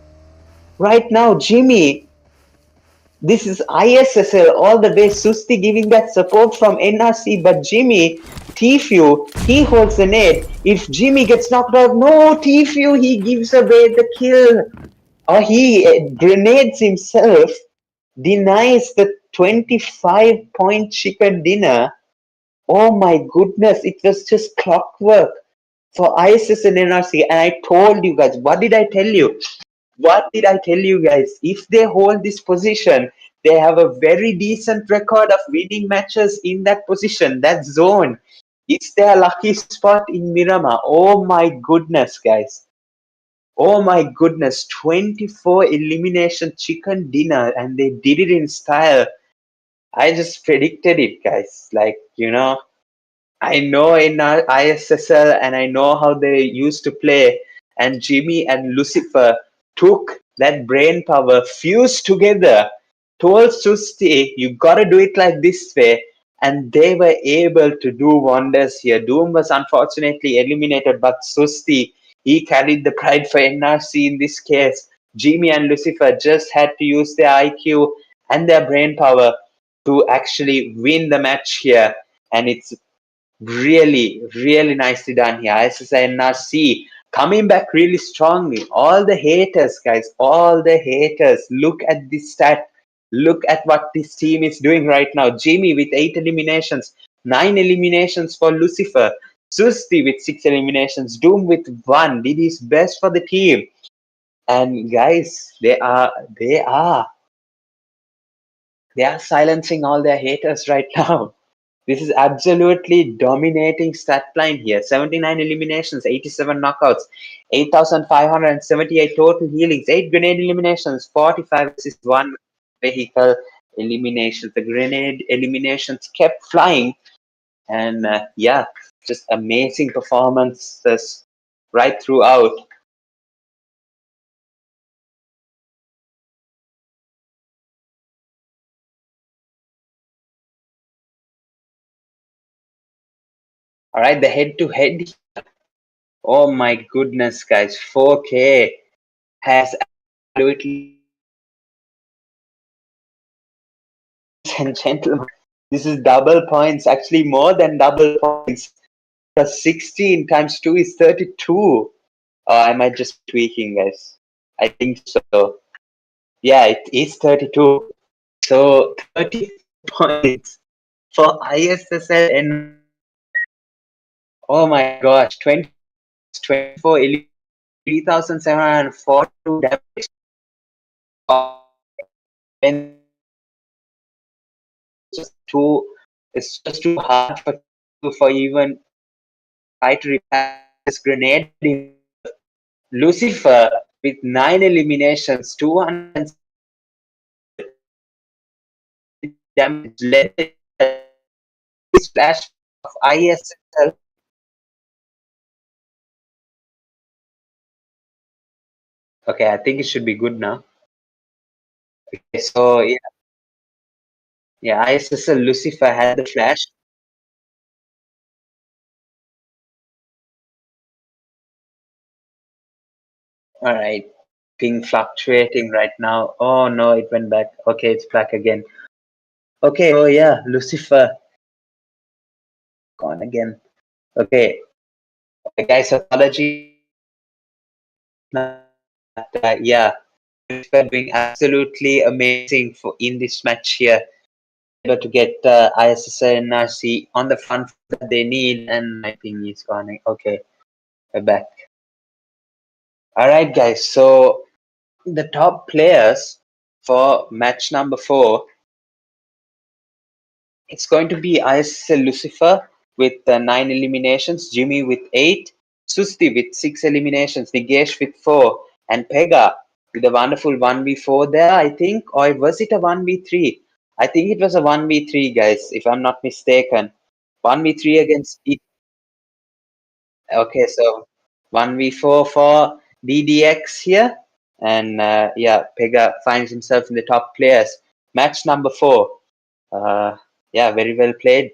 Speaker 1: Right now, Jimmy. This is ISSL all the way. Susti giving that support from NRC. But Jimmy, Tfue, he holds the nade. If Jimmy gets knocked out, no, Tfue, he gives away the kill. Or he grenades himself, denies the 25-point chicken dinner. Oh my goodness, it was just clockwork. for ISSN NRC. And I told you guys, what did I tell you? What did I tell you guys? If they hold this position, they have a very decent record of winning matches in that position, that zone. It's their lucky spot in Miramar. Oh my goodness, guys. Oh my goodness. 24 elimination chicken dinner, and they did it in style. I just predicted it, guys. Like, I know in our ISSL and I know how they used to play. And Jimmy and Lucifer took that brain power, fused together, told Susti, you gotta do it like this way. And they were able to do wonders here. Doom was unfortunately eliminated, but Susti, he carried the pride for NRC in this case. Jimmy and Lucifer just had to use their IQ and their brain power to actually win the match here. And it's really, really nicely done here. ISSNRC coming back really strongly. All the haters, guys, all the haters, look at this stat. Look at what this team is doing right now. Jimmy with 8 eliminations, 9 eliminations for Lucifer. Susti with 6 eliminations. Doom with 1. Did his best for the team. And guys, they are silencing all their haters right now. This is absolutely dominating stat line here. 79 eliminations, 87 knockouts, 8,578 total healings, 8 grenade eliminations, 45 assists, 1 vehicle elimination. The grenade eliminations kept flying. And yeah, just amazing performances right throughout. All right, the head-to-head. Oh my goodness, guys. 4K has absolutely, and gentlemen, this is double points, actually more than double points. Plus 16 times 2 is 32. I might just be tweaking, guys. I think so. Yeah, it is 32. So 30 points for ISSL and oh my gosh, 24, 3,742 damage. And it's just too hard for even try to repair this grenade. Lucifer with 9 eliminations, 200 damage, led splash of ISSL. Okay, I think it should be good now. Okay, so yeah, ISSL Lucifer had the flash. All right, ping fluctuating right now. Oh no, it went back. Okay, it's back again. Okay, oh yeah, Lucifer gone again. Okay, guys, apology. Yeah, Lucifer doing absolutely amazing in this match here. Able to get ISSL NRC on the front that they need, and my ping is gone. Okay, we're back. All right, guys. So the top players for match number 4, it's going to be ISSL Lucifer with 9 eliminations, Jimmy with 8, Susti with 6 eliminations, Nigesh with 4, and Pega with a wonderful 1v4 there, I think. Or was it a 1v3? I think it was a 1v3, guys, if I'm not mistaken. 1v3 against it. Okay, so 1v4 for DDX here. And yeah, Pega finds himself in the top players. Match number 4. Yeah, very well played.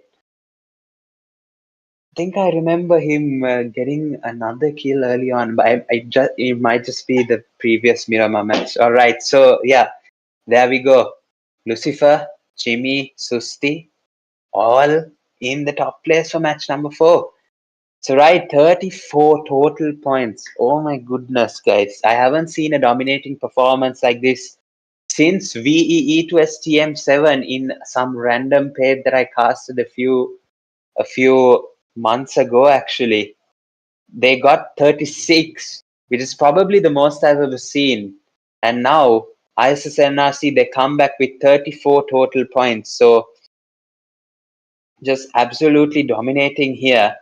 Speaker 1: I think I remember him getting another kill early on, but it might just be the previous Miramar match. All right, so yeah, there we go. Lucifer, Jimmy, Susti, all in the top place for match number 4. So right, 34 total points. Oh my goodness, guys. I haven't seen a dominating performance like this since VE ISSLxNRC in some random paid that I casted a few months ago, actually. they got 36, which is probably the most I've ever seen. And now ISSNRC, they come back with 34 total points. So just absolutely dominating here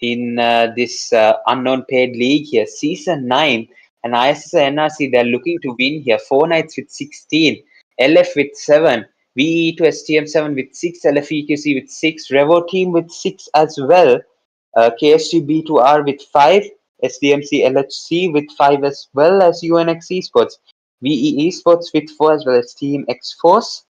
Speaker 1: in this unknown paid league here. Season 9 and ISSNRC, they're looking to win here. 4 Knights with 16, LF with 7, VE to STM 7 with 6, LFEQC with 6, REVO team with 6 as well. KSG B2R with 5, SDMC LHC with 5 as well as UNX Esports. VE Esports with 4 as well as Team X Force.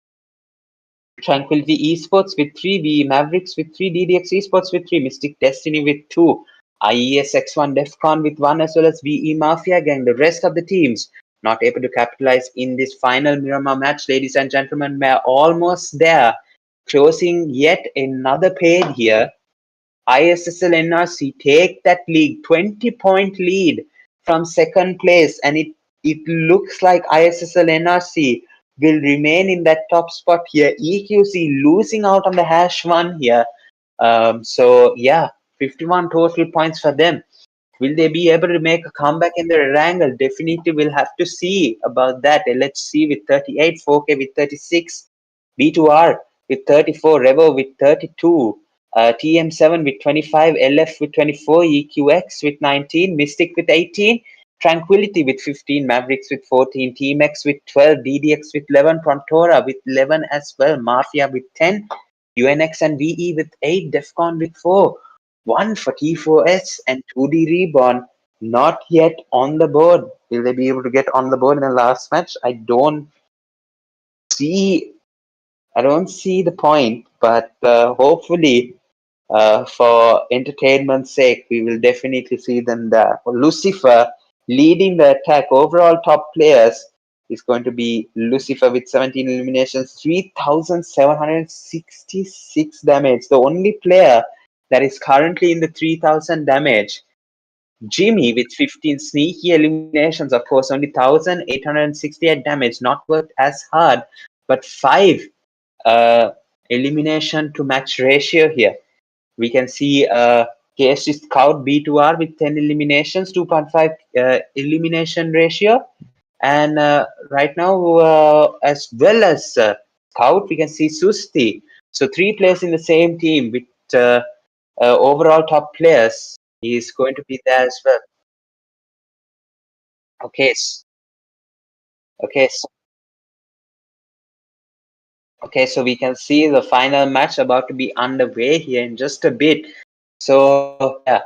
Speaker 1: Tranquility Esports with 3, VE Mavericks with 3, DDX Esports with 3, Mystic Destiny with 2, IESX1 DEFCON with 1 as well as VE Mafia Gang. The rest of the teams not able to capitalize in this final Miramar match, ladies and gentlemen. We're almost there, closing yet another paid here. ISSLNRC take that league 20-point lead from second place, and it looks like ISSLNRC will remain in that top spot here. EQC losing out on the #1 here. So yeah, 51 total points for them. Will they be able to make a comeback in the wrangle? Definitely we'll have to see about that. LHC with 38, 4K with 36, B2R with 34, REVO with 32, TM7 with 25, LF with 24, EQX with 19, Mystic with 18, Tranquility with 15, Mavericks with 14, Team X with 12, DDX with 11, Prontora with 11 as well, Mafia with 10, UNX and VE with 8, DEFCON with 4. 1 for T4S and 2D Reborn not yet on the board. Will they be able to get on the board in the last match? I don't see the point, but hopefully for entertainment's sake, we will definitely see them there. Lucifer leading the attack. Overall top players is going to be Lucifer with 17 eliminations, 3,766 damage. The only player that is currently in the 3,000 damage. Jimmy with 15 sneaky eliminations, of course, only 1,868 damage, not worked as hard, but 5 elimination to match ratio here. We can see KSG Scout B2R with 10 eliminations, 2.5 elimination ratio. And right now, as well as Scout, we can see Susti. So 3 players in the same team with overall top players is going to be there as well. Okay. Okay, so we can see the final match about to be underway here in just a bit. So yeah,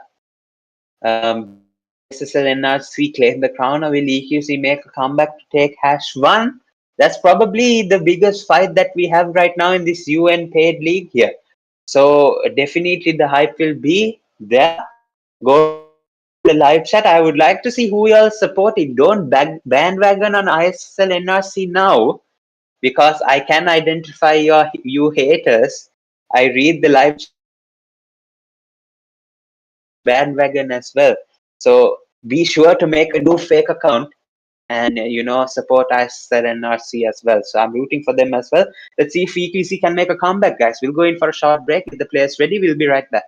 Speaker 1: SSLNRC claim the crown, or will EQC make a comeback to take #1? That's probably the biggest fight that we have right now in this UN paid league here. So definitely the hype will be there. Go to the live chat. I would like to see who you are supporting. Don't bandwagon on ISSLNRC now, because I can identify you haters. I read the live bandwagon as well. So be sure to make a new fake account and support ISSLNRC as well. So I'm rooting for them as well. Let's see if EQC can make a comeback, guys. We'll go in for a short break. If the players ready, we'll be right back.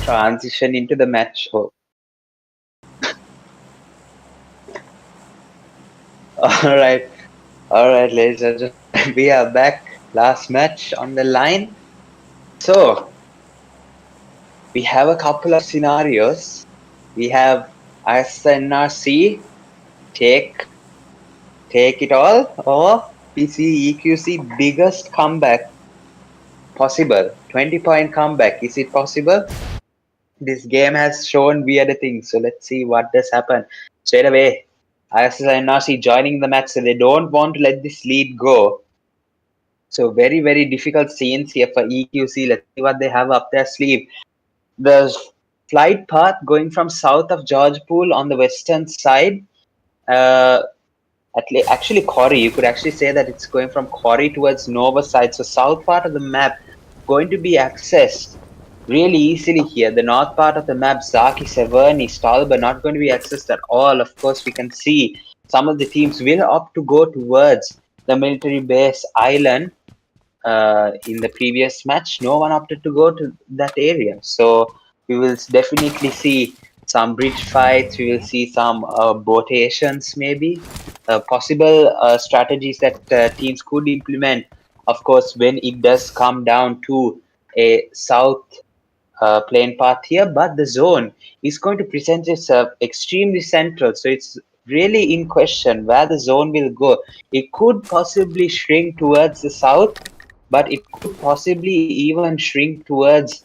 Speaker 1: transition into the match. Oh. All right, ladies and gentlemen, we are back. Last match on the line. So we have a couple of scenarios. We have ISSNRC take it all, or PC EQC biggest comeback possible. 20-point comeback. Is it possible? This game has shown weird things. So let's see what does happen. Straight away, ISSNRC joining the match, so they don't want to let this lead go. So very, very difficult scenes here for EQC. Let's see what they have up their sleeve. The flight path going from south of George Pool on the western side. Uh, actually, Corey, you could actually say that it's going from Corey towards Nova side. So south part of the map going to be accessed really easily here. The north part of the map, Zaki, Severny, Stolber, not going to be accessed at all. Of course, we can see some of the teams will opt to go towards the military base island. In the previous match, no one opted to go to that area. So we will definitely see some bridge fights. We will see some botations, maybe possible strategies that teams could implement. Of course, when it does come down to a south plane path here, but the zone is going to present itself extremely central. So it's really in question where the zone will go. It could possibly shrink towards the south, but it could possibly even shrink towards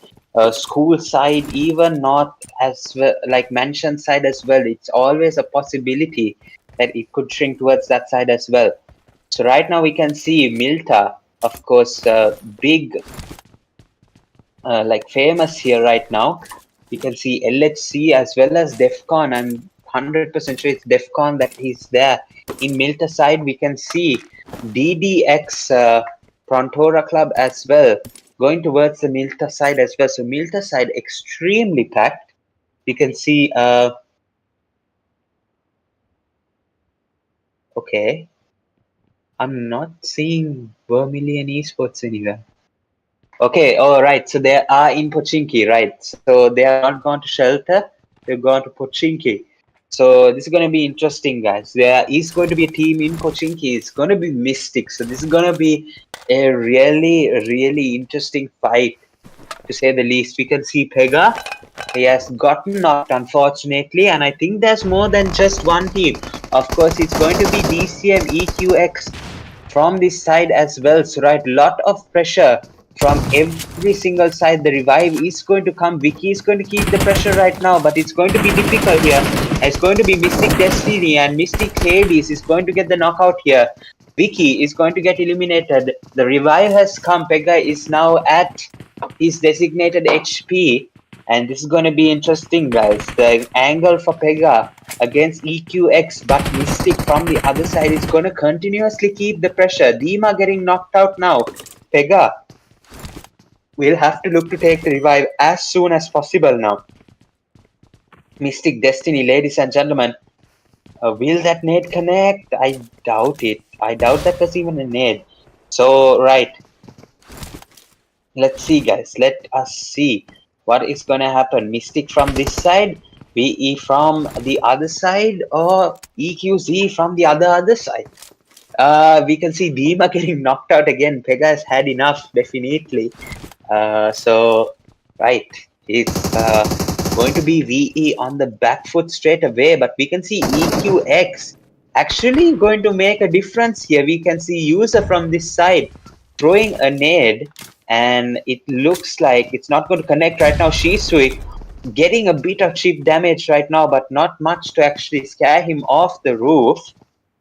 Speaker 1: school side, even not as well, like mansion side as well. It's always a possibility that it could shrink towards that side as well. So right now we can see Milta, of course, big, like famous here right now. You can see LHC as well as DEFCON. I'm 100% sure it's DEFCON that is there. In Milta side, we can see DDX PRONTORA club as well, going towards the Milta side as well. So Milta side extremely packed. You can see, okay, I'm not seeing Vermilion Esports anywhere. Okay, all right. So they are in Pochinki, right? So they are not going to shelter. They're going to Pochinki. So this is going to be interesting, guys. There is going to be a team in Pochinki. It's going to be Mystic. So this is going to be a really, really interesting fight, to say the least. We can see Pega. He has gotten knocked, unfortunately, and I think there's more than just one team. Of course, it's going to be DCM EQX from this side as well. So, right, lot of pressure from every single side. The revive is going to come. Vicky is going to keep the pressure right now, but it's going to be difficult here. It's going to be Mystic Destiny and Mystic Hades is going to get the knockout here. Vicky is going to get eliminated. The revive has come. Pega is now at his designated HP. And this is going to be interesting, guys. The angle for Pega against EQX, but Mystic from the other side is going to continuously keep the pressure. Dima getting knocked out now. Pega will have to look to take the revive as soon as possible now. Mystic Destiny, ladies and gentlemen. Will that nade connect? I doubt it. I doubt that was even a nade. So, right. Let's see, guys. Let us see what is going to happen. Mystic from this side, VE from the other side, or EQZ from the other side. We can see Dima getting knocked out again. Pega has had enough, definitely. So, right, it's going to be VE on the back foot straight away, but we can see EQX actually going to make a difference here. We can see user from this side throwing a nade, and it looks like it's not going to connect right now. Shisui getting a bit of chip damage right now, but not much to actually scare him off the roof.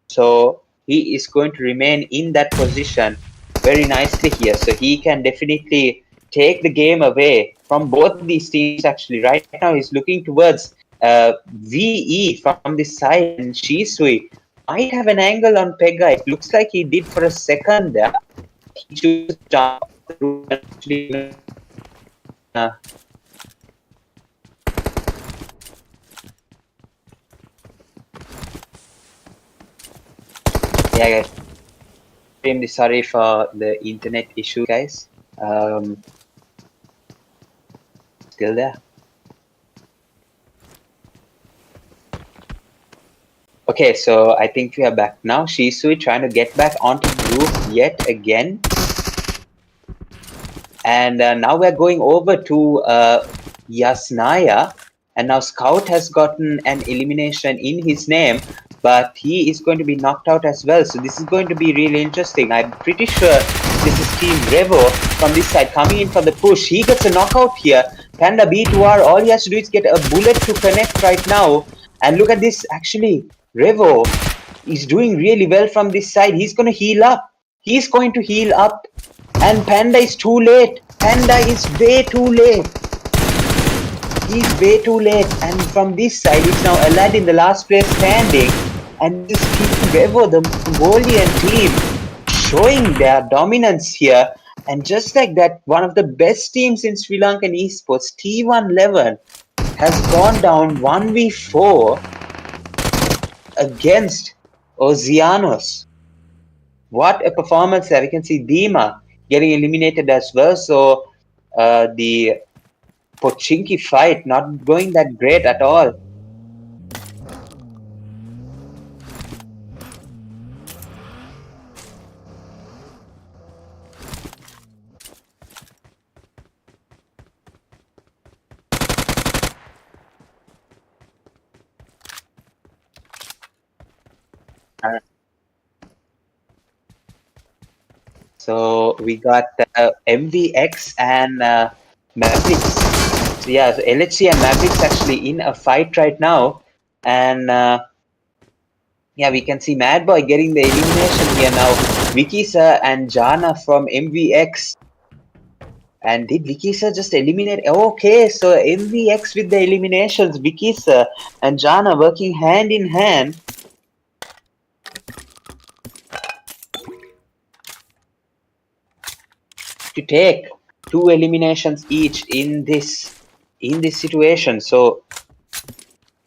Speaker 1: So he is going to remain in that position very nicely here. So he can definitely take the game away from both these teams actually. Right now he's looking towards VE from this side, and Shisui might have an angle on Pega. It looks like he did for a second there. He chooses to jump off the roof and actually yeah, guys. Extremely sorry for the internet issue, guys. Still there. Okay, so I think we are back now. Shisui trying to get back onto the roof yet again. And now we're going over to Yasnaya. And now Scout has gotten an elimination in his name, but he is going to be knocked out as well. So this is going to be really interesting. I'm pretty sure this is Team REVO from this side coming in for the push. He gets a knockout here. Panda B2R, all he has to do is get a bullet to connect right now. And look at this, actually, REVO is doing really well from this side. He's going to heal up. He's going to heal up. And Panda is too late. Panda is way too late. He's way too late. And from this side, it's now Aladdin, the last player standing. And this is Team REVO, the Mongolian team, showing their dominance here. And just like that, one of the best teams in Sri Lankan esports, T111, has gone down 1v4 against Oceanos. What a performance there. We can see Dima getting eliminated as well. So the Pochinki fight not going that great at all. So we got MVX and Mavericks. So yeah, so LHC and Mavericks actually in a fight right now. And yeah, we can see Mad Boy getting the elimination here now. Vicky Sir and Jana from MVX. And did Vicky Sir just eliminate? Okay, so MVX with the eliminations. Vicky Sir and Jana working hand in hand. To take 2 eliminations each in this situation. So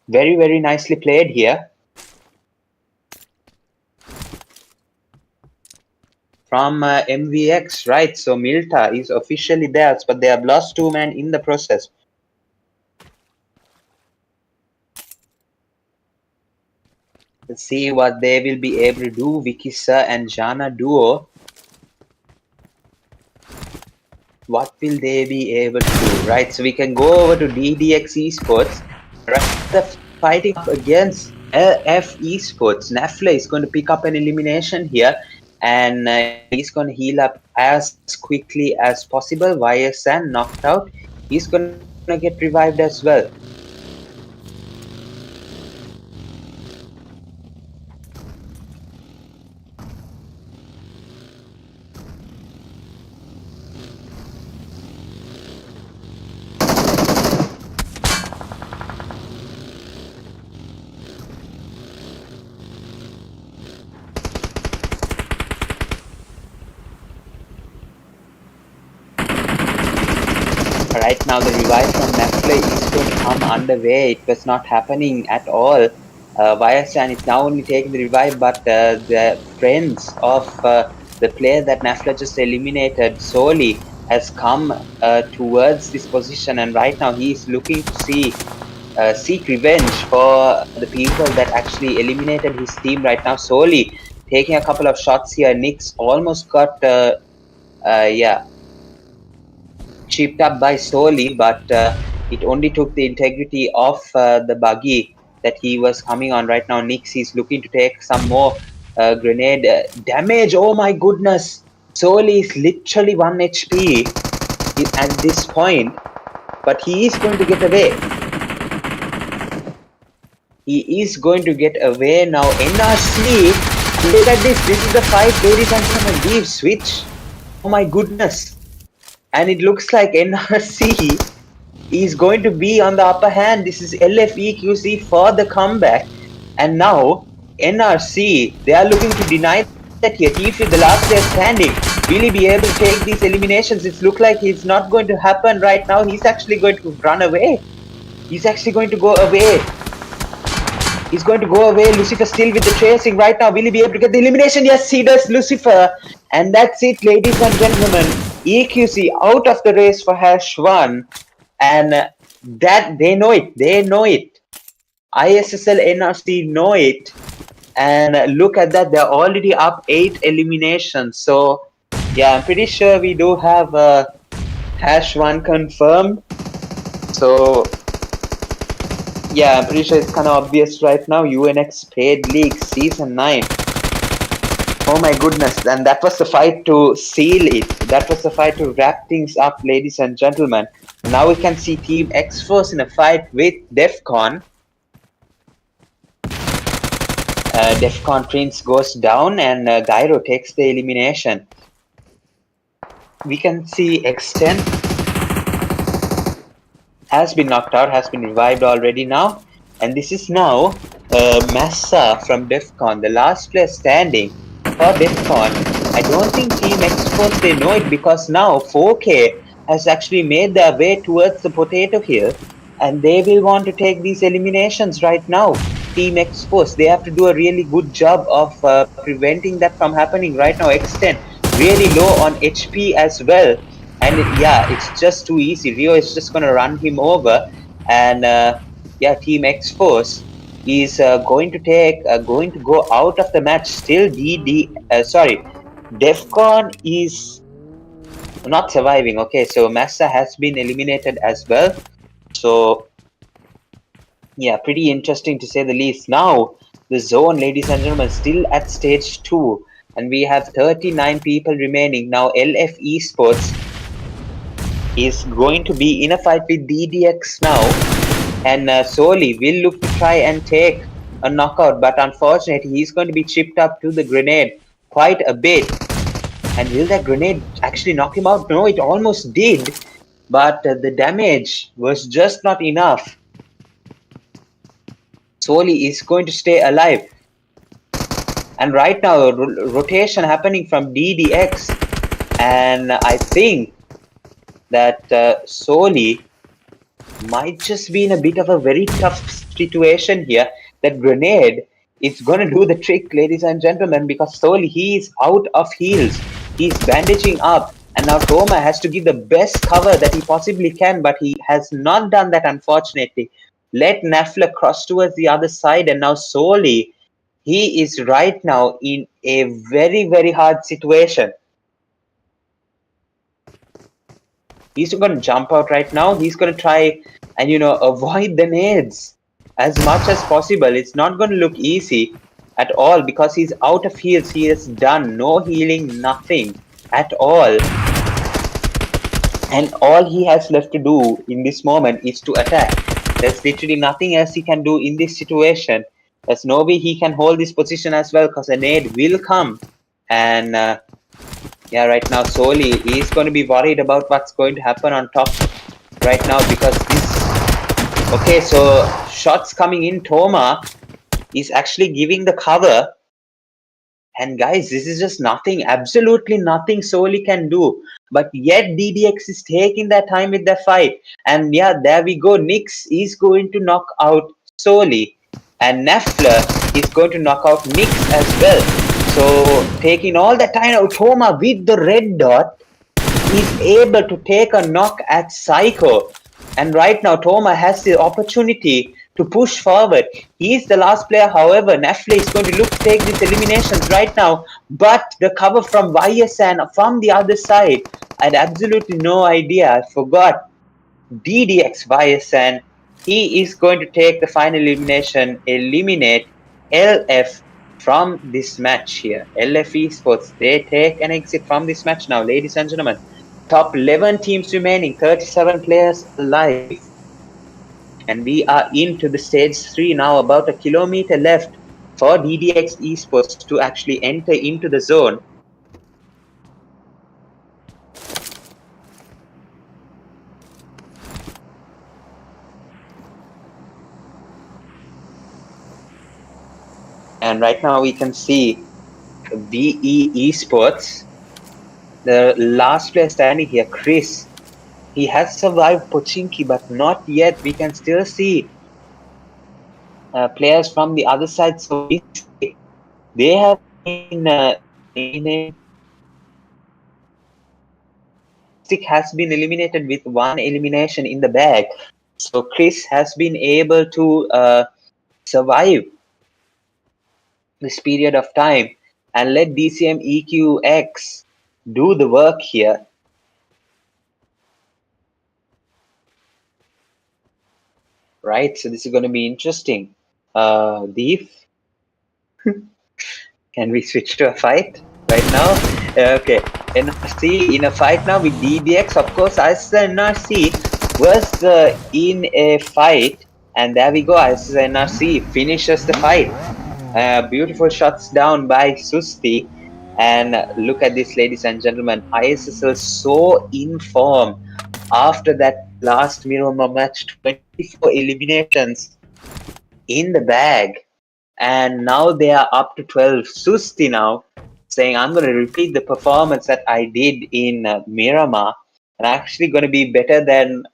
Speaker 1: very, very nicely played here from MVX, right? So Milta is officially theirs, but they have lost 2 men in the process. Let's see what they will be able to do. Vikisa and Jana duo. What will they be able to do, right? So we can go over to DDX Esports. Right, the fighting up against LF Esports. Nafla is going to pick up an elimination here, and he's going to heal up as quickly as possible. YSN knocked out. He's going to get revived as well. Right now, the revive from Netflix is going to come underway. It was not happening at all. YSN is now only taking the revive, but the friends of the player that Nafla just eliminated solely has come towards this position, and right now he is looking to seek revenge for the people that actually eliminated his team right now. Solely taking a couple of shots here. Nix almost got chipped up by Soli, but it only took the integrity of the buggy that he was coming on right now. Nix is looking to take some more grenade damage. Oh my goodness! Soli is literally 1 HP at this point, but he is going to get away. He is going to get away now. NRC, look at this. This is the fight, ladies and gentlemen. We've switched. Oh my goodness. And it looks like NRC is going to be on the upper hand. This is LFEQC for the comeback. And now, NRC, they are looking to deny that here. T3, the last player standing, will he be able to take these eliminations? It looks like it's not going to happen right now. He's actually going to run away. He's actually going to go away. He's going to go away. Lucifer still with the tracing right now. Will he be able to get the elimination? Yes, he does, Lucifer. And that's it, ladies and gentlemen. EQC out of the race for #1, and that they know it. They know it. ISSLNRC know it. And look at that, they're already up 8 eliminations. So yeah, I'm pretty sure we do have #1 confirmed. So yeah, I'm pretty sure it's kind of obvious right now. UNX Paid League Season 9. Oh my goodness, and that was the fight to seal it. That was the fight to wrap things up, ladies and gentlemen. Now we can see Team X-Force in a fight with DEFCON. DEFCON Prince goes down and Gyro takes the elimination. We can see X10 has been knocked out, has been revived already now. And this is now Massa from DEFCON, the last player standing for DEFCON. I don't think Team X-Force, they know it, because now 4K has actually made their way towards the potato hill, and they will want to take these eliminations right now. Team X-Force, they have to do a really good job of preventing that from happening right now. X10 really low on HP as well. And yeah, it's just too easy. Rio is just going to run him over. And yeah, Team X-Force is going to go out of the match. Still, DEFCON is not surviving. Okay, so Massa has been eliminated as well. So yeah, pretty interesting to say the least. Now, the zone, ladies and gentlemen, still at stage 2. And we have 39 people remaining. Now, LF Esports is going to be in a fight with DDX now. And Soli will look to try and take a knockout. But unfortunately, he's going to be chipped up to the grenade quite a bit. And will that grenade actually knock him out? No, it almost did. But the damage was just not enough. Soli is going to stay alive. And right now, rotation happening from DDX. And I think that Soli might just be in a bit of a very tough situation here. That grenade is going to do the trick, ladies and gentlemen, because Soli, he is out of heals. He's bandaging up. And now Toma has to give the best cover that he possibly can, but he has not done that, unfortunately. Let Nafla cross towards the other side, and now Soli, he is right now in a very, very hard situation. He's going to jump out right now. He's going to try and, avoid the nades as much as possible. It's not going to look easy at all because he's out of heals. He has done no healing, nothing at all. And all he has left to do in this moment is to attack. There's literally nothing else he can do in this situation. There's no way he can hold this position as well, because a nade will come. And yeah, right now Soli is going to be worried about what's going to happen on top right now, because this... Okay, so shots coming in. Toma is actually giving the cover. And guys, this is just nothing, absolutely nothing Soli can do. But yet DDX is taking their time with the fight. And yeah, there we go. Nyx is going to knock out Soli. And Nafla is going to knock out Nyx as well. So taking all the time out, Toma with the red dot is able to take a knock at Psycho. And right now Toma has the opportunity to push forward. He is the last player. However, Nafla is going to look to take these eliminations right now. But the cover from YSN from the other side, I had absolutely no idea. I forgot. DDX YSN. He is going to take the final elimination, eliminate LF from this match here. LF Esports, they take an exit from this match now, ladies and gentlemen. Top 11 teams remaining, 37 players alive. And we are into the stage 3 now, about a kilometer left for DDX Esports to actually enter into the zone. And right now we can see VE Esports, the last player standing here, Chris. He has survived Pochinki, but not yet. We can still see players from the other side. So they have been eliminated. Stick has been eliminated with 1 elimination in the bag. So Chris has been able to survive this period of time and let DCM EQX do the work here. Right, so this is going to be interesting. Deep, can we switch to a fight right now? Okay, NRC in a fight now with DBX. Of course, ISSLNRC was in a fight, and there we go. ISSLNRC finishes the fight. Beautiful shots down by Susti. And look at this, ladies and gentlemen. ISSL so in form after that last Miramar match, 24 eliminations in the bag. And now they are up to 12. Susti now saying, I'm going to repeat the performance that I did in Miramar. And actually going to be better than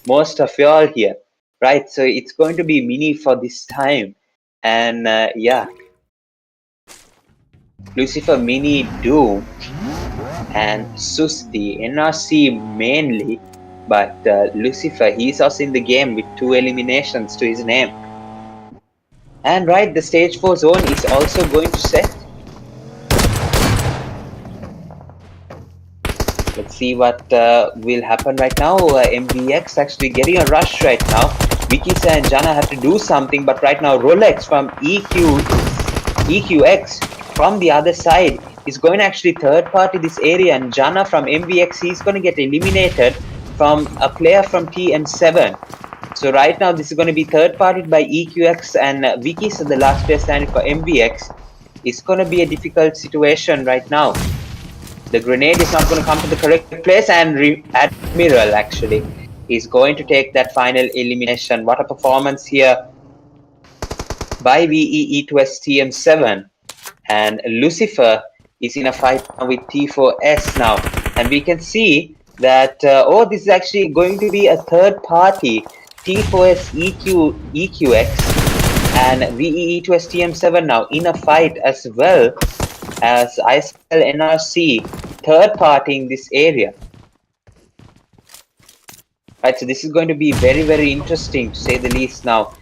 Speaker 1: most of y'all here. Right, so it's going to be mini for this time. And yeah. Lucifer, Mini, Doom, and Susti, NRC mainly, but Lucifer, he's also in the game with 2 eliminations to his name. And right, the stage 4 zone is also going to set. Let's see what will happen right now. MVX actually getting a rush right now. Vikisa and Jana have to do something, but right now Rolex from EQX from the other side is going to actually third party this area, and Jana from MVX, he's going to get eliminated from a player from TM7. So right now this is going to be third partied by EQX, and Vikisa, the last player standing for MVX. It's going to be a difficult situation right now. The grenade is not going to come to the correct place, and Admiral actually is going to take that final elimination. What a performance here by VE ISSLxNRC. And Lucifer is in a fight with T4S now. And we can see that, oh, this is actually going to be a third party, T4S EQX and VE ISSLxNRC now in a fight as well as ISSLNRC third party in this area. Right, so this is going to be very, very interesting to say the least now.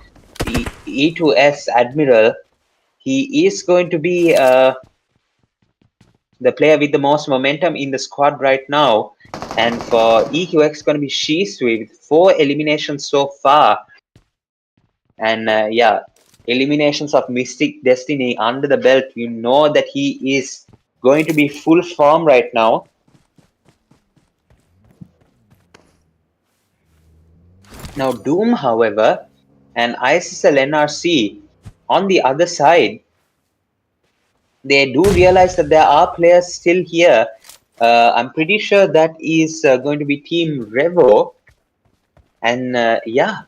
Speaker 1: The E2S Admiral, he is going to be the player with the most momentum in the squad right now. And for EQX, going to be Shisui with 4 eliminations so far. And yeah, eliminations of Mystic Destiny under the belt. You know that he is going to be full form right now. Now Doom, however, and ISSLNRC on the other side, they do realize that there are players still here. I'm pretty sure that is going to be Team REVO. And yeah,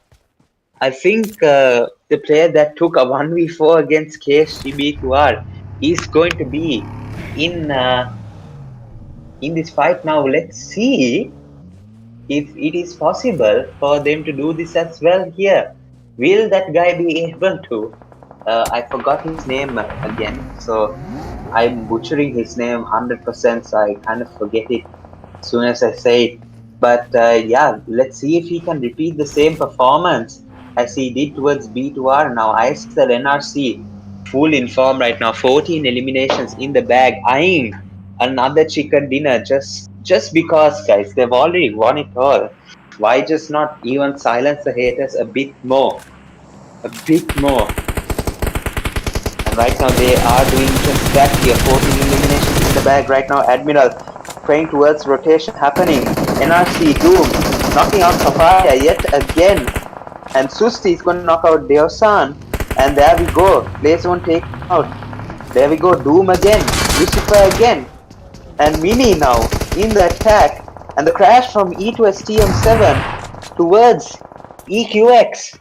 Speaker 1: I think the player that took a 1v4 against KSGB2R is going to be in this fight now. Let's see if it is possible for them to do this as well here. Will that guy be able to? I forgot his name again, so I'm butchering his name 100%, so I kind of forget it as soon as I say it. But yeah, let's see if he can repeat the same performance as he did towards B2R. Now ISSLNRC full in form right now, 14 eliminations in the bag, eyeing another chicken dinner just because, guys, they've already won it all. Why just not even silence the haters a bit more? A bit more. And right now they are doing just that here. 14 eliminations in the bag right now. Admiral praying towards rotation happening. NRC Doom knocking out Papaya yet again. And Susti is going to knock out Deosan. And there we go. Place won't take out. There we go. Doom again. Lucifer again. And Mini now in the attack. And the crash from E to STM7 towards EQX.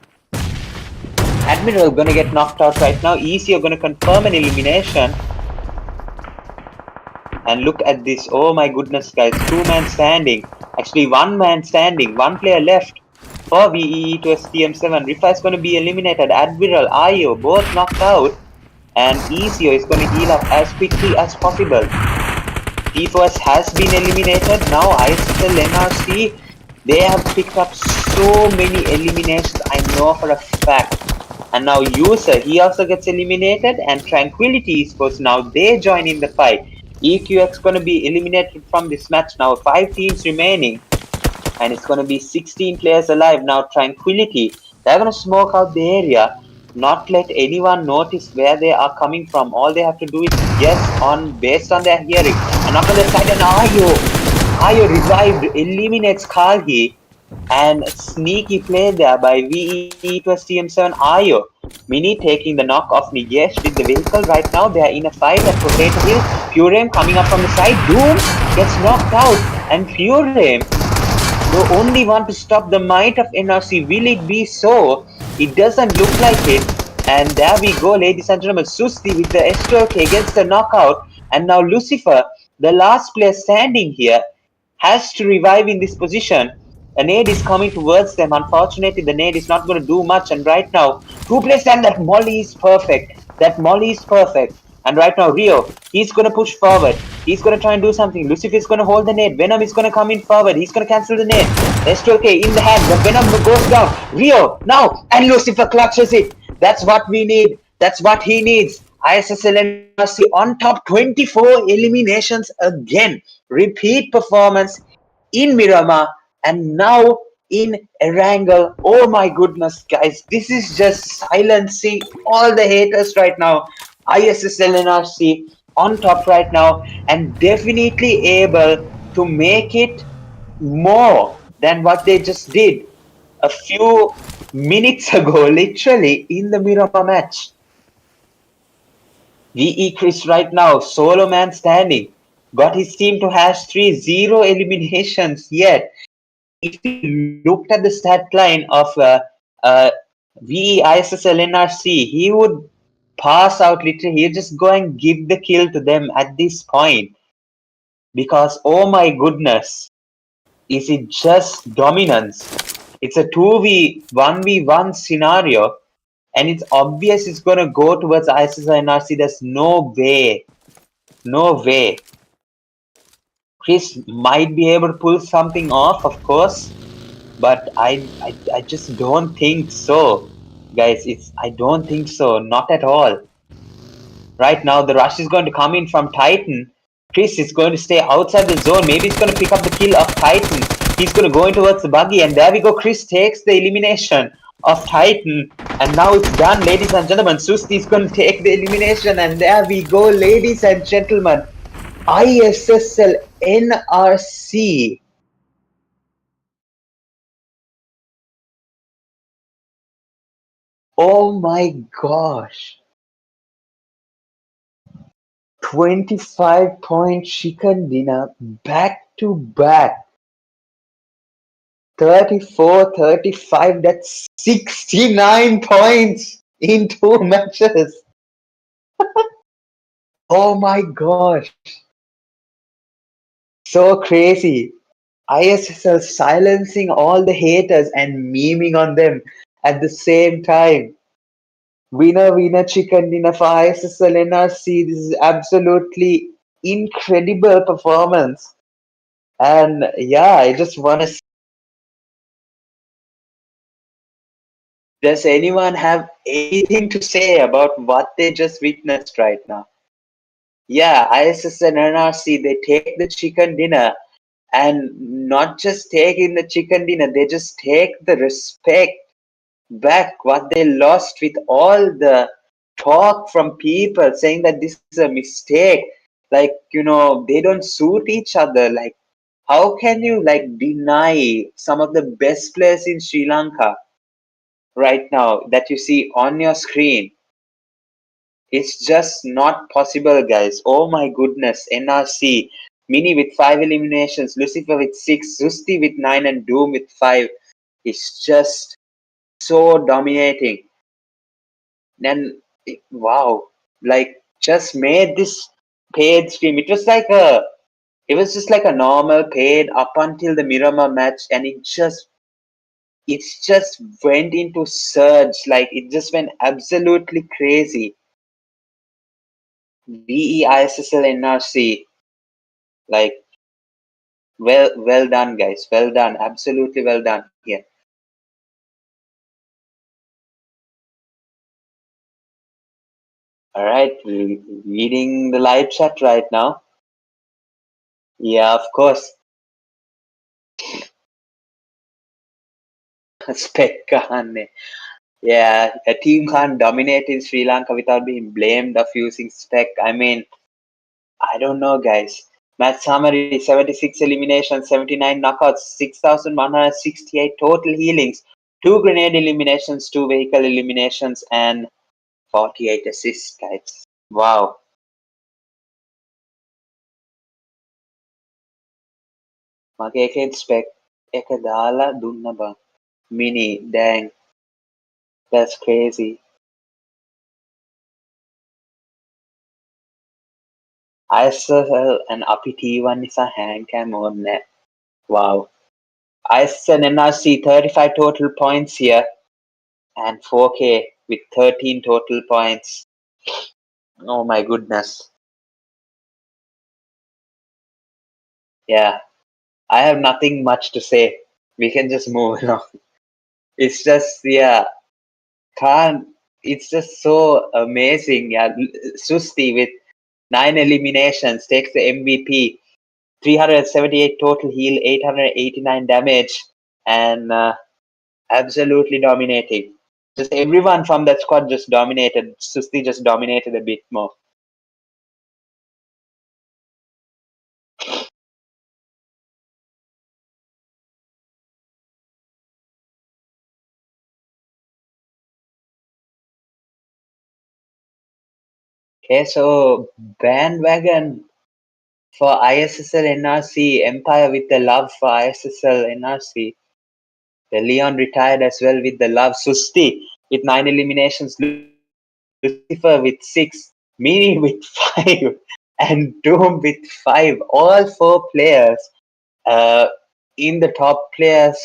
Speaker 1: Admiral gonna get knocked out right now. Easy are gonna confirm an elimination. And look at this. Oh my goodness, guys. 2-man standing. Actually, 1 man standing. 1 player left for VE to STM7. Rifa is gonna be eliminated. Admiral, Ayo, both knocked out. And Ezio is gonna heal up as quickly as possible. T4S has been eliminated. Now ISSLNRC, they have picked up so many eliminations. I know for a fact. and now User, he also gets eliminated, and Tranquility Esports, now they join in the fight. EQX gonna be eliminated from this match now. 5 teams remaining, and it's gonna be 16 players alive now. Tranquility, they're gonna smoke out the area, not let anyone notice where they are coming from. All they have to do is guess on based on their hearing. And knock on the side, and Ayo revived, eliminates Kargi, and sneaky play there by VE to TM7 Ayo. Mini taking the knock off Nigesh with the vehicle. Right now they are in a fight at Potato Hill. Purem coming up from the side. Doom gets knocked out, and Purem, the only one to stop the might of NRC. Will it be so? It doesn't look like it. And there we go, ladies and gentlemen. Susti with the S12K gets the knockout. And now Lucifer, the last player standing here, has to revive in this position. A nade is coming towards them. Unfortunately, the nade is not going to do much. And right now, two players stand. That molly is perfect. That molly is perfect. And right now, Rio, he's going to push forward. He's going to try and do something. Lucifer is going to hold the nade. Venom is going to come in forward. He's going to cancel the nade. S12K in the hand. The Venom goes down. Rio, now. And Lucifer clutches it. That's what we need. That's what he needs. ISSLNRC on top, 24 eliminations again. Repeat performance in Miramar and now in Erangel. Oh my goodness, guys. This is just silencing all the haters right now. ISSLNRC on top right now and definitely able to make it more than what they just did a few minutes ago, literally in the Miramar match. VE Chris right now, solo man standing, got his team to hash 3, 0 eliminations yet. If he looked at the stat line of VE ISSLNRC, he would pass out literally. He'd just go and give the kill to them at this point. Because, oh my goodness, is it just dominance? It's a 1v1 scenario, and it's obvious it's going to go towards ISSLNRC. There's no way. No way. Chris might be able to pull something off, of course, but I just don't think so, guys. I don't think so, not at all. Right now, the rush is going to come in from Titan. Chris is going to stay outside the zone. Maybe he's going to pick up the kill of Titan. He's going to go in towards the buggy, and there we go. Chris takes the elimination of Titan, and now it's done, ladies and gentlemen. Susti is going to take the elimination, and there we go, ladies and gentlemen. ISSL NRC. Oh my gosh. 25-point chicken dinner back to back. 34, 35, that's 69 points in 2 matches. Oh my gosh. So crazy. ISSL silencing all the haters and memeing on them at the same time. Winner chicken dinner for ISSL NRC. This is absolutely incredible performance. And yeah, I just want to. Does anyone have anything to say about what they just witnessed right now? Yeah, ISSL NRC, they take the chicken dinner, and not just taking the chicken dinner, they just take the respect back what they lost with all the talk from people saying that this is a mistake. Like, they don't suit each other. Like, how can you deny some of the best players in Sri Lanka right now that you see on your screen? It's just not possible, guys. Oh my goodness. NRC, Mini with 5 eliminations, Lucifer with 6, Zusti with 9, and Doom with 5. It's just so dominating. And wow, just made this paid stream. It was just like a normal paid up until the Miramar match, and it just went into surge. Like, it just went absolutely crazy. VE ISSL NRC, like, well done, guys. Well done. Absolutely well done here. All right, reading the live chat right now. Yeah, of course. Spec kahanne. Yeah, a team can't dominate in Sri Lanka without being blamed of using spec. I mean, I don't know, guys. Match summary: 76 eliminations, 79 knockouts, 6,168 total healings, 2 grenade eliminations, 2 vehicle eliminations, and 48 assists, guys. Wow. මගේ එකෙන් spec එක දාලා දුන්න බං. Mini, dang. That's crazy. ISL and අපි T1 නිසා hand cam on there. Wow. ISSLNRC 35 total points here and 4K with 13 total points. Oh my goodness. Yeah, I have nothing much to say. We can just move along. It's just, yeah, can't, it's just so amazing. Yeah, Susti with 9 eliminations takes the MVP, 378 total heal, 889 damage, and absolutely dominating. Just everyone from that squad just dominated. Susti just dominated a bit more. Okay, so bandwagon for ISSL NRC, Empire with the love for ISSL NRC. The Leon retired as well with the love. Susti with 9 eliminations, Lucifer with 6, Mini with 5, and Doom with 5. All 4 players uh, in the top players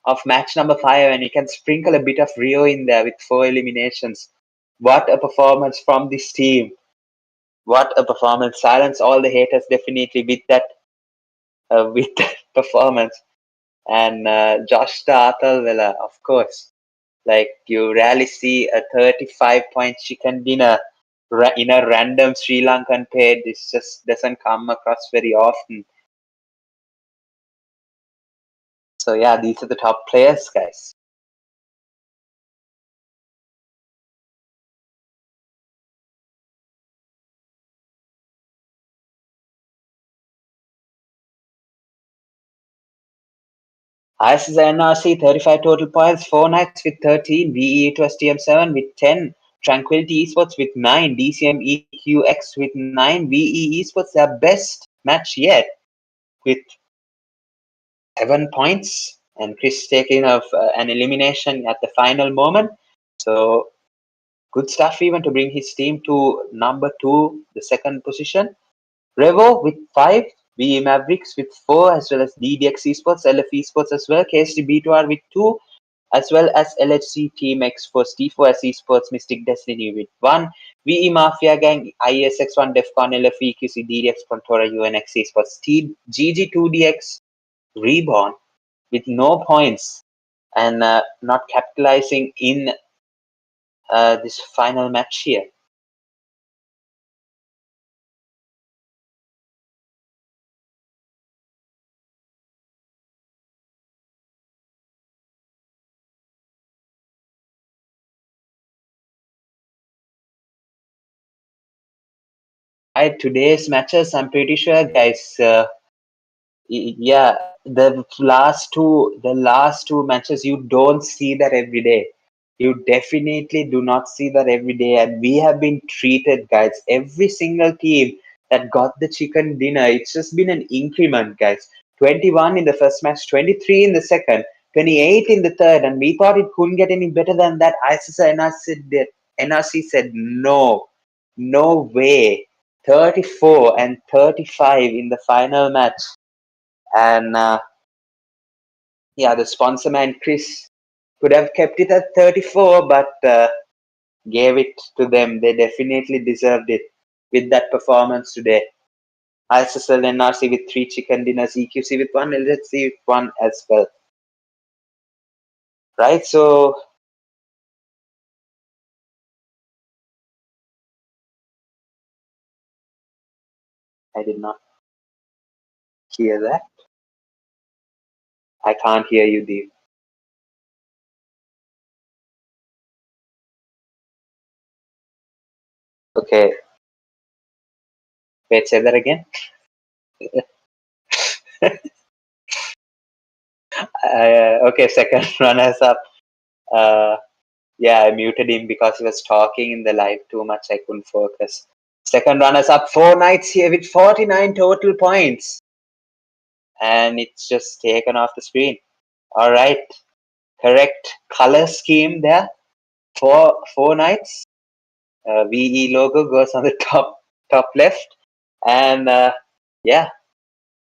Speaker 1: of match number 5, and you can sprinkle a bit of Rio in there with 4 eliminations. What a performance from this team. What a performance. Silence all the haters definitely with that performance. And Josh Startelvela, of course. Like, you rarely see a 35-point chicken dinner in a random Sri Lankan page. This just doesn't come across very often. So yeah, these are the top players, guys. ISSNRC 35 total points, 4 nights with 13, VE to STM7 with 10, Tranquility Esports with 9, DCM EQX with 9, VE Esports their best match yet with 7 points, and Chris taking of an elimination at the final moment. So good stuff even to bring his team to number 2, the second position. REVO with 5, VE Mavericks with 4, as well as DDX Esports, LF Esports as well, KSTB2R with 2, as well as LHC Team X for T4S Esports, Mystic Destiny with 1, VE Mafia Gang, ISX1 DEFCON, LF EQC, DDX PRONTORA, UNX Esports, GG2DX Reborn with no points and not capitalizing in this final match here. Right, today's matches, I'm pretty sure, guys. Yeah, the last two matches, you don't see that every day. You definitely do not see that every day, and we have been treated, guys. Every single team that got the chicken dinner, it's just been an increment, guys. 21 in the first match, 23 in the second, 28 in the third, and we thought it couldn't get any better than that. NRC said no, no way. 34 and 35 in the final match. And yeah, the sponsor man Chris could have kept it at 34, but gave it to them. They definitely deserved it with that performance today. ISSL NRC with 3 chicken dinners, EQC with 1, LHC with 1 as well. Right, so I did not hear that. I can't hear you, Deep. Okay. Wait, say that again. Okay, second runners up. Yeah, I muted him because he was talking in the live too much. I couldn't focus. Second runners up, 4 Knights here with 49 total points. And it's just taken off the screen. All right. Correct color scheme there. Four Knights. VE logo goes on the top left. And yeah,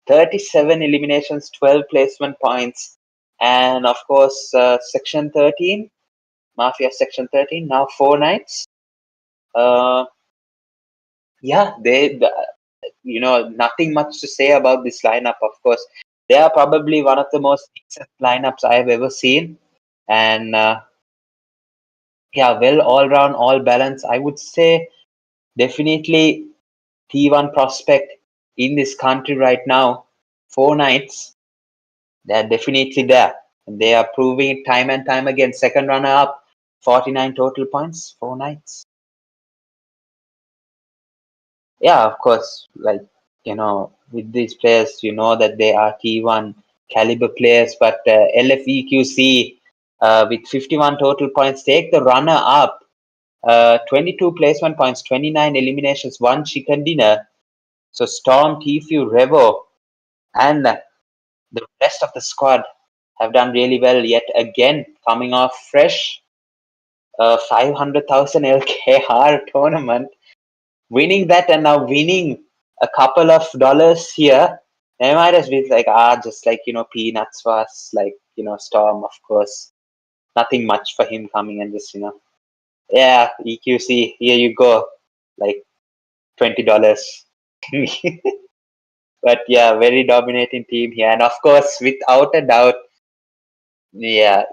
Speaker 1: 37 eliminations, 12 placement points. And of course, Section 13. Mafia Section 13, now 4 Knights. Yeah, nothing much to say about this lineup, of course. They are probably one of the most decent lineups I have ever seen. And yeah, well, all round, all balance. I would say definitely T1 prospect in this country right now. 4 Knights, they're definitely there. And they are proving it time and time again. Second runner up, 49 total points, 4 Knights. Yeah, of course, like, with these players, that they are T1 caliber players, but LFEQC with 51 total points take the runner up, 22 placement points, 29 eliminations, 1 chicken dinner. So Storm, Tfue, Revo, and the rest of the squad have done really well yet again, coming off fresh 500,000 LKR tournament, winning that and now winning a couple of dollars here. They might as be like, just like, peanuts for us, like, Storm, of course. Nothing much for him coming and just, yeah, EQC, here you go, like $20. But yeah, very dominating team here. And of course, without a doubt, yeah,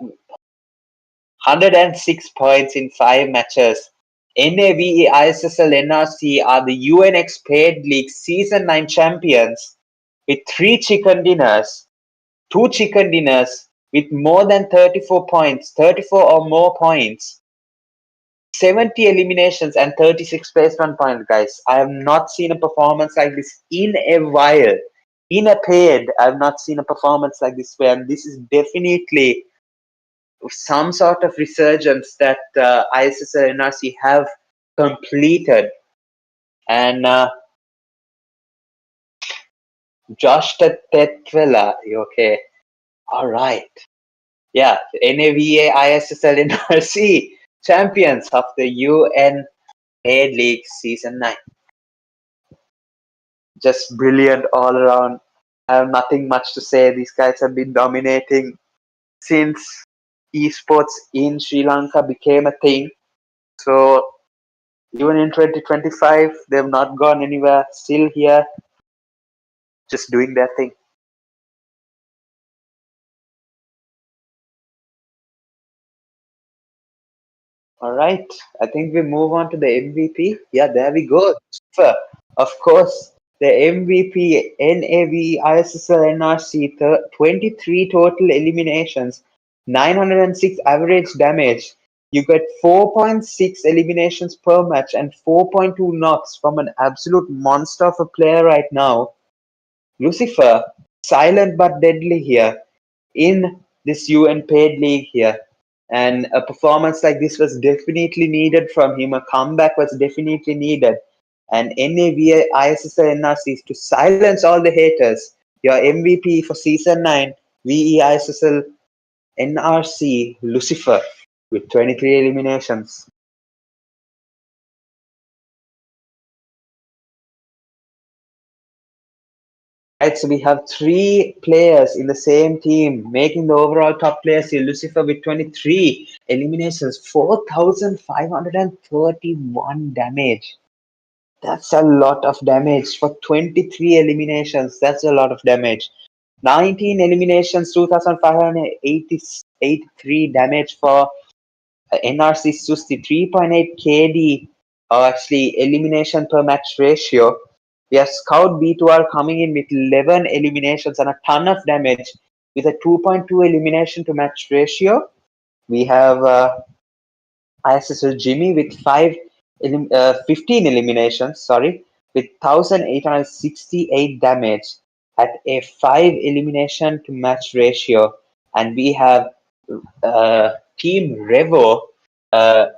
Speaker 1: 106 points in 5 matches. NAVE ISSLNRC are the UNX Paid League Season 9 champions with 3 chicken dinners, 2 chicken dinners with more than 34 points, 34 or more points, 70 eliminations and 36 placement points, guys. I have not seen a performance like this in a while. In a paid, I have not seen a performance like this where this is definitely some sort of resurgence that ISSL NRC have completed. And Josh Tetvela, okay, all right. Yeah, NAVA ISSL NRC champions of the UN Paid League Season 9. Just brilliant all around. I have nothing much to say. These guys have been dominating since esports in Sri Lanka became a thing. So even in 2025, they've not gone anywhere. Still here, just doing their thing. All right, I think we move on to the MVP. Yeah, there we go. Super. Of course, the MVP NAV ISSL NRC 23 total eliminations, 906 average damage. You get 4.6 eliminations per match and 4.2 knocks from an absolute monster of a player right now. Lucifer, silent but deadly here in this UN paid league here. And a performance like this was definitely needed from him. A comeback was definitely needed. And NAVA ISSL NRC to silence all the haters. Your MVP for season 9, VE ISSL NRC Lucifer with 23 eliminations. Right, so we have 3 players in the same team making the overall top players here. Lucifer with 23 eliminations, 4,531 damage. That's a lot of damage for 23 eliminations. That's a lot of damage. 19 eliminations, 2,583 damage for NRC Susti, 3.8 KD, or actually elimination per match ratio. We have Scout B2R coming in with 11 eliminations and a ton of damage with a 2.2 elimination to match ratio. We have ISSL Jimmy with 15 eliminations, sorry, with 1,868 damage at a 5 elimination to match ratio. And we have Team REVO. I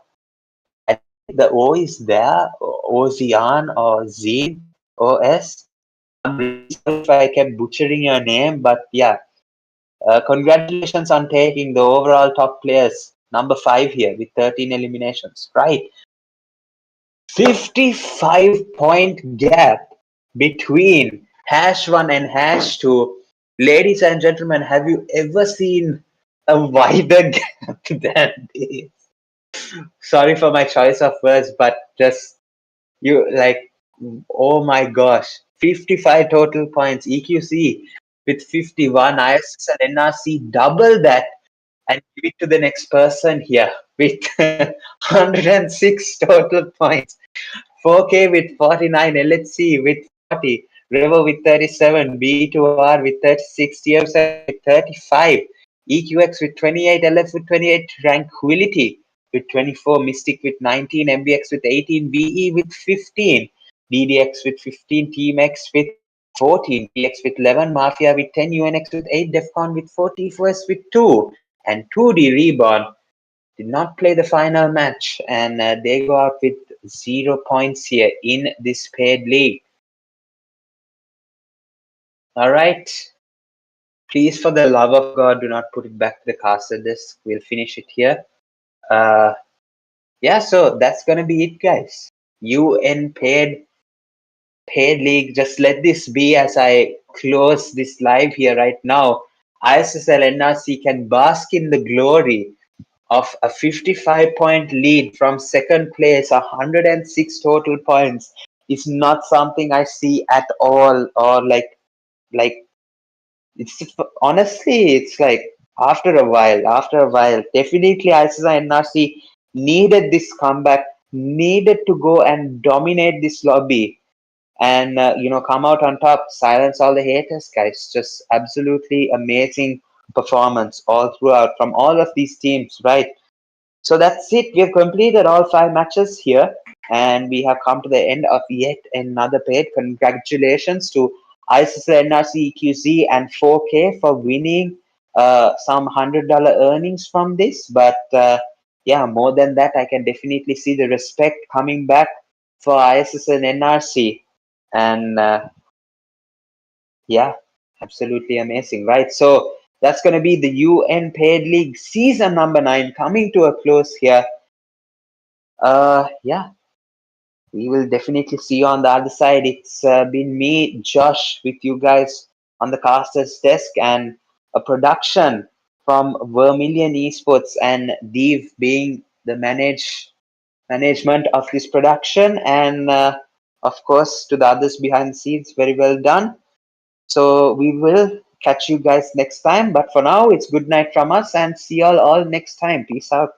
Speaker 1: think the O is there, Ozian or Zine OS. I'm really sorry if I kept butchering your name, but yeah, congratulations on taking the overall top players, number 5 here with 13 eliminations. Right, 55-point gap between #1 and #2. Ladies and gentlemen, have you ever seen a wider gap than this? Sorry for my choice of words, but just you like, oh my gosh, 55 total points. EQC with 51, ISSL NRC double that and give it to the next person here with 106 total points. 4K with 49, LHC with 40, REVO with 37, B2R with 36, TF7 with 35, EQX with 28, LF with 28, Tranquility with 24, Mystic with 19, MBX with 18, VE with 15, DDX with 15, TMX with 14, PX with 11, MAFIA with 10, UNX with 8, DEFCON with 4, T4S with 2, and 2D Reborn did not play the final match, and they go out with 0 points here in this paid league. All right. Please, for the love of God, do not put it back to the caster disc. We'll finish it here. Yeah, so that's gonna be it, guys. UN paid league. Just let this be as I close this live here right now. ISSL NRC can bask in the glory of a 55-point lead from second place, 106 total points is not something I see at all, or like it's honestly, it's like after a while, definitely ISSL NRC needed this comeback, needed to go and dominate this lobby and come out on top, silence all the haters, guys. Just absolutely amazing performance all throughout from all of these teams, right? So that's it. We have completed all 5 matches here, and we have come to the end of yet another paid. Congratulations to ISSL NRC EQC and 4K for winning some $100 earnings from this. But yeah, more than that, I can definitely see the respect coming back for ISSL NRC, and yeah, absolutely amazing, right? So that's going to be the UN Paid League season number 9 coming to a close here. Yeah, we will definitely see you on the other side. It's been me, Josh, with you guys on the caster's desk, and a production from Vermilion Esports, and Dev being the management of this production, and of course to the others behind the scenes, very well done. So we will catch you guys next time, but for now it's good night from us, and see y'all all next time. Peace out.